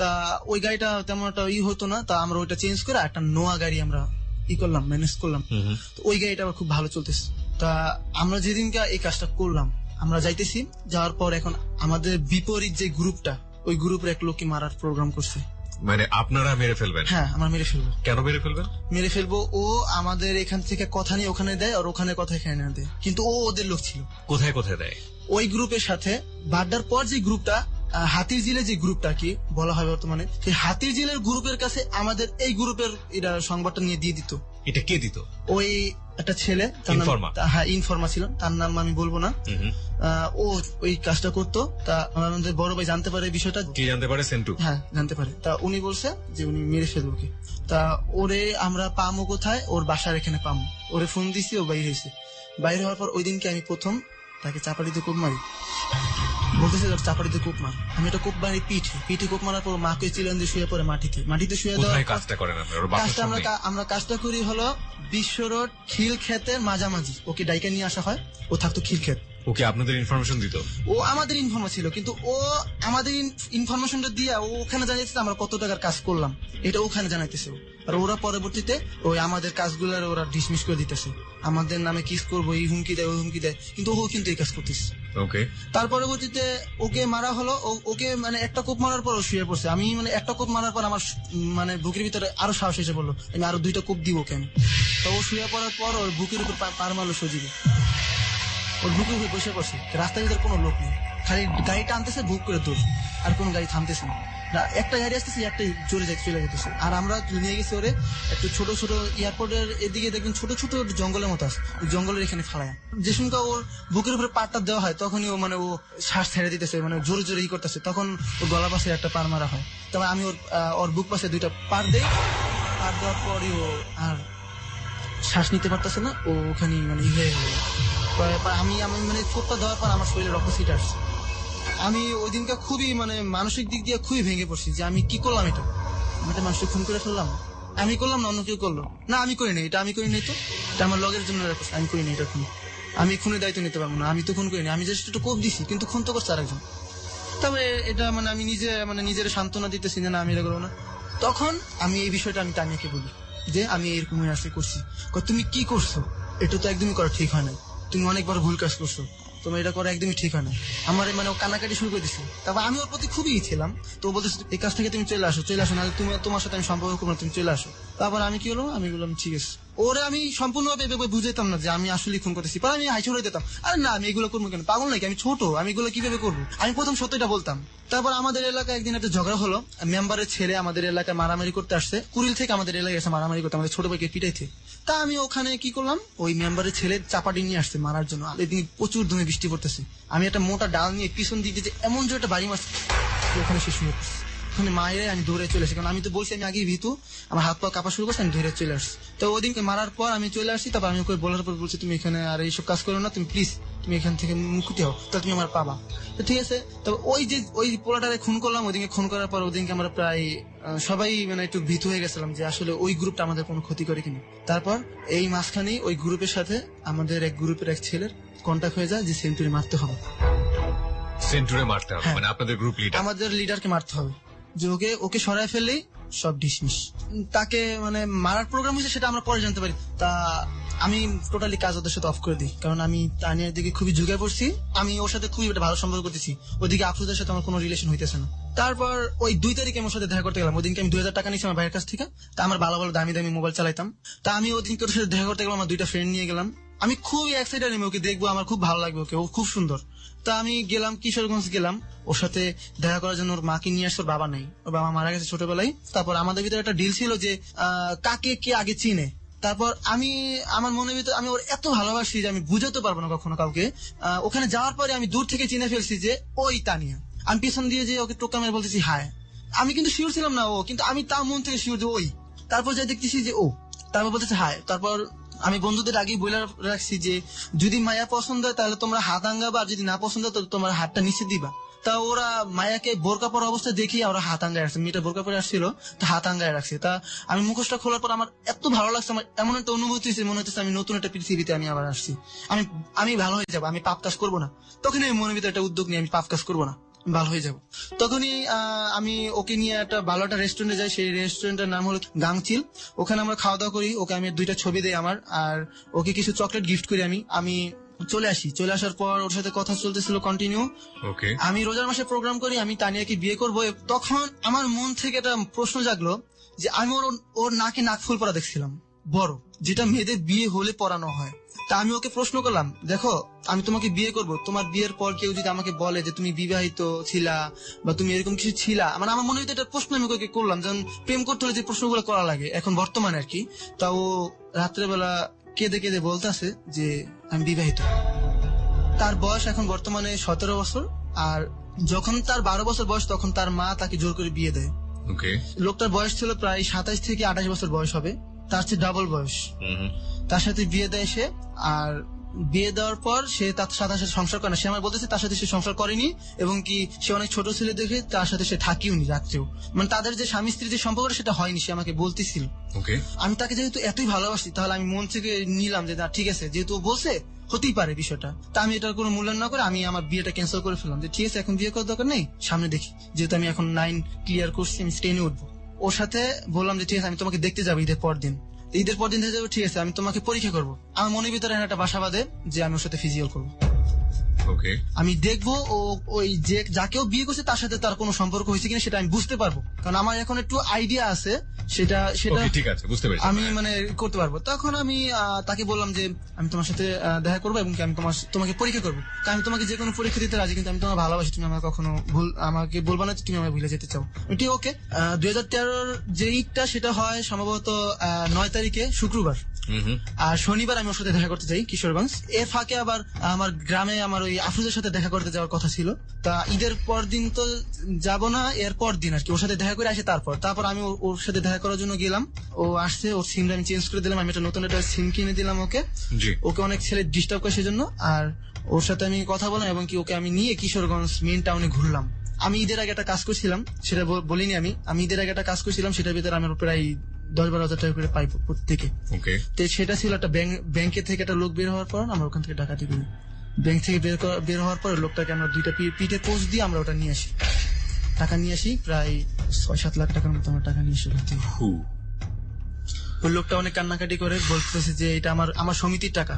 তা ওই গাড়িটা তেমন একটা হতো না, তা আমরা ওইটা চেঞ্জ করে একটা নোয়া গাড়ি আমরা করলাম, ম্যানেজ করলাম। তো ওই গাড়িটা আবার খুব ভালো চলতেছে। তা আমরা যেদিনকা এই কাজটা করলাম, আমরা যাইতেছি, যাওয়ার পর এখন আমাদের বিপরীত যে গ্রুপটা, ওই গ্রুপের এক লোককে মারার প্রোগ্রাম করছে। মানে আপনারা মেরে ফেলবেন? হ্যাঁ, আমরা মেরে ফেলবো। কেন মেরে ফেলবেন? মেরে ফেলবো, ও আমাদের এখান থেকে কথা নিয়ে ওখানে দেয়, আর ওখানে কথা এখানে না দেয়, কিন্তু ও ওদের লোক ছিল। কোথায় কোথায় দেয়? ওই গ্রুপের সাথে বাড্ডার পর যে গ্রুপটা, হাতির জিলের যে গ্রুপটা কি বলা হয় বর্তমানে, সেই হাতির জিলের গ্রুপের কাছে আমাদের এই গ্রুপের এটা সংবাদটা নিয়ে দিয়ে দিত। এটা কে দিত? ওই একটা ছেলে, হ্যাঁ ইনফর্মা ছিল, তার নাম আমি বলবো না। ও ওই কাজটা করতো। তা আমাদের বড় ভাই জানতে পারে বিষয়টা। কি জানতে পারে? সেন্টু? হ্যাঁ, জানতে পারে। তা উনি বলছে যে উনি মেরে ফেলবো কি। তা ওরে আমরা পামো কোথায়, ওর বাসার এখানে পামো। ওরে ফোন দিছি, ও বাইরে হয়েছে। বাইরে হওয়ার পর ওই দিনকে আমি প্রথম তাকে চাপাটিতে কোপ মারি, বলতেছে চাপাটিতে কোপ মার। আমি একটা কোপ মারি পিঠে কোপ মারার পর মাকে ছিলেন যে শুয়ে পড়ে মাটিতে শুয়ে দেওয়া। কাজটা করেন আমরা কাজটা করি হলো বিশ্ব রোড খিল ক্ষেতের মাঝামাঝি। ওকে ডাইকে নিয়ে আসা হয়, ও থাকতো খিল ক্ষেত। ওকে আপনাদের ইনফরমেশন দিত? ও আমাদের ইনফরমেশন ছিল, কিন্তু ও আমাদের ইনফরমেশনটা দিয়ে ও ওখানে জানাইতেছে আমরা কত টাকার কাজ করলাম, এটা ওখানে জানাইতেছে। আর ওরা পরবর্তীতে ওই আমাদের কাজগুলোর ওরা ডিসমিস করে দিতেছে, আমাদের নামে কিস করবো এই হুমকি দেয় ওই হুমকি দেয়, কিন্তু ও কিন্তু এই কাজ করতেছে। ওকে। তার পরবর্তীতে ওকে মারা হলো। ওকে মানে একটা কোপ মারার পর ও শুয়ে পড়ছে। আমি মানে একটা কোপ মারার পর আমার মানে বুকের ভিতরে আরো সাহস এসে পড়লো, আমি আরো 2টা কোপ দিব ওকে আমি। তো ও শুয়ে পড়ার পর ওর বুকের উপর পার মারলো সজীবে, ওর বুকের উপরে বসে পড়ছে, রাস্তার ভিতরে কোনো লোক নেই। খালি গাড়ি টানতেছে বুক করে দূর, আর কোনো গাড়ি থামতেছে না। একটা গাড়ি আসতেছে, একটাই চলে যেতেছে। আর আমরা নিয়ে গেছি ওরে একটু ছোট ছোট এয়ারপোর্টের এদিকে দেখবেন ছোট ছোট জঙ্গলের মতো আছে, জঙ্গলের এখানে ফালায়। যে শুনকা ওর বুকের উপরে পাটটা দেওয়া হয় তখনই ও মানে ও শ্বাস ছেড়ে দিতেছে, মানে জোরে জোরে করতেছে, তখন ওর গলা পাশে একটা পার মারা হয়। তবে আমি ওর বুক পাশে 2টা পার দেই। পার দেওয়ার পরই ও আর শ্বাস নিতে পারতেছে না, ও ওখানে মানে হয়ে গেল। আমি মানে চোটটা দেওয়ার পর আমার শরীরে রক্ত ছিটে আসছে। আমি ওই দিনটা খুবই মানে মানসিক দিক দিয়ে খুবই ভেঙে পড়ছি যে আমি কি করলাম, এটা আমি একটা মানুষকে খুন করে ফেললাম। আমি করলাম না অন্য কেউ করলো, না আমি করিনি, এটা আমি করিনি, তো এটা আমার লগের জন্য আমি করিনি এটা খুন। আমি খুনের দায়িত্ব নিতে পারবো না, আমি তো খুন করিনি, আমি জাস্ট একটু কোপ দিছি, কিন্তু খুন তো করছে আরেকজন। তবে এটা মানে আমি নিজের সান্ত্বনা দিতেছি যে না আমি এটা করবো না। তখন আমি এই বিষয়টা আমি তানিয়াকে বলি যে আমি এরকম আসলে করছি। তুমি কি করছো, এটা তো একদমই করা ঠিক হয় না, তুমি অনেকবার ভুল কাজ করছো, তোমার এটা করা একদমই ঠিক হয় না। আমার মানে ও কান্নাকাটি শুরু করে দিচ্ছে। তারপর আমি ওর প্রতি খুবই ছিলাম, তো বলতে এই কাজ থেকে তুমি চলে আসো নাহলে তোমার সাথে আমি সম্পর্ক করবো না, তুমি চলে আসো। তারপর আমি কি হলো, আমি বললাম ঠিক আছে। ওরে আমি সম্পূর্ণভাবে এভাবে বুঝাইতাম না যে আমি আসলে খুন করতেছি, পরে আমি হাইছে উড়ে দিতাম, আরে না আমি এগুলো করবো কেন, পাগল নাকি, আমি ছোট, আমি এগুলো কিভাবে করবো। আমি প্রথম সত্যিটা বলতাম। তারপর আমাদের এলাকায় একদিন একটা ঝগড়া হলো, মেম্বারের ছেলে আমাদের এলাকায় মারামারি করতে আসছে, কুড়িল থেকে আমাদের এলাকায় এসে মারামারি করতে, আমাদের ছোট ভাইকে পিটাইতে। তা আমি ওখানে কি করলাম, ওই মেম্বারের ছেলে চাপাটি নিয়ে আসছে মারার জন্য। এদিন প্রচুর ধুমে বৃষ্টি পড়তেছে, আমি একটা মোটা ডাল নিয়ে পিছন দিকে যে এমন যে একটা বাড়ি মারছে, ওখানে শেষ হয়ে পড়ছে। ওখানে মায়ের আমি দৌড়ে চলে আসি, কারণ আমি তো বলছি আমি আগেই ভীতু, আমার হাত পা কাঁপা শুরু করছে, আমি ধরে চলে আসছি। তো ওদিনকে মারার পর আমি চলে আসছি, তারপর আমি ওকে বলার পর বলছি তুমি এখানে আর এইসব কাজ করো না, তুমি প্লিজ তুমি এখান থেকে মুক্তি হও, তাহলে তুমি আমার পাবা। তো ঠিক আছে। তবে ওই পোলাটারে খুন করলাম, ওইদিকে খুন করার পর ওদিনকে আমরা প্রায় সবাই মানে একটু ভীতু হয়ে গেছিলাম যে আসলে ওই গ্রুপটা আমাদের কোনো ক্ষতি করে কিনা। তারপর এই মাঝখানে ওই গ্রুপের সাথে আমাদের এক গ্রুপের এক ছেলের কন্ট্যাক্ট হয়ে যায় যে সেঞ্চুরি মারতে হবে, সেন্টুরে মারতে হবে, হ্যাঁ। মানে আপনাদের গ্রুপ লিডার, আমাদের লিডারকে মারতে হবে, যে ওকে সরায় ফেললেই সব ডিসমিস। তাকে মানে মারার প্রোগ্রাম হয়েছে সেটা আমরা পরে জানতে পারি। তা আমি টোটালি কাজ ওদের সাথে অফ করে দিই, কারণ আমি তানিয়ার দিকে খুবই ঝুঁকে পড়ছি, আমি ওর সাথে খুবই একটা ভালো সম্পর্ক করতেছি, ওদিকে আফরোজের সাথে আমার কোনো রিলেশন হইতেছে না। তারপর ওই 2 তারিখে আমার সাথে দেখা করতে গেলাম, ওদিনকে আমি 2000 টাকা নিয়েছি আমার ভাইয়ের কাছ থেকে। তা আমার ভালো ভালো দামি দামি মোবাইল চালাইতাম। তা আমি ওদিনকে ওর সাথে দেখা করতে গেলাম, আমার 2টা ফ্রেন্ড নিয়ে গেলাম। আমি খুবই এক্সাইটেড, আমি ওকে দেখবো, আমার খুব ভালো লাগবে ওকে, ও খুব সুন্দর। তা আমি গেলাম কিশোরগঞ্জ গেলাম ওর সাথে দেখা করার জন্য। ওর মাকে নিয়ে আসছে, ওর বাবা নাই, ওর বাবা মারা গেছে ছোটবেলায়। তারপর আমাদের ভিতরে একটা ডিল ছিল যে কাকে কে আগে চিনে। তারপর আমার মনের ভিতরে আমি ওর এত ভালোবাসি যে আমি বুঝাতে পারবো না কখনো কাউকে। ওখানে যাওয়ার পরে আমি দূর থেকে চিনে ফেলছি যে ওই তানিয়া। আমি পিছন দিয়ে যে ওকে টোকা মেরে বলতেছি হায়, আমি কিন্তু শিওর ছিলাম না ও, কিন্তু আমি তার মন থেকে শিওর যে ওই। তারপর যাই দেখতেছি যে ও, তারপর বলতেছে হায়। তারপর আমি বন্ধুদের আগেই বলে রাখছি যে যদি মায়া পছন্দ হয় তাহলে তোমরা হাত আঙ্গাবা, আর যদি না পছন্দ হয় তাহলে তোমার হাতটা নিচে দিবা। তা ওরা মায়াকে বোরকা পরা অবস্থায় দেখি ওরা হাত আঙ্গায় রাখছে, মেয়েটা বোরকা পরে আসছিল, তা হাত আঙ্গায় রাখছে। তা আমি মুখোশটা খোলার পর আমার এত ভালো লাগছে, আমার এমন একটা অনুভূতি হয়েছে, মনে হচ্ছে আমি নতুন একটা পৃথিবীতে আমি আবার আসছি, আমি ভালো হয়ে যাবো, আমি পাপ কাজ করবো না। তখন আমি মনের ভিতরে একটা উদ্যোগ নিয়ে আমি পাপ কাজ করবো না, ভালো হয়ে যাবো। তখনই আমি ওকে নিয়ে একটা ভালো একটা রেস্টুরেন্টে যাই, সেই রেস্টুরেন্টের নাম হলো গাংচিল। ওখানে আমরা খাওয়া দাওয়া করি, ওকে আমি 2টা ছবি দেই আমার, আর ওকে কিছু চকলেট গিফট করি। আমি চলে আসি, চলে আসার পর ওর সাথে কথা চলতেছিল কন্টিনিউ। ওকে, আমি রোজার মাসে প্রোগ্রাম করি, আমি তানিয়াকে বিয়ে করবো। তখন আমার মন থেকে একটা প্রশ্ন জাগলো যে আমি ওর নাকে নাকফুল পরা দেখছিলাম বড়, যেটা মেয়েদের বিয়ে হলে পরানো হয়। তা আমি ওকে প্রশ্ন করলাম, দেখো আমি তোমাকে বিয়ে করব, তোমার বিয়ের পর কেউ যদি আমাকে বলে যে তুমি বিবাহিত ছিলা বা তুমি এরকম কিছু ছিলা, মানে আমার মনে হয় একটা প্রশ্ন আমি ওকে করলাম, যেমন প্রেম করতে হলে যে প্রশ্নগুলো করা লাগে এখন বর্তমানে আর কি। তা ও রাত্রেবেলা কেঁদে কেঁদে বলতেছে যে আমি বিবাহিত। তার বয়স এখন বর্তমানে 17 বছর, আর যখন তার 12 বছর বয়স তখন তার মা তাকে জোর করে বিয়ে দেয়। ওকে, লোকটার বয়স ছিল প্রায় 27 থেকে 28 বছর বয়স হবে, তার চেয়ে ডাবল বয়স। তার সাথে বিয়ে দেয় সে, আর বিয়ে দেওয়ার পর সে তার সাথে সংসার করে না। সে আমার বলতেছে তার সাথে সে সংসার করেনি, এবং কি সে অনেক ছোট ছেলে দেখে তার সাথে সে থাকিওনি রাত্রেও, মানে তাদের যে স্বামী স্ত্রীর যে সম্পর্ক সেটা হয়নি, সে আমাকে বলতেছিল। ওকে, আমি তাকে যেহেতু এতই ভালোবাসি তাহলে আমি মন থেকে নিলাম যে না ঠিক আছে, যেহেতু ও বলছে হতেই পারে বিষয়টা। তা আমি এটার কোনো মূল্যায়ন না করে আমি আমার বিয়েটা ক্যান্সেল করে ফেললাম, যে ঠিক আছে এখন বিয়ে করার দরকার নেই, সামনে দেখি। যেহেতু আমি এখন 9 ক্লিয়ার করছি, আমি 10-এ উঠবো। ওর সাথে বললাম যে ঠিক আছে আমি তোমাকে দেখতে যাবো ঈদের পর দিন থেকে যাবো, ঠিক আছে আমি তোমাকে পরীক্ষা করবো। আমার মনের ভিতরে একটা বাসা বাঁধে যে আমি ওর সাথে ফিজিক্যাল করবো। ওকে, আমি দেখবো ও ওই যে যাকেও বিয়ে করছে তার সাথে তার কোনো সম্পর্ক হয়েছে কিনা সেটা আমি বুঝতে পারবো, কারণ আমার এখন একটু আইডিয়া আছে সেটা সেটা ওকে, ঠিক আছে, বুঝতে পেরেছি। আমি মানে করতে পারবো। তখন আমি তাকে বললাম যে আমি তোমার সাথে দেখা করবো এবং কি আমি তোমাকে পরীক্ষা করবো, কারণ আমি তোমাকে যে কোনো পরীক্ষা দিতে রাজি, কিন্তু আমি তোমার ভালোবাসি, তুমি আমার কখনো আমাকে বলবা না যে তুমি আমার ভুলে যেতে চাও। ঠিক ওকে। 2013 যে ঈদটা সেটা হয় সম্ভবত 9 তারিখে শুক্রবার, আর শনিবার আমি ওর সাথে দেখা করতে যাই কিশোরগঞ্জ। এর ফাঁকে আবার আমার গ্রামে আমার ওই আফরোজের সাথে দেখা করতে যাওয়ার কথা ছিল। তা ঈদের পর দিন তো যাব না, এর পর দিন আর কি ওর সাথে দেখা করে আসে। তারপর আমি ওর সাথে দেখা করার জন্য গেলাম। ও আসছে, ওর সিমটা আমি চেঞ্জ করে দিলাম, আমি একটা নতুন একটা সিম কিনে দিলাম ওকে। জি, ওকে অনেক ছেলে ডিস্টার্ব করে সেজন্য। আর ওর সাথে আমি কথা বললাম এবং কি ওকে আমি নিয়ে কিশোরগঞ্জ মেইন টাউনে ঘুরলাম। আমি ঈদের আগে একটা কাজ করছিলাম, সেটা বলিনি আমি ঈদের আগে একটা কাজ করছিলাম, সেটার ভিতরে আমি প্রায় 10-12 হাজার টাকা করে পাই প্রত্যেকে। ওকে, তো সেটা ছিল একটা ব্যাংকে থেকে একটা লোক বের হওয়ার পর আমরা ওখান থেকে ডাকাতি করি। ব্যাংক থেকে বের হওয়ার পর লোকটাকে আমরা 2টা পিঠে পোস্ট দিয়ে আমরা ওটা নিয়ে আসি, টাকা নিয়ে আসি, প্রায় 6-7 লাখ টাকার মতো আমরা টাকা নিয়ে আসি ওখান থেকে। ওই লোকটা অনেক কান্নাকাটি করে বলতেছে যে এটা আমার সমিতির টাকা,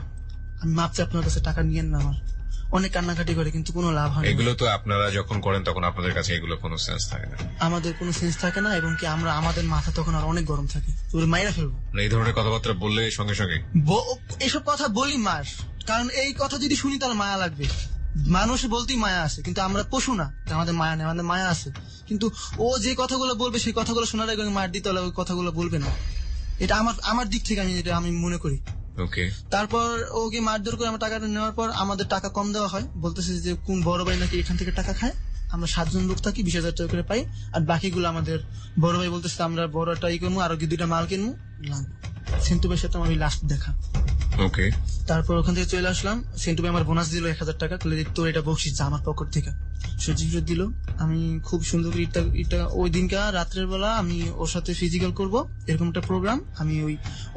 আমি মাপছি আপনার কাছে, টাকা নিয়েন না। আমার অনেক কান্নাকাটি করে কিন্তু কোনো লাভ হয় না। এগুলো তো আপনারা যখন করেন তখন আপনাদের কাছে এগুলো কোনো সেন্স থাকে না, আমাদের কোনো সেন্স থাকে না, এবং কি আমাদের মাথা তখন আর অনেক গরম থাকে, ওর মাইরা ফেলবো। মানে এই ধরনের কথাবার্তা বললে সঙ্গে সঙ্গে এসব কথা বলি মার, কারণ এই কথা যদি শুনি তাহলে মায়া লাগবে। মানুষ বলতেই মায়া আছে, কিন্তু আমরা পশু না যে আমাদের মায়া নেই, আমাদের মায়া আছে। কিন্তু ও যে কথাগুলো বলবে সেই কথাগুলো শোনার আগে মার দিতে হলে ওই কথাগুলো বলবে না। এটা আমার দিক থেকে আমি মনে করি। ওকে, তারপর ওকে মারধর করে আমার টাকাটা নেওয়ার পর আমাদের টাকা কম দেওয়া হয়, বলতেছে যে কোন বড় ভাই নাকি এখান থেকে টাকা খায়। আমরা 7 জন লোক থাকি, 20,000 টাকা করে পাই, আর বাকিগুলো আমাদের বড় ভাই বলতেছে আমরা বড়টা কিনবো, আর 2টা মাল কিনবো লাগবে। সেন্টু ভাইয়ের সাথে আমার লাস্ট দেখা। ওকে, তারপর ওখান থেকে চলে আসলাম। সেন্টু ভাই আমার বোনাস দিল 1,000 টাকা, তোর এটা বকশিস যা আমার পকেট থেকে সবজি ফেরত দিল। আমি খুব সুন্দর করে এটা ওই দিনকা রাত্রের বেলা আমি ওর সাথে ফিজিক্যাল করব এরকম একটা প্রোগ্রাম। আমি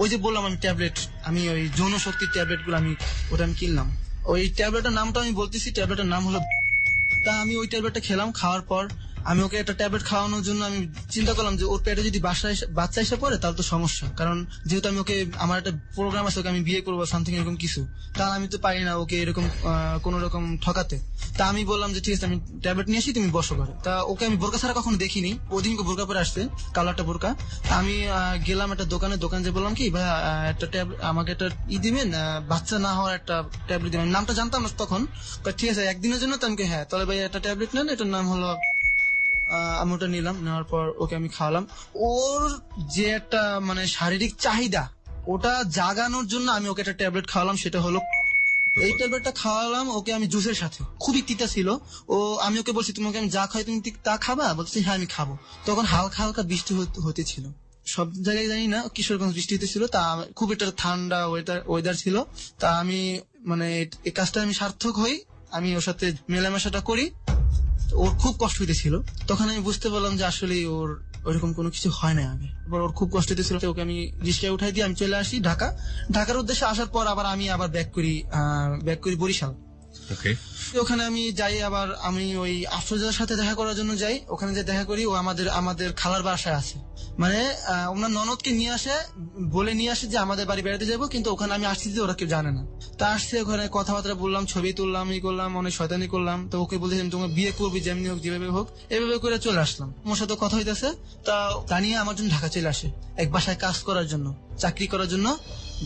ওই যে বললাম আমি ট্যাবলেট, আমি ওই যৌন শক্তির ট্যাবলেট গুলো আমি কিনলাম। ওই ট্যাবলেটের নামটা আমি বলতেছি, ট্যাবলেটের নাম হলো। তা আমি ওই ট্যাবলেটটা খেলাম। খাওয়ার পর আমি ওকে একটা ট্যাবলেট খাওয়ানোর জন্য আমি চিন্তা করলাম যে ওর পেটে যদি বাচ্চা এসে পড়ে তাহলে তো সমস্যা, কারণ যেহেতু আমি ওকে আমার একটা প্রোগ্রাম আছে, ওকে আমি বিয়ে করবো সামথিং এরকম কিছু, তাহলে আমি তো পারি না ওকে এরকম কোন রকম ঠকাতে। তা আমি বললাম যে ঠিক আছে আমি ট্যাবলেট নিয়ে আসি, তুমি বসো ঘরে। তা ওকে আমি বোরকা ছাড়া কখনো দেখিনি, ওদিনকে বোরকা পরে আসছে, কালো একটা বোরকা। আমি গেলাম একটা দোকান যে বললাম কি ভাই একটা আমাকে একটা দিবেন, বাচ্চা না হওয়ার একটা ট্যাবলেট দিবেন। নামটা জানতাম না তখন। ঠিক আছে একদিনের জন্য, তো আমি হ্যাঁ তাহলে ভাই একটা ট্যাবলেট নেন, এটার নাম হলো। আমি ওটা নিলাম, নেওয়ার পর ওকে আমি খাওয়ালাম। ওর যে একটা মানে শারীরিক চাহিদা ওটা জাগানোর জন্য আমি ওকে একটা ট্যাবলেট খাওয়ালাম, সেটা হলো এই ট্যাবলেটটা খাওয়ালাম ওকে আমি জুসের সাথে। খুবই তিতা ছিল। আমি ওকে বলছি তোমাকে আমি যা খাই তুমি তা খাবা, বলছি হ্যাঁ আমি খাবো। তখন হালকা হালকা বৃষ্টি হতেছিল, সব জায়গায় জানি না কিশোরগঞ্জ বৃষ্টি হতেছিল। তা খুব একটা ঠান্ডা ওয়েদার ছিল। তা আমি মানে এই কাজটা আমি সার্থক হই, আমি ওর সাথে মেলামেশাটা করি। ওর খুব কষ্ট হইতেছিল, তখন আমি বুঝতে পারলাম যে আসলে ওর ওইরকম কোনো কিছু হয় না আগে। ওর খুব কষ্ট হইতেছিল, ওকে আমি রিক্সায় উঠাই দিয়ে আমি চলে আসি ঢাকার উদ্দেশ্যে। আসার পর আমি আবার ব্যাক করি বরিশাল। ওকে, ওখানে আমি যাই, আবার আমি ওই আফরোজার সাথে দেখা করার জন্য যাই। ওখানে যে দেখা করি ও আমাদের খালার বাসায় আছে, মানে ওনার ননদকে নিয়ে আসে যে আমাদের বাড়ি বেড়াতে যাবো, কিন্তু ওখানে আমি আসছি যে ওরা কেউ জানে না। তা আসছে, ওখানে কথাবার্তা বললাম, ছবি তুললাম, করলাম, অনেক শয়তানি করলাম। তো ওকে বলতেছি তোমার বিয়ে করবি যেমনি হোক যেভাবে হোক, এভাবে করে চলে আসলাম। ওর সাথে কথা হইতেছে। তা নিয়ে আমার জন্য ঢাকা চলে আসে এক বাসায় কাজ করার জন্য, চাকরি করার জন্য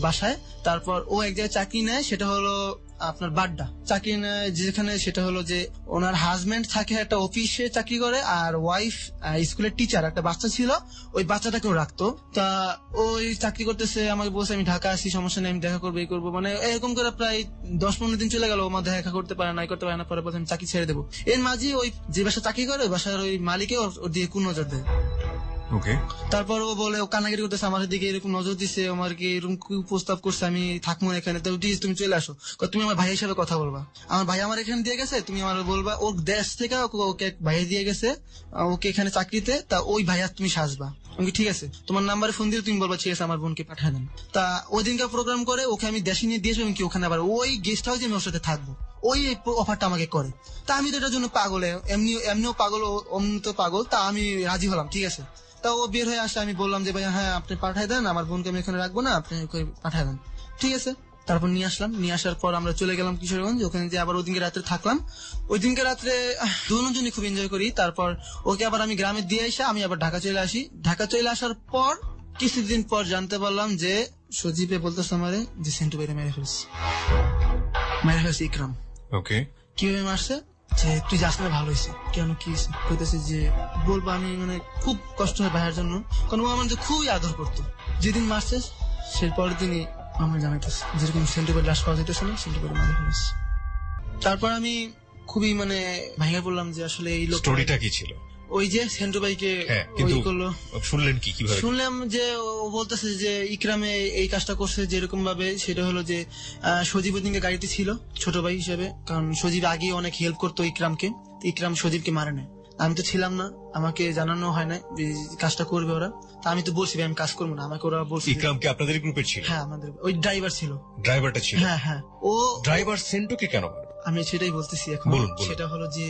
বাসায়। তারপর ও এক জায়গায় চাকরি নেয়, সেটা হলো আপনার বাড্ডা চাকরি নেয় যেখানে, সেটা হলো যে ওনার হাজবেন্ড থাকে একটা অফিসে চাকরি করে, আর ওয়াইফ স্কুলের টিচার। একটা বাচ্চা ছিল, ওই বাচ্চাটাকেও রাখতো। তা ওই চাকরি করতেছে, আমাকে বলছে আমি ঢাকা আসি, সমস্যা নেই, আমি দেখা করবো, এই করবো। মানে এরকম করে প্রায় 10-15 দিন চলে গেল, ও দেখা করতে পারে না, করতে পারে না। পরে বলছে আমি চাকরি ছেড়ে দেবো। এর মাঝে ওই যে বাসা চাকরি করে ওই বাসার ওই মালিকে ওর দিয়ে কোন নজর দেয়। ওকে, তারপর ও বলে ও কান্নাকাটি করতেছে, আমার দিকে এরকম নজর দিছে, আমাকে এরকম প্রস্তাব করছে আমি থাকবো এখানে। তো প্লিজ তুমি চলে আসো, তুমি আমার ভাই হিসাবে কথা বলবা। আমার ভাই আমার এখানে দিয়ে গেছে, তুমি আমার বলবা ওর দেশ থেকে ওকে ভাই দিয়ে গেছে, ওকে এখানে চাকরিতে। তা ওই ভাইয়া তুমি সাজবা। আমি ঠিক আছে, তোমার নাম্বারে ফোন দিলে তুমি বলবা ঠিক আছে আমার বোনকে পাঠিয়ে দেন। তা ওই দিনকার প্রোগ্রাম করে ওকে আমি দেশে নিয়ে দিয়েছি, এবং কি ওখানে আবার ওই গেস্ট হাউসে আমি ওর সাথে থাকবো। ওই অফারটা আমাকে করে। তা আমি তো এটার জন্য পাগল, এমনিও পাগল, অমনি তো পাগল। তা আমি রাজি হলাম, ঠিক আছে। তা ও বের হয়ে আসে, আমি বললাম যে ভাই হ্যাঁ আপনি পাঠাই দেন, আমার বোনকে আমি এখানে রাখবো না, আপনি পাঠাই দেন। ঠিক আছে, তারপর নিয়ে আসলাম, নিয়ে আসার পর আমরা চলে গেলাম কিশোরগঞ্জ। ওখানে যে আবার ওইদিনকে রাত্রে থাকলাম। ওই দিনকে রাত্রে দুজনই খুব এনজয় করি। তারপর ওকে আবার আমি গ্রামে দিয়ে এসে আমি আবার ঢাকা চলে আসি। ঢাকা চলে আসার পর কিছুদিন পর জানতে পারলাম যে সজীবে বলতেছে আমারে যে সেন্টু বাইরে মেরে ফেলছে ইকরাম। ওকে, কিভাবে মারছে যে তুই যাস না, ভালো হয়েছে। কেন কি কইতেছে যে বলবো আমি, মানে খুব কষ্ট হয় ভাইয়ের জন্য, কারণ ও আমার খুবই আদর করতো। যেদিন মারছে সেই পরের দিনই আমার জানাইতেছে যেরকম সেন্টু বাইরে লাশ পাওয়া যেতেছে না, সেন্টু বাইরে মেরে ফেলেছে। তারপর আমি খুবই মানে ভেঙে পড়লাম যে আসলে এই লোক স্টোরিটা কি ছিল? ওই যে সেন্টু ভাইকে কিন্তু করলো। শুনলেন কি, কিভাবে শুনলাম যে ও বলতেছে যে ইকরামে এই কাজটা করছে যেরকম ভাবে, সেটা হলো যে সজীব ওদিনকে গাড়িতে ছিল ছোট ভাই হিসেবে, কারণ সজীব আগে অনেক হেল্প করতো ইকরামকে। ইকরাম সজীবকে মারে নেয়, আমি তো ছিলাম না, আমাকে জানানো হয় না কাজটা করবে ওরা। তা আমি তো বলছি আমি কাজ করবো না, আমাকে ওরা বলছে। ইকরাম কি আপনাদের গ্রুপের ছিল? হ্যাঁ, আমাদের ওই ড্রাইভার ছিল। ড্রাইভারটা ছিল? হ্যাঁ হ্যাঁ। ও ড্রাইভার সেন্টুকে কেন মারবে? আমি সেটাই বলতেছি এখন। বলুন। সেটা হলো যে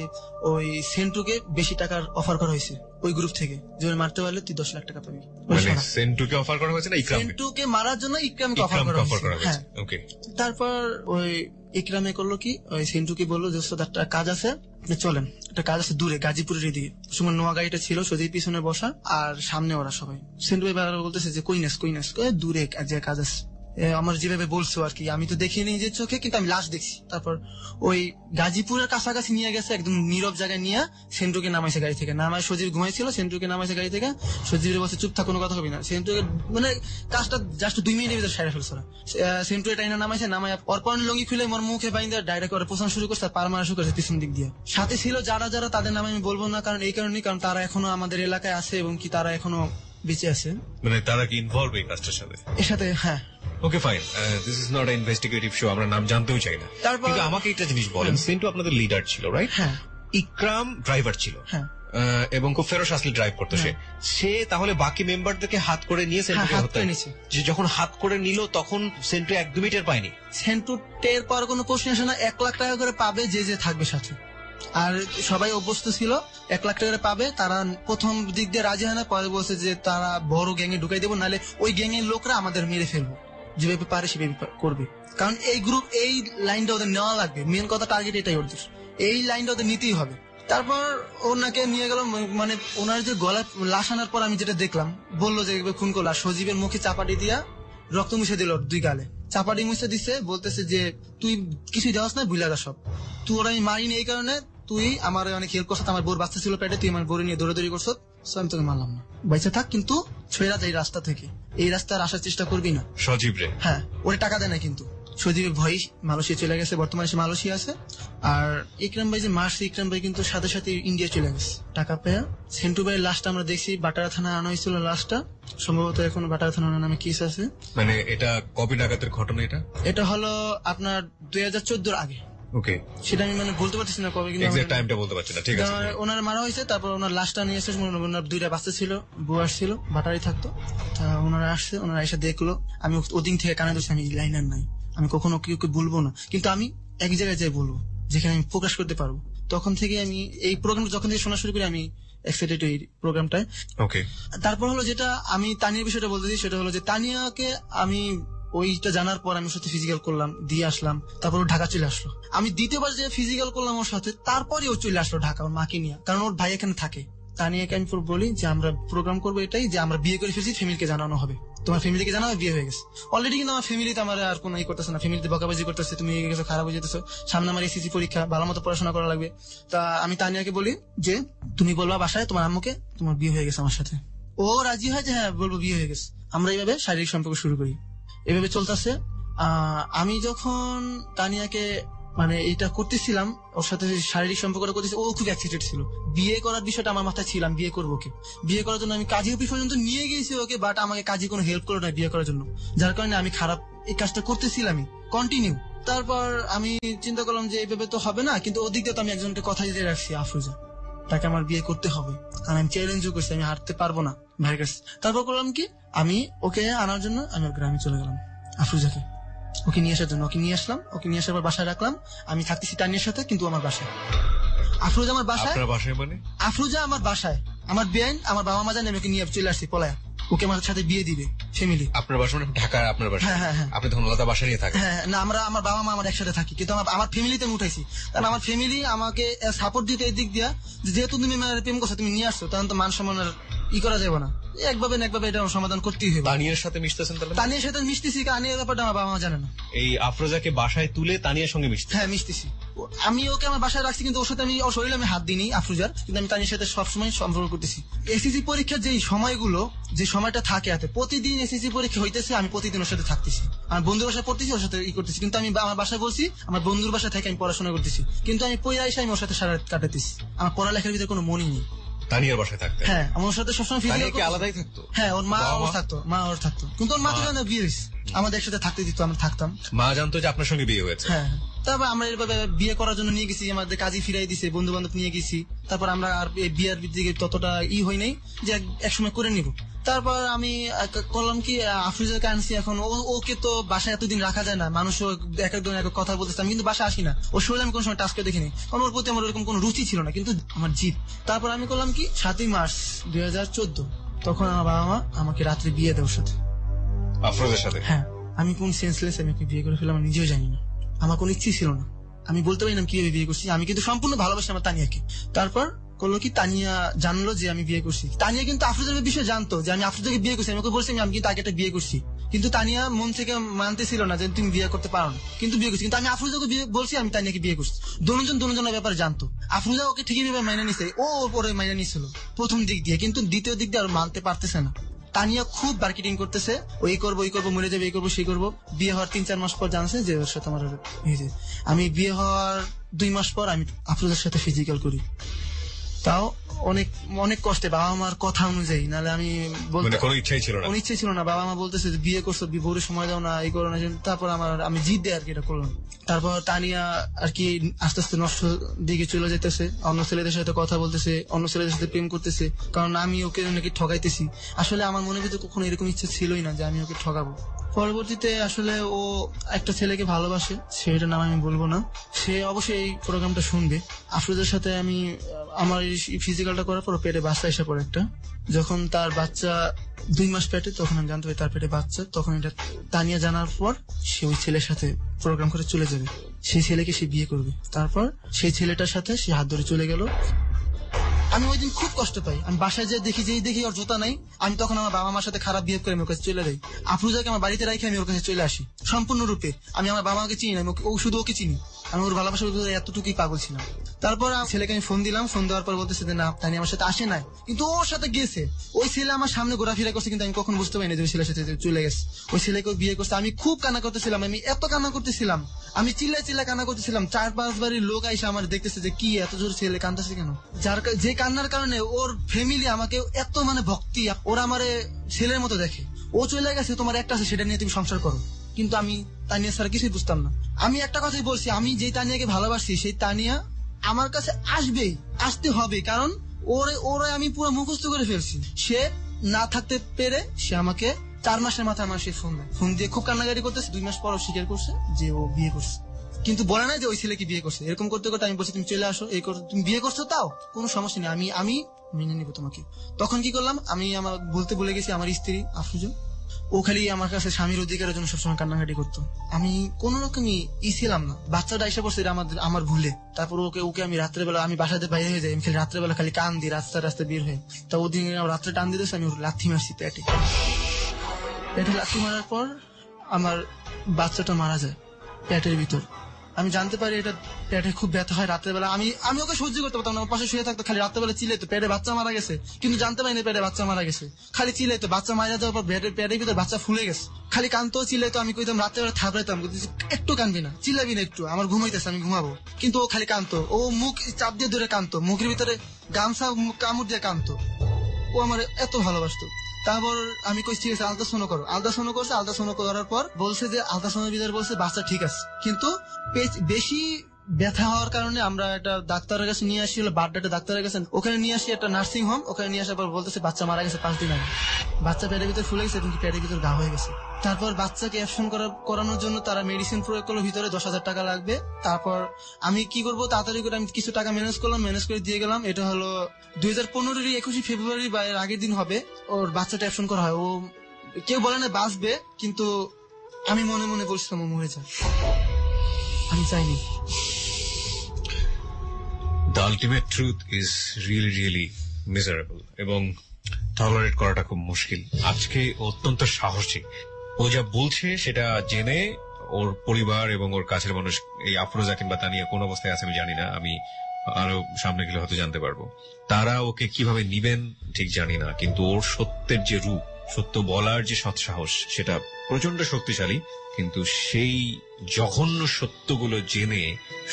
ওই সেন্টুকে বেশি টাকার অফার করা হয়েছে ওই গ্রুপ থেকে, যে মারতে পারলে তুই 10 লাখ টাকা পাবি। মানে সেন্টুকে অফার করা হয়েছে না ইকরামকে? সেন্টুকে মারার জন্য ইকরামকে অফার করা হয়েছে। হ্যাঁ, ওকে। তারপর ওই ইকরামে করলো কি, ওই সেন্টুকে বললো যে একটা কাজ আছে, চলেন একটা কাজ আছে দূরে গাজীপুরের এদিকে। সময় নোয়া গাড়িটা ছিল, সজীব পিছনে বসা আর সামনে ওরা সবাই। সেন্টু ভাই বারবার বলতেছে যে কইনাস দূরে যে কাজ আছে। আমার যেভাবে বলছো আর কি, আমি তো দেখিনি নিজের চোখে, কিন্তু আমি লাশ দেখছি। তারপর ওই গাজীপুরের কাছাকাছি নিয়ে গেছে, একদম নীরব জায়গায় নিয়ে সেন্টুকে নামাইছে গাড়ি থেকে। নামায় সজীব ঘুমাইছিল, সেন্টুকে নামাইছে গাড়ি থেকে। সজীবের বসে চুপ থাক, কোনো কথা হবি না। সেন্টুকে মানে কাজটা জাস্ট 2 মিনিটের ভিতরে সাইরা ফেলছে। সেন্টু এটা নামাইছে, নামায় অর্পণ লঙ্গি খুলে মোর মুখে বাইন্দা ডাইরেক্ট করে পোষণ শুরু করছে, পার মারা শুরু করছে পিছন দিক দিয়ে। সাথে ছিল যারা যারা, তাদের নাম আমি বলবো না, কারণ এই কারণেই, কারণ তারা এখনো আমাদের এলাকায় আছে এবং কি তারা এখনো বেঁচে আছে। মানে তারা কি ইনভলভ এই কাজটার সাথে? এর সাথে হ্যাঁ। Okay fine, this is not investigative show, আমরা নাম জানতেও চাই না। তারপর কিন্তু আমাকে একটা জিনিস বলেন, সেন্টু আপনাদের লিডার ছিল, রাইট? হ্যাঁ। ইকরাম ড্রাইভার ছিল। হ্যাঁ। এবং খুব ফেরোস আসলে ড্রাইভ করতো সে তাহলে বাকি মেম্বারদেরকে হাত করে নিয়ে সেন্টুকে হত্যা করেছে। যে যখন হাত করে নিল তখন সেন্টু 1-2 মিনিটের পায়নি। সেন্টু টের পাওয়ার কোনো প্রশ্ন আসে না। 1 লাখ টাকা করে পাবে যে যে থাকবে সাথে, আর সবাই অভ্যস্ত ছিল 1 লাখ টাকা করে পাবে। তারা প্রথম দিক দিয়ে রাজি হয় না, পরে বলছে যে তারা বড় গ্যাংয়ে ঢুকাই দেবো, নাহলে ওই গ্যাংয়ের লোকরা আমাদের মেরে ফেলবো। যেভাবে পারে সেভাবে করবে, কারণ এই গ্রুপ এই লাইনটা ওদের নেওয়া লাগবে। মেন কথা টার্গেট এটাই ওদের, এই লাইনটা ওদের নিতেই হবে। তারপর ওনাকে নিয়ে গেল, মানে ওনার যে গলায় লাশ আনার পর আমি যেটা দেখলাম, বললো যে খুন করলো, আর সজীবের মুখে চাপাটি দিয়া রক্ত মুছে দিল 2 গালে, চাপাটি মুছে দিছে। বলতেছে যে তুই কিছুই দেওয়াস না, ভুলে যা সব, তুই ওরা আমি মারিনি এই কারণে, তুই আমার অনেক হেল্প করছ, আমার বোর বাচ্চা ছিল পেটে, তুই আমার বোরে নিয়ে দৌড়াদৌড়ি করছ, আমি তোকে মারলাম না, বাইচে থাক, কিন্তু ছয়রা এই রাস্তা থেকে, এই রাস্তার আসার চেষ্টা করবি না। সজীব রে? হ্যাঁ। ওরে টাকা দেয় না, কিন্তু সজীবের ভয় মালয়েশিয়া চলে গেছে, বর্তমানে সে মালয়েশিয়া আছে। আর ইকরাম ভাই যে মারছে, ইকরাম ভাই কিন্তু সাথে সাথে ইন্ডিয়া চলে গেছে টাকা পেয়ে। সেন্টু ভাইয়ের লাশটা আমরা দেখছি বাটারা থানা আনা হয়েছিল, লাশটা সম্ভবত এখন বাটারা থানা নামে কেস আছে। মানে এটা কবে নাগাদের ঘটনা? এটা হলো আপনার 2014 আগে। ওকে, সেটা আমি মানে বলতে পারতেছি না কবে, কিন্তু এক্সাক্ট টাইমটা বলতে পারছি না। ঠিক আছে, ওনার মারা হয়েছে। তারপর ওনার লাশটা নিয়ে এসে, ওনার 2টা বাচ্চা ছিল, বউ আসছিল, বাটারি থাকতো। ওনারা আসছে, ওনারা এসে দেখলো। আমি ওদিন থেকে কানে ধরছি, আমি লাইনার নাই, আমি কখনো কেউ বলবো না, কিন্তু আমি এক জায়গায় যাই বলবো যেখানে আমি প্রকাশ করতে পারবো। তখন থেকে আমি এই প্রোগ্রামটা যখন থেকে শোনা শুরু করি, আমি এক্সাইটেড এই প্রোগ্রামটায়। ওকে। তারপর হলো যেটা আমি তানিয়ার বিষয়টা বলতেছি, সেটা হলো যে তানিয়াকে আমি ওইটা জানার পর আমি ওর সাথে ফিজিক্যাল করলাম, দিয়ে আসলাম। তারপর ও ঢাকা চলে আসলো। আমি দ্বিতীয়বার যে ফিজিক্যাল করলাম ওর সাথে, তারপরে ও চলে আসলো ঢাকা ওর মাকে নিয়ে, কারণ ওর ভাই এখানে থাকে। তানিয়াকে আমি বলি যে আমরা প্রোগ্রাম করবো এটাই, যে আমরা বিয়ে করে ফেলছি, ফ্যামিলিকে জানানো হবে, তোমার ফ্যামিলিকে জানাবে বিয়ে হয়ে গেছে অলরেডি। কিন্তু আমার ফ্যামিলিতে আমার আর কোনো করতেছে না, ফ্যামিলিতে বকাবাজি করতেছে, তুমি গেছো খারাপ হয়ে যেতেছো, সামনে আমার এসএসসি পরীক্ষা, ভালো মতো পড়াশোনা করা লাগবে। তা আমি তানিয়াকে বলি যে তুমি বলবা বাসায় তোমার আম্মুকে তোমার বিয়ে হয়ে গেছে আমার সাথে। ও রাজি হয় যে হ্যাঁ বলবো বিয়ে হয়ে গেছে। আমরা এইভাবে শারীরিক সম্পর্ক শুরু করি, এভাবে চলতেছে। আমি যখন তানিয়াকে মানে এটা করতেছিলাম, ওর সাথে শারীরিক সম্পর্কটা করতেছি, ও খুব এক্সাইটেড ছিল। বিয়ে করার বিষয়টা আমার মাথায় ছিলাম, বিয়ে করবো ওকে, বিয়ে করার জন্য আমি কাজী অফিস পর্যন্ত নিয়ে গেছি ওকে, বাট আমাকে কাজী কোনো হেল্প করলো না বিয়ে করার জন্য, যার কারণে আমি খারাপ এই কাজটা করতেছিলাম কন্টিনিউ। তারপর আমি চিন্তা করলাম যে এইভাবে তো হবে না, কিন্তু ওদিক দিয়ে তো আমি একজনকে কথা দিতে রাখছি, আফরোজা, তাকে আমার বিয়ে করতে হবে। আর আমি চ্যালেঞ্জও করছি, আমি হারতে পারবো না ভাইয়ের কাছে। তারপর করলাম কি, আমি ওকে আনার জন্য আমি ওর গ্রামে চলে গেলাম, আফরোজাকে ওকে নিয়ে আসার জন্য। ওকে নিয়ে আসলাম, ওকে নিয়ে আসার পর বাসায় রাখলাম। আমি থাকতেছি তানিয়ার সাথে, কিন্তু আমার বাসায়। আফরোজা আমার বাসায়। আপনার বাসায় মানে? আফরোজা আমার বাসায়, আমার বেআইন, আমার বাবা মা জানে আমি ওকে নিয়ে চলে আসছি পলায়া। ওকে আমার সাথে বিয়ে দিবে ফ্যামিলি। আপনার বাসা মানে ঢাকা, আপনার বাসা? হ্যাঁ, হ্যাঁ, হ্যাঁ। আপনি তখন আলাদা বাসা নিয়ে থাকেন? হ্যাঁ, না আমার বাবা মা আমার একসাথে থাকি, কিন্তু আমার ফ্যামিলিতে আমি উঠাইছি, কারণ আমার ফ্যামিলি আমাকে সাপোর্ট দিতে এই দিক দিয়া যেহেতু তুমি প্রেম করছো, তুমি নিয়ে আসছো, তখন তো মান সম্মানের করা যাবে না, একভাবে না একভাবে এটা সমাধান করতেই হবে। তানিয়ার সাথে মিশতেছেন তাহলে? তানিয়ার সাথে মিশতেছি, তানিয়ার ব্যাপারটা আমার বাবা মা জানে না। এই আফরোজাকে বাসায় তুলে তানিয়ার সঙ্গে মিশতে? হ্যাঁ, মিশতেছি। আমি ওকে আমার বাসায় রাখছি, কিন্তু ওর সাথে আমি ওর শরীরে আমি হাত দিইনি আফরোজার, কিন্তু আমি তানিয়ার সাথে সবসময় সম্পর্ক করতেছি। এসএসসি পরীক্ষার যে সময়গুলো, যে সময়টা থাকে হাতে, প্রতিদিন এসএসসি পরীক্ষা হইতেছে, আমি প্রতিদিন ওর সাথে থাকতেছি, আমার বন্ধুর বাসায় পড়তেছি, ওর সাথে করতেছি, কিন্তু আমি আমার বাসায় বলছি আমার বন্ধুর বাসায় থেকে আমি পড়াশোনা করতেছি, কিন্তু আমি পড়ে এসে আমি ওর সাথে সারা রাত কাটাতেছি, আমার পড়ালেখার ভিতরে কোনো মনই নেই। তানিয়ার বাসায় থাকতেন? হ্যাঁ, আমার ওর সাথে সবসময় তানিয়া কি আলাদাই থাকতো? হ্যাঁ, ওর মা বাবা ওর থাকতো, মা ওর থাকতো, কিন্তু ওর মা তো জানে বিয়ে হয়েছে, আমাদের একসাথে থাকতে দিত, আমরা থাকতাম। মা জানতো যে আপনার সঙ্গে বিয়ে হয়েছে? হ্যাঁ, তারপর আমরা এভাবে বিয়ে করার জন্য নিয়ে গেছি, আমাদের কাজে ফিরাই দিছে, বন্ধু বান্ধব নিয়ে গেছি, তারপর আমরা আর বিয়ের দিকে ততটা হই নাই যে একসময় করে নিব। তারপর আমি করলাম কি, আফরোজাকে আনছি, এখন ওকে তো বাসায় এতদিন রাখা যায় না, মানুষ এক একজন এক কথা বলতেছে, আমি কিন্তু বাসায় আসি না, ওর শরীরে আমি কোনো সময় টাচ করে দেখিনি, কারণ ওর প্রতি আমার ওরকম কোনো রুচি ছিল না, কিন্তু আমার জিদ। তারপর আমি করলাম কি, 7ই মার্চ 2014, তখন আমার বাবা মা আমাকে রাত্রে বিয়ে দেয় ওর সাথে। আফরোজের সাথে? হ্যাঁ, আমি কোন সেন্সলেস আমি ওকে বিয়ে করে ফেলাম আমি নিজেও জানি না, আমার কোনো ইচ্ছে ছিল না, আমি বলতে পারি না কিভাবে বিয়ে করছি, আমি কিন্তু সম্পূর্ণ ভালোবাসি আমার তানিয়াকে। তারপর করলো কি, তানিয়া জানলো যে আমি বিয়ে করছি। তানিয়া কিন্তু আফরোজার বিষয়ে জানতো যে আমি আফরোজাকে বিয়ে করছি, আমি ওকে বলছি আমি কিন্তু আগে একটা বিয়ে করছি, কিন্তু তানিয়া মন থেকে মানতেছিল না যে তুমি বিয়ে করতে পারো না, কিন্তু বিয়ে করছি, কিন্তু আমি আফরোজাকে বিয়ে বলছি আমি তানিয়াকে বিয়ে করছি। দুজনের ব্যাপারে জানতো, আফরোজা ওকে ঠিকই ভাবে মাইনে নিছে, ও পরে মাইনে নিছিল প্রথম দিক দিয়ে, কিন্তু দ্বিতীয় দিক দিয়ে আর মানতে পারতেছে না। তানিয়া খুব মার্কেটিং করতেছে, ওই করবো মরে যাবে, এই করবো সেই করবো। বিয়ে হওয়ার 3-4 মাস পর জানছে যে ওর সাথে আমার হয়েছে। আমি বিয়ে হওয়ার 2 মাস পর আমি আফরোজার সাথে ফিজিক্যাল করি, তাও অনেক অনেক কষ্টে, বাবা মার কথা অনুযায়ী, নাহলে আমি মানে কোনো ইচ্ছাই ছিল না? কোনো ইচ্ছে ছিল না। বাবা মা বলতেছে যে বিয়ে করছো, বউরে সময় দাও না, এই করো না। তারপর আমি জিদ দিয়ে আর কি এটা করলাম। তারপর তানিয়া আর কি আস্তে আস্তে নষ্ট দিকে চলে যেতেছে, অন্য ছেলেদের সাথে কথা বলতেছে, অন্য ছেলেদের সাথে প্রেম করতেছে, কারণ আমি ওকে নাকি ঠকাইতেছি। আসলে আমার মনে ভিতরে কখনো এরকম ইচ্ছা ছিলই না যে আমি ওকে ঠকাবো। পরবর্তীতে আসলে ও একটা ছেলেকে ভালোবাসে, সেটার নাম আমি বলবো না, সে অবশ্যই এই প্রোগ্রামটা শুনবে। আফরোজের সাথে আমি আমার ফিজিক্যালটা করার পর পেটে বাচ্চা এসে পড়ে একটা। যখন তার বাচ্চা 2 মাস পেটে, তখন আমি জানতে পারি তার পেটে বাচ্চা। তখন এটা তানিয়া জানার পর সে ওই ছেলের সাথে প্রোগ্রাম করে চলে যাবে, সেই ছেলেকে সে বিয়ে করবে। তারপর সেই ছেলেটার সাথে সে হাত ধরে চলে গেল। আমি ওই দিন খুব কষ্ট পাই, আমি বাসায় যে দেখি ওর জুতা নাই, আমি তখন আমার বাবা মার সাথে খারাপ বিহেভ করে আমি ওর কাছে চলে যাই। আফরোজাকে আমার বাড়িতে রাখি আমি ওর কাছে চলে আসি সম্পূর্ণরূপে। আমি আমার বাবা মাকে চিনি না, ও শুধু ওকে চিনি। আমি ওর ভালোবাসার এতটুকুই পাগল ছিলাম। তারপর ছেলেকে আমি ফোন দিলাম, ফোন দেওয়ার পর বলতেছে যে না, তানি আমার সাথে আসে নাই, কিন্তু ওর সাথে গেছে। ওই ছেলে আমার সামনে ঘোরাফেরা করছে, কিন্তু আমি কখন বুঝতে পারিনি যে ওই ছেলের সাথে চলে গেছে। ওই ছেলেকে বিয়ে করছে। আমি খুব কান্না করতেছিলাম, আমি এত কান্না করতেছিলাম, আমি চিল্লা কান্না করতেছিলাম। 4-5 বাড়ির লোক আইসা আমার দেখতেছে যে কি এত জোর ছেলে কান্দাছে কেন। যে কান্নার কারণে ওর ফ্যামিলি আমাকে এত ভক্তি, ওরা আমারে ছেলের মতো দেখে। ও চলে গেছে, তোমার একটা আছে, সেটা নিয়ে তুমি সংসার করো। কিন্তু আমি তানিয়া স্যার কিছুই বুঝতাম না। আমি একটা কথাই বলছি, আমি যে তানিয়াকে ভালোবাসি সেই তানিয়া আমার কাছে আসতে হবে, কারণ ওরে আমি পুরো মুখস্থ করে ফেলছি। সে না থাকতে পেরে সে আমাকে 4 মাসের মাথায় আমার সে ফোন দিয়ে খুব কান্নাকাটি করতেছে। 2 মাস পর ও স্বীকার করছে যে ও বিয়ে করছে, কিন্তু বলে না যে ওই ছেলেকে বিয়ে করছে। এরকম করতে করতে আমি বলছি তুমি চলে আসো, এই করো, তুমি বিয়ে করছো, তাও কোনো সমস্যা নেই, আমি মেনে নিবো তোমাকে। তখন কি করলাম, আমি আমার বলতে ভুলে গেছি, আমার স্ত্রী আফরোজা, ও খালি আমার কাছে স্বামীর অধিকারের জন্য সবসময় কান্নাকাটি করতো। আমি কোন রকমই ছিলাম না, বাচ্চাটা এসে পড়ছে আমার ভুলে। তারপর ওকে আমি রাত্রেবেলা, আমি বাসাতে বাইরে হয়ে যাই, আমি খালি রাত্রেবেলা খালি কান দিই, রাস্তায় বের হয়ে। তা ওদিন রাত্রে টান দিতেছে, আমি লাথি মারছি পেটে লাথি মারার পর আমার বাচ্চাটা মারা যায় পেটের ভিতর। আমি জানতে পারি এটা পেটে খুব ব্যথা হয় রাত্রেবেলা। আমি ওকে সহ্য করতে পারতাম না, আমার পাশে শুয়ে থাকতো, খালি রাত্রেবেলা চিল্লাইতো পেটে বাচ্চা মারা গেছে, কিন্তু জানতে পারিনি পেটে বাচ্চা মারা গেছে। খালি চিল্লাইতো, বাচ্চা মারা যাওয়ার পর পেটের ভিতর বাচ্চা ফুলে গেছে, খালি কানতো চিল্লাইতো। আমি কইতাম রাত্রেবেলা থাপড়াইতাম, একটু কানবি না, চিল্লাবি না একটু, আমার ঘুমাইতেছে, আমি ঘুমাবো। কিন্তু ও খালি কানতো, ও মুখ চাপ দিয়ে ধরে কানতো, মুখের ভিতরে গামছা কামড় দিয়ে কানতো। ও আমার এত ভালোবাসতো। তারপর আমি কইছি ঠিক আছে আলট্রাসাউন্ড করো, আলট্রাসাউন্ড করার পর বলছে যে আলট্রাসাউন্ডের ভিতরে বলছে বাচ্চা ঠিক আছে, কিন্তু বেশি ব্যথা হওয়ার কারণে আমরা একটা ডাক্তারের কাছে নিয়ে আসি, হলো বাড্ডাটা ডাক্তারের কাছে, ওখানে নিয়ে আসি একটা নার্সিং হোম। ওখানে নিয়ে আসার পর বলতেছে বাচ্চা মারা গেছে 5 দিন আগে। বাচ্চা পেটের ভিতরে ফুলে গেছে এবং পেটের ভিতরে ঘা হয়ে গেছে। তারপর বাচ্চাকে অ্যাবশন করানোর জন্য তারা মেডিসিন প্রয়োগ করলো, ভিতরে 10,000 টাকা লাগবে। তারপর আমি কি করবো, তাড়াতাড়ি করে আমি কিছু টাকা ম্যানেজ করলাম, ম্যানেজ করে দিয়ে গেলাম। এটা হলো 2015 21 ফেব্রুয়ারি বা এর আগের দিন হবে, ওর বাচ্চাটা অ্যাবশন করা হয়। ও কেউ বলে না বাঁচবে, কিন্তু আমি মনে মনে বলছিলাম ও মরে যায়, আমি চাইনি। The ultimate truth is really really miserable এবং টলারেট করাটা খুব মুশকিল। আজকে অত্যন্ত সাহসী। ও যা বলছে সেটা জেনে ওর পরিবার এবং ওর কাছের মানুষ, এই আফরোজা কিংবা তানিয়া কোন অবস্থায় আছে আমি জানি না, আমি আরো সামনে গেলে হয়তো জানতে পারবো। তারা ওকে কিভাবে নিবেন ঠিক জানি না, কিন্তু ওর সত্যের যে রূপ, সত্য বলার যে সৎসাহস, সেটা প্রচন্ড শক্তিশালী। কিন্তু সেই জঘন্য সত্যগুলো জেনে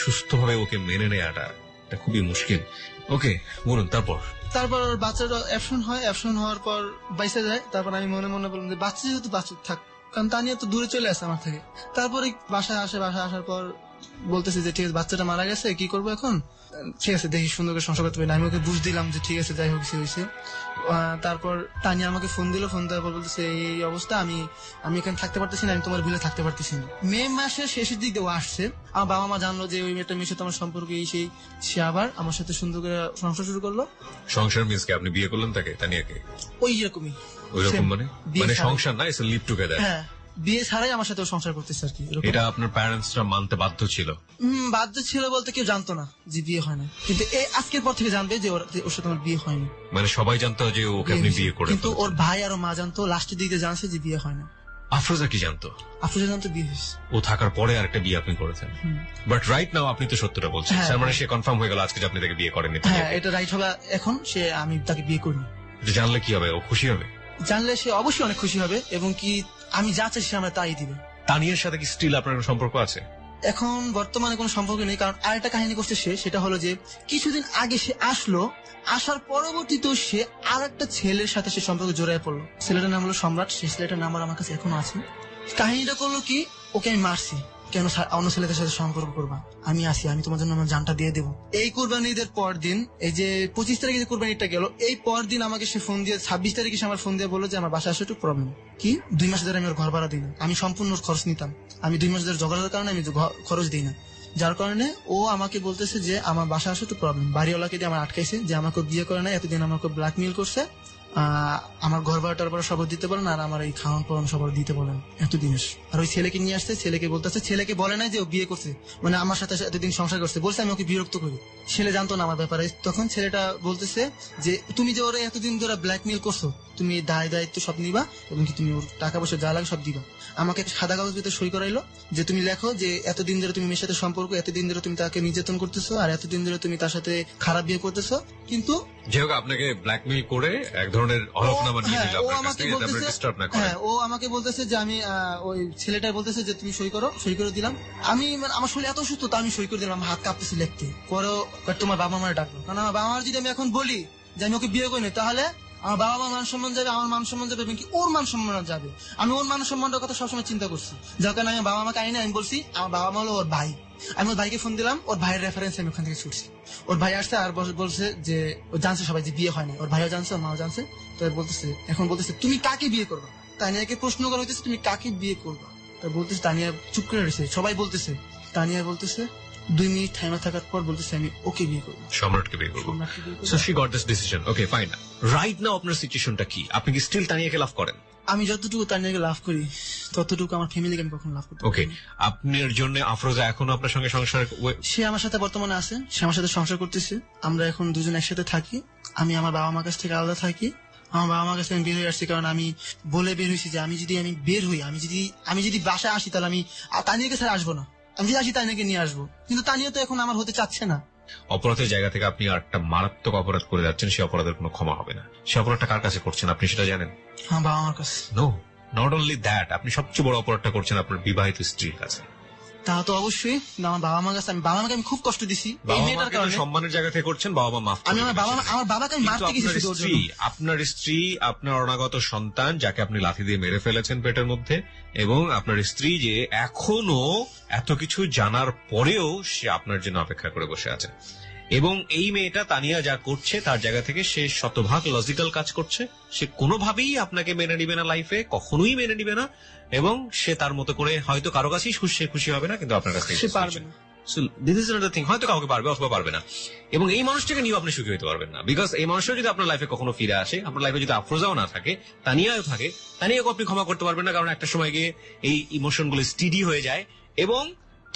সুস্থভাবে ওকে মেনে নেওয়াটা এটা খুবই মুশকিল। ওকে বলুন তারপর। তারপর ওর বাচ্চাটা অ্যাবশন হয়, অ্যাবশন হওয়ার পর বাইসে যায়। তারপর আমি মনে মনে বললাম যে বাচ্চা যেহেতু বাচ্চা থাক, কারণ তানিয়া তো দূরে চলে আসে আমার থেকে। তারপরে বাসায় আসার পর বলতেছে যে ঠিক আছে বাচ্চাটা মারা গেছে, কি করবো এখন, ঠিক আছে দেখি সুন্দর করে সংসার করতে পারি না। আমি ওকে বুঝ দিলাম যে ঠিক আছে যাই হোক সে হয়েছে। তারপর তানিয়া আমাকে ফোন দিল, ফোন দেওয়ার পর বলতেছে এই অবস্থা, আমি এখানে থাকতে পারতেছি না, আমি তোমার বিলে থাকতে পারতেছি না। মে মাসের শেষের দিক দিয়ে ও আসছে। আমার বাবা মা জানলো যে ওই মেয়েটা মেয়ের সাথে আমার সম্পর্ক এই সেই, সে আবার আমার সাথে সুন্দর করে সংসার শুরু করলো। সংসার মিন্স কি আপনি বিয়ে করলেন তাকে, তানিয়াকে? ওই রকমই, ওই রকম মানে বিয়ে ছাড়াই। সংসার না, ইটস লিভ টুগেদার। হ্যাঁ, বিয়ে ছাড়াই আমার সাথে ও সংসার করতেছে আর কি। এরকম। এটা আপনার প্যারেন্টসরা মানতে বাধ্য ছিল? বাধ্য ছিল বলতে কেউ জানতো না যে বিয়ে হয় না, কিন্তু এই আজকের পর থেকে জানবে যে ওর সাথে আমার বিয়ে হয়নি। মানে সবাই জানতো যে ওকে আপনি বিয়ে করে কিন্তু ওর ভাই আর ওর মা জানতো, লাস্টের দিকে জানছে যে বিয়ে হয় না। আফরোজা কি জানতো? আফরোজা জানতো বিয়ে হয়েছে। ও থাকার পরে আরেকটা বিয়ে আপনি করেছেন, বাট রাইট নাও আপনি তো সত্যটা বলছেন। হ্যাঁ। তার মানে সে কনফার্ম হয়ে গেল আজকে যে আপনি তাকে বিয়ে করেননি। হ্যাঁ, এটা রাইট হবে। এখন আমি তাকে বিয়ে করিনি। এটা জানলে কি হবে? ও খুশি হবে? জানলে সে অবশ্যই অনেক খুশি হবে, এবং কি আমি যা চাই সে আমার তাই দিবে। তানিয়ার সাথে কি স্টিল আপনার কোনো সম্পর্ক আছে? এখন বর্তমানে কোনো সম্পর্ক নেই, কারণ আরেকটা কাহিনী করছে সেটা হলো যে কিছুদিন আগে সে আসলো, আসার পরবর্তীতে সে আর একটা ছেলের সাথে সে সম্পর্ক জড়ায় পড়লো। ছেলেটার নাম হলো সম্রাট। সেই ছেলেটার নাম্বার আমার কাছে এখনো আছে। কাহিনীটা করলো কি, ওকে আমি মারছি, কেন অন্য ছেলেদের সাথে সম্পর্ক করবা, আমি আসি, আমি তোমার জন্য আমার জানটা দিয়ে দেবো। এই কুরবানি ঈদের পর দিন, এই যে 25 তারিখে যে কুরবানিটা গেল, এই পর দিন আমাকে সে ফোন দিয়ে 26 তারিখে সে আমার ফোন দিয়ে বললো যে আমার বাসায় আসলে একটু প্রবলেম। কি 2 মাস ধরে আমি ওর ঘর ভাড়া দিই না, আমি সম্পূর্ণ ওর খরচ নিতাম। আমি 2 মাস ধরে ঝগড়ার কারণে আমি খরচ দিই না, যার কারণে ও আমাকে বলতেছে যে আমার বাসা আসলে একটু প্রবলেম। বাড়িওয়ালাকে দিয়ে আমার আটকাইছে যে আমাকে বিয়ে করে না, এতদিন আমাকে ব্ল্যাকমেইল করছে, আমার ঘর ভাড়াটার পর সবার দিতে বলেন, আর আমার এই খাওয়ান পড়ানো সবার দিতে বলেন এতদিনের। আর ওই ছেলেকে নিয়ে আসছে, ছেলেকে বলতেছে, ছেলেকে বলে নাই যে ও বিয়ে করছে, মানে আমার সাথে এতদিন সংসার করছে, বলছে আমি ওকে বিরক্ত করি। ছেলে জানতো না আমার ব্যাপারে। তখন ছেলেটা বলতেছে যে তুমি যে ওরা এতদিন ধরে ব্ল্যাকমেইল করছো, তুমি দায়িত্ব সব নিবা, এবং কি তুমি ওর টাকা পয়সা যা লাগে সব দিবা। আমাকে সাদা কাগজ ভিতরে সই করাইলো যে তুমি লেখো যে এতদিন ধরে তুমি মেয়ের সাথে সম্পর্ক, এতদিন ধরে তুমি তাকে নির্যাতন করতেছো, আর এতদিন ধরে তুমি তার সাথে খারাপ বিয়ে করতেছো। কিন্তু যে হোক আপনাকে ব্ল্যাকমেইল করে এক ধরনের হলফনামা নিয়ে দিল ও আপনার কাছ আমাকে থেকে, যাতে আপনি বলতেছে, ডিস্টার্ব না করেন। হ্যাঁ, ও আমাকে বলতেছে যে আমি ওই ছেলেটা বলতেছে যে তুমি সই করো, সই করে দিলাম। আমি মানে আমার শরীর এত অসুস্থ, তা আমি সই করে দিলাম, হাত কাঁপতেছে লিখতে। পরেও তোমার বাবা মার ডাকলো, কারণ আমার বাবা মার যদি আমি এখন বলি যে আমি ওকে বিয়ে করিনি, তাহলে আমার বাবা মার মান সম্মান যাবে, আমার মান সম্মান যাবে, এবং কি ওর মান সম্মান যাবে। আমি ওর মান সম্মানের কথা সবসময় চিন্তা করছি, যার কারণে আমি বাবা মাকে আইনি। আমি বলছি আমার বাবা মা হলো ওর ভাই। আমি ওর ভাইকে ফোন দিলাম, ওর ভাইয়ের রেফারেন্স আমি ওখান থেকে ছুটছি। ওর ভাই আসছে আর বলছে যে ও জানছে সবাই যে বিয়ে হয় না, ওর ভাইও জানছে, ওর মাও জানছে। তো বলতেছে, এখন বলতেছে তুমি কাকে বিয়ে করবা। তানিয়াকে প্রশ্ন করা হইতেছে তুমি কাকে বিয়ে করবা। তা বলতেছে, তানিয়া চুপ করে রয়েছে, সবাই বলতেছে। তানিয়া বলতেছে 2 মিনিট থাইমা থাকার পর বলতেছে আমি ওকে বিয়ে করবো, সম্রাটকে বিয়ে করবো। সম্রাটকে বিয়ে করবো। So she got this decision. Okay fine. Right now আপনার সিচুয়েশনটা কি? আপনি কি স্টিল তানিয়াকে লাভ করেন? আমি যতটুকু তানিয়াকে লাভ করি, ততটুকু আমার ফ্যামিলিকে আমি কখনো লাভ করতে পারি ওকে, না। আপনার জন্য আফরোজা এখনো আপনার সঙ্গে সংসার সে আমার সাথে বর্তমানে আছে, সে আমার সাথে সংসার করতেছে, আমরা এখন দুজন একসাথে থাকি। আমি আমার বাবা মার কাছ থেকে আলাদা থাকি। আমার বাবা মার কাছে আমি বের হয়ে আসছি, কারণ আমি বলে বের হয়েছি যে আমি যদি বের হই, আমি যদি বাসায় আসি, তাহলে আমি তানিয়াকে ছাড়া আসবো না। আমি যদি আসি তানিয়াকে নিয়ে আসবো, কিন্তু তানিয়া তো এখন আমার হতে চাচ্ছে না। অপরাধের জায়গা থেকে আপনি একটা মারাত্মক অপরাধ করে যাচ্ছেন, সে অপরাধের কোনো ক্ষমা হবে না। সে অপরাধটা কার কাছে করছেন আপনি সেটা জানেন? আমার বাবা মার কাছে। নো, নট অনলি দ্যাট, আপনি সবচেয়ে বড় অপরাধটা করছেন আপনার বিবাহিত স্ত্রীর কাছে। তা তো অবশ্যই, কিন্তু আমার বাবা মার কাছে বাবা মাকে আমি খুব কষ্ট দিছি এই বাবা মেয়েটার মাকে তো কারণে। সম্মানের জায়গা থেকে করছেন, বাবা মা মাফ আমি করে আমার বাবাকে আমি কিন্তু মারতে গেছি আপনার শুধু ওর স্ত্রী, জন্য। আপনার স্ত্রী, আপনার অনাগত সন্তান যাকে আপনি লাথি দিয়ে মেরে ফেলেছেন পেটের মধ্যে, এবং আপনার স্ত্রী যে এখনো এত কিছু জানার পরেও সে আপনার জন্য অপেক্ষা করে বসে আছে। এবং এই মেয়েটা তানিয়া যা করছে তার জায়গা থেকে সে শতভাগ লজিক্যাল কাজ করছে। সে কোনোভাবেই আপনাকে মেনে নিবে না, লাইফে কখনোই মেনে নিবে না, এবং সে তার মতো করে হয়তো কারো কাছেই খুশি হবে না, কিন্তু আপনার কাছে সে পারবে না। দিস ইজ অ্যানাদার থিং, হয়তো কাউকে পারবে অথবা পারবে না, এবং এই মানুষটাকে নিয়েও আপনি সুখী হতে পারবেন না। বিকজ এই মানুষটা যদি আপনার লাইফে কখনো ফিরে আসে, আপনার লাইফে যদি আফরোজাও না থাকে, তানিয়াও থাকে, তানিয়াকে আপনি ক্ষমা করতে পারবেন না, কারণ একটা সময় গিয়ে এই ইমোশন গুলো স্টিডি হয়ে যায়, এবং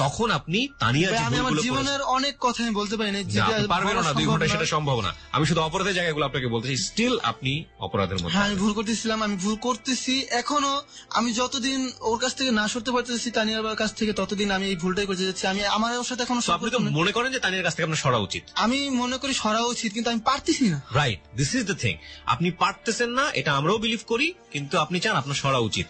তখন আপনি তানিয়া ভাই, যে আমি আমার ভুলগুলো করেছেন- জীবনের অনেক কথা আমি বলতে পারি না, না, যেটা আপনি পারবেন বলা না, 2 সম্ভব ঘন্টায় না। সেটা সম্ভব না। আমি শুধু অপরাধের জায়গাগুলো আপনাকে বলতেছি, স্টিল আপনি অপরাধের মধ্যে হ্যাঁ, আমি আছেন। ভুল করতেছিলাম, আমি ভুল করতেছি এখনো। আমি যতদিন ওর কাছ থেকে না সরতে পারতেছি তানিয়ার কাছ থেকে, ততদিন আমি এই ভুলটাই করতে যাচ্ছি। আমি আমার ওর সাথে এখনো তো আপনি তো সম্পর্ক নেই। মনে করেন যে তানিয়ার কাছ থেকে আপনার সরা উচিত, আমি মনে করি সরা উচিত, কিন্তু আমি পারতেছি না। Right? This is the thing, আপনি পারতেছেন না, এটা আমরাও বিলিভ করি, কিন্তু আপনি চান আপনার সরা উচিত।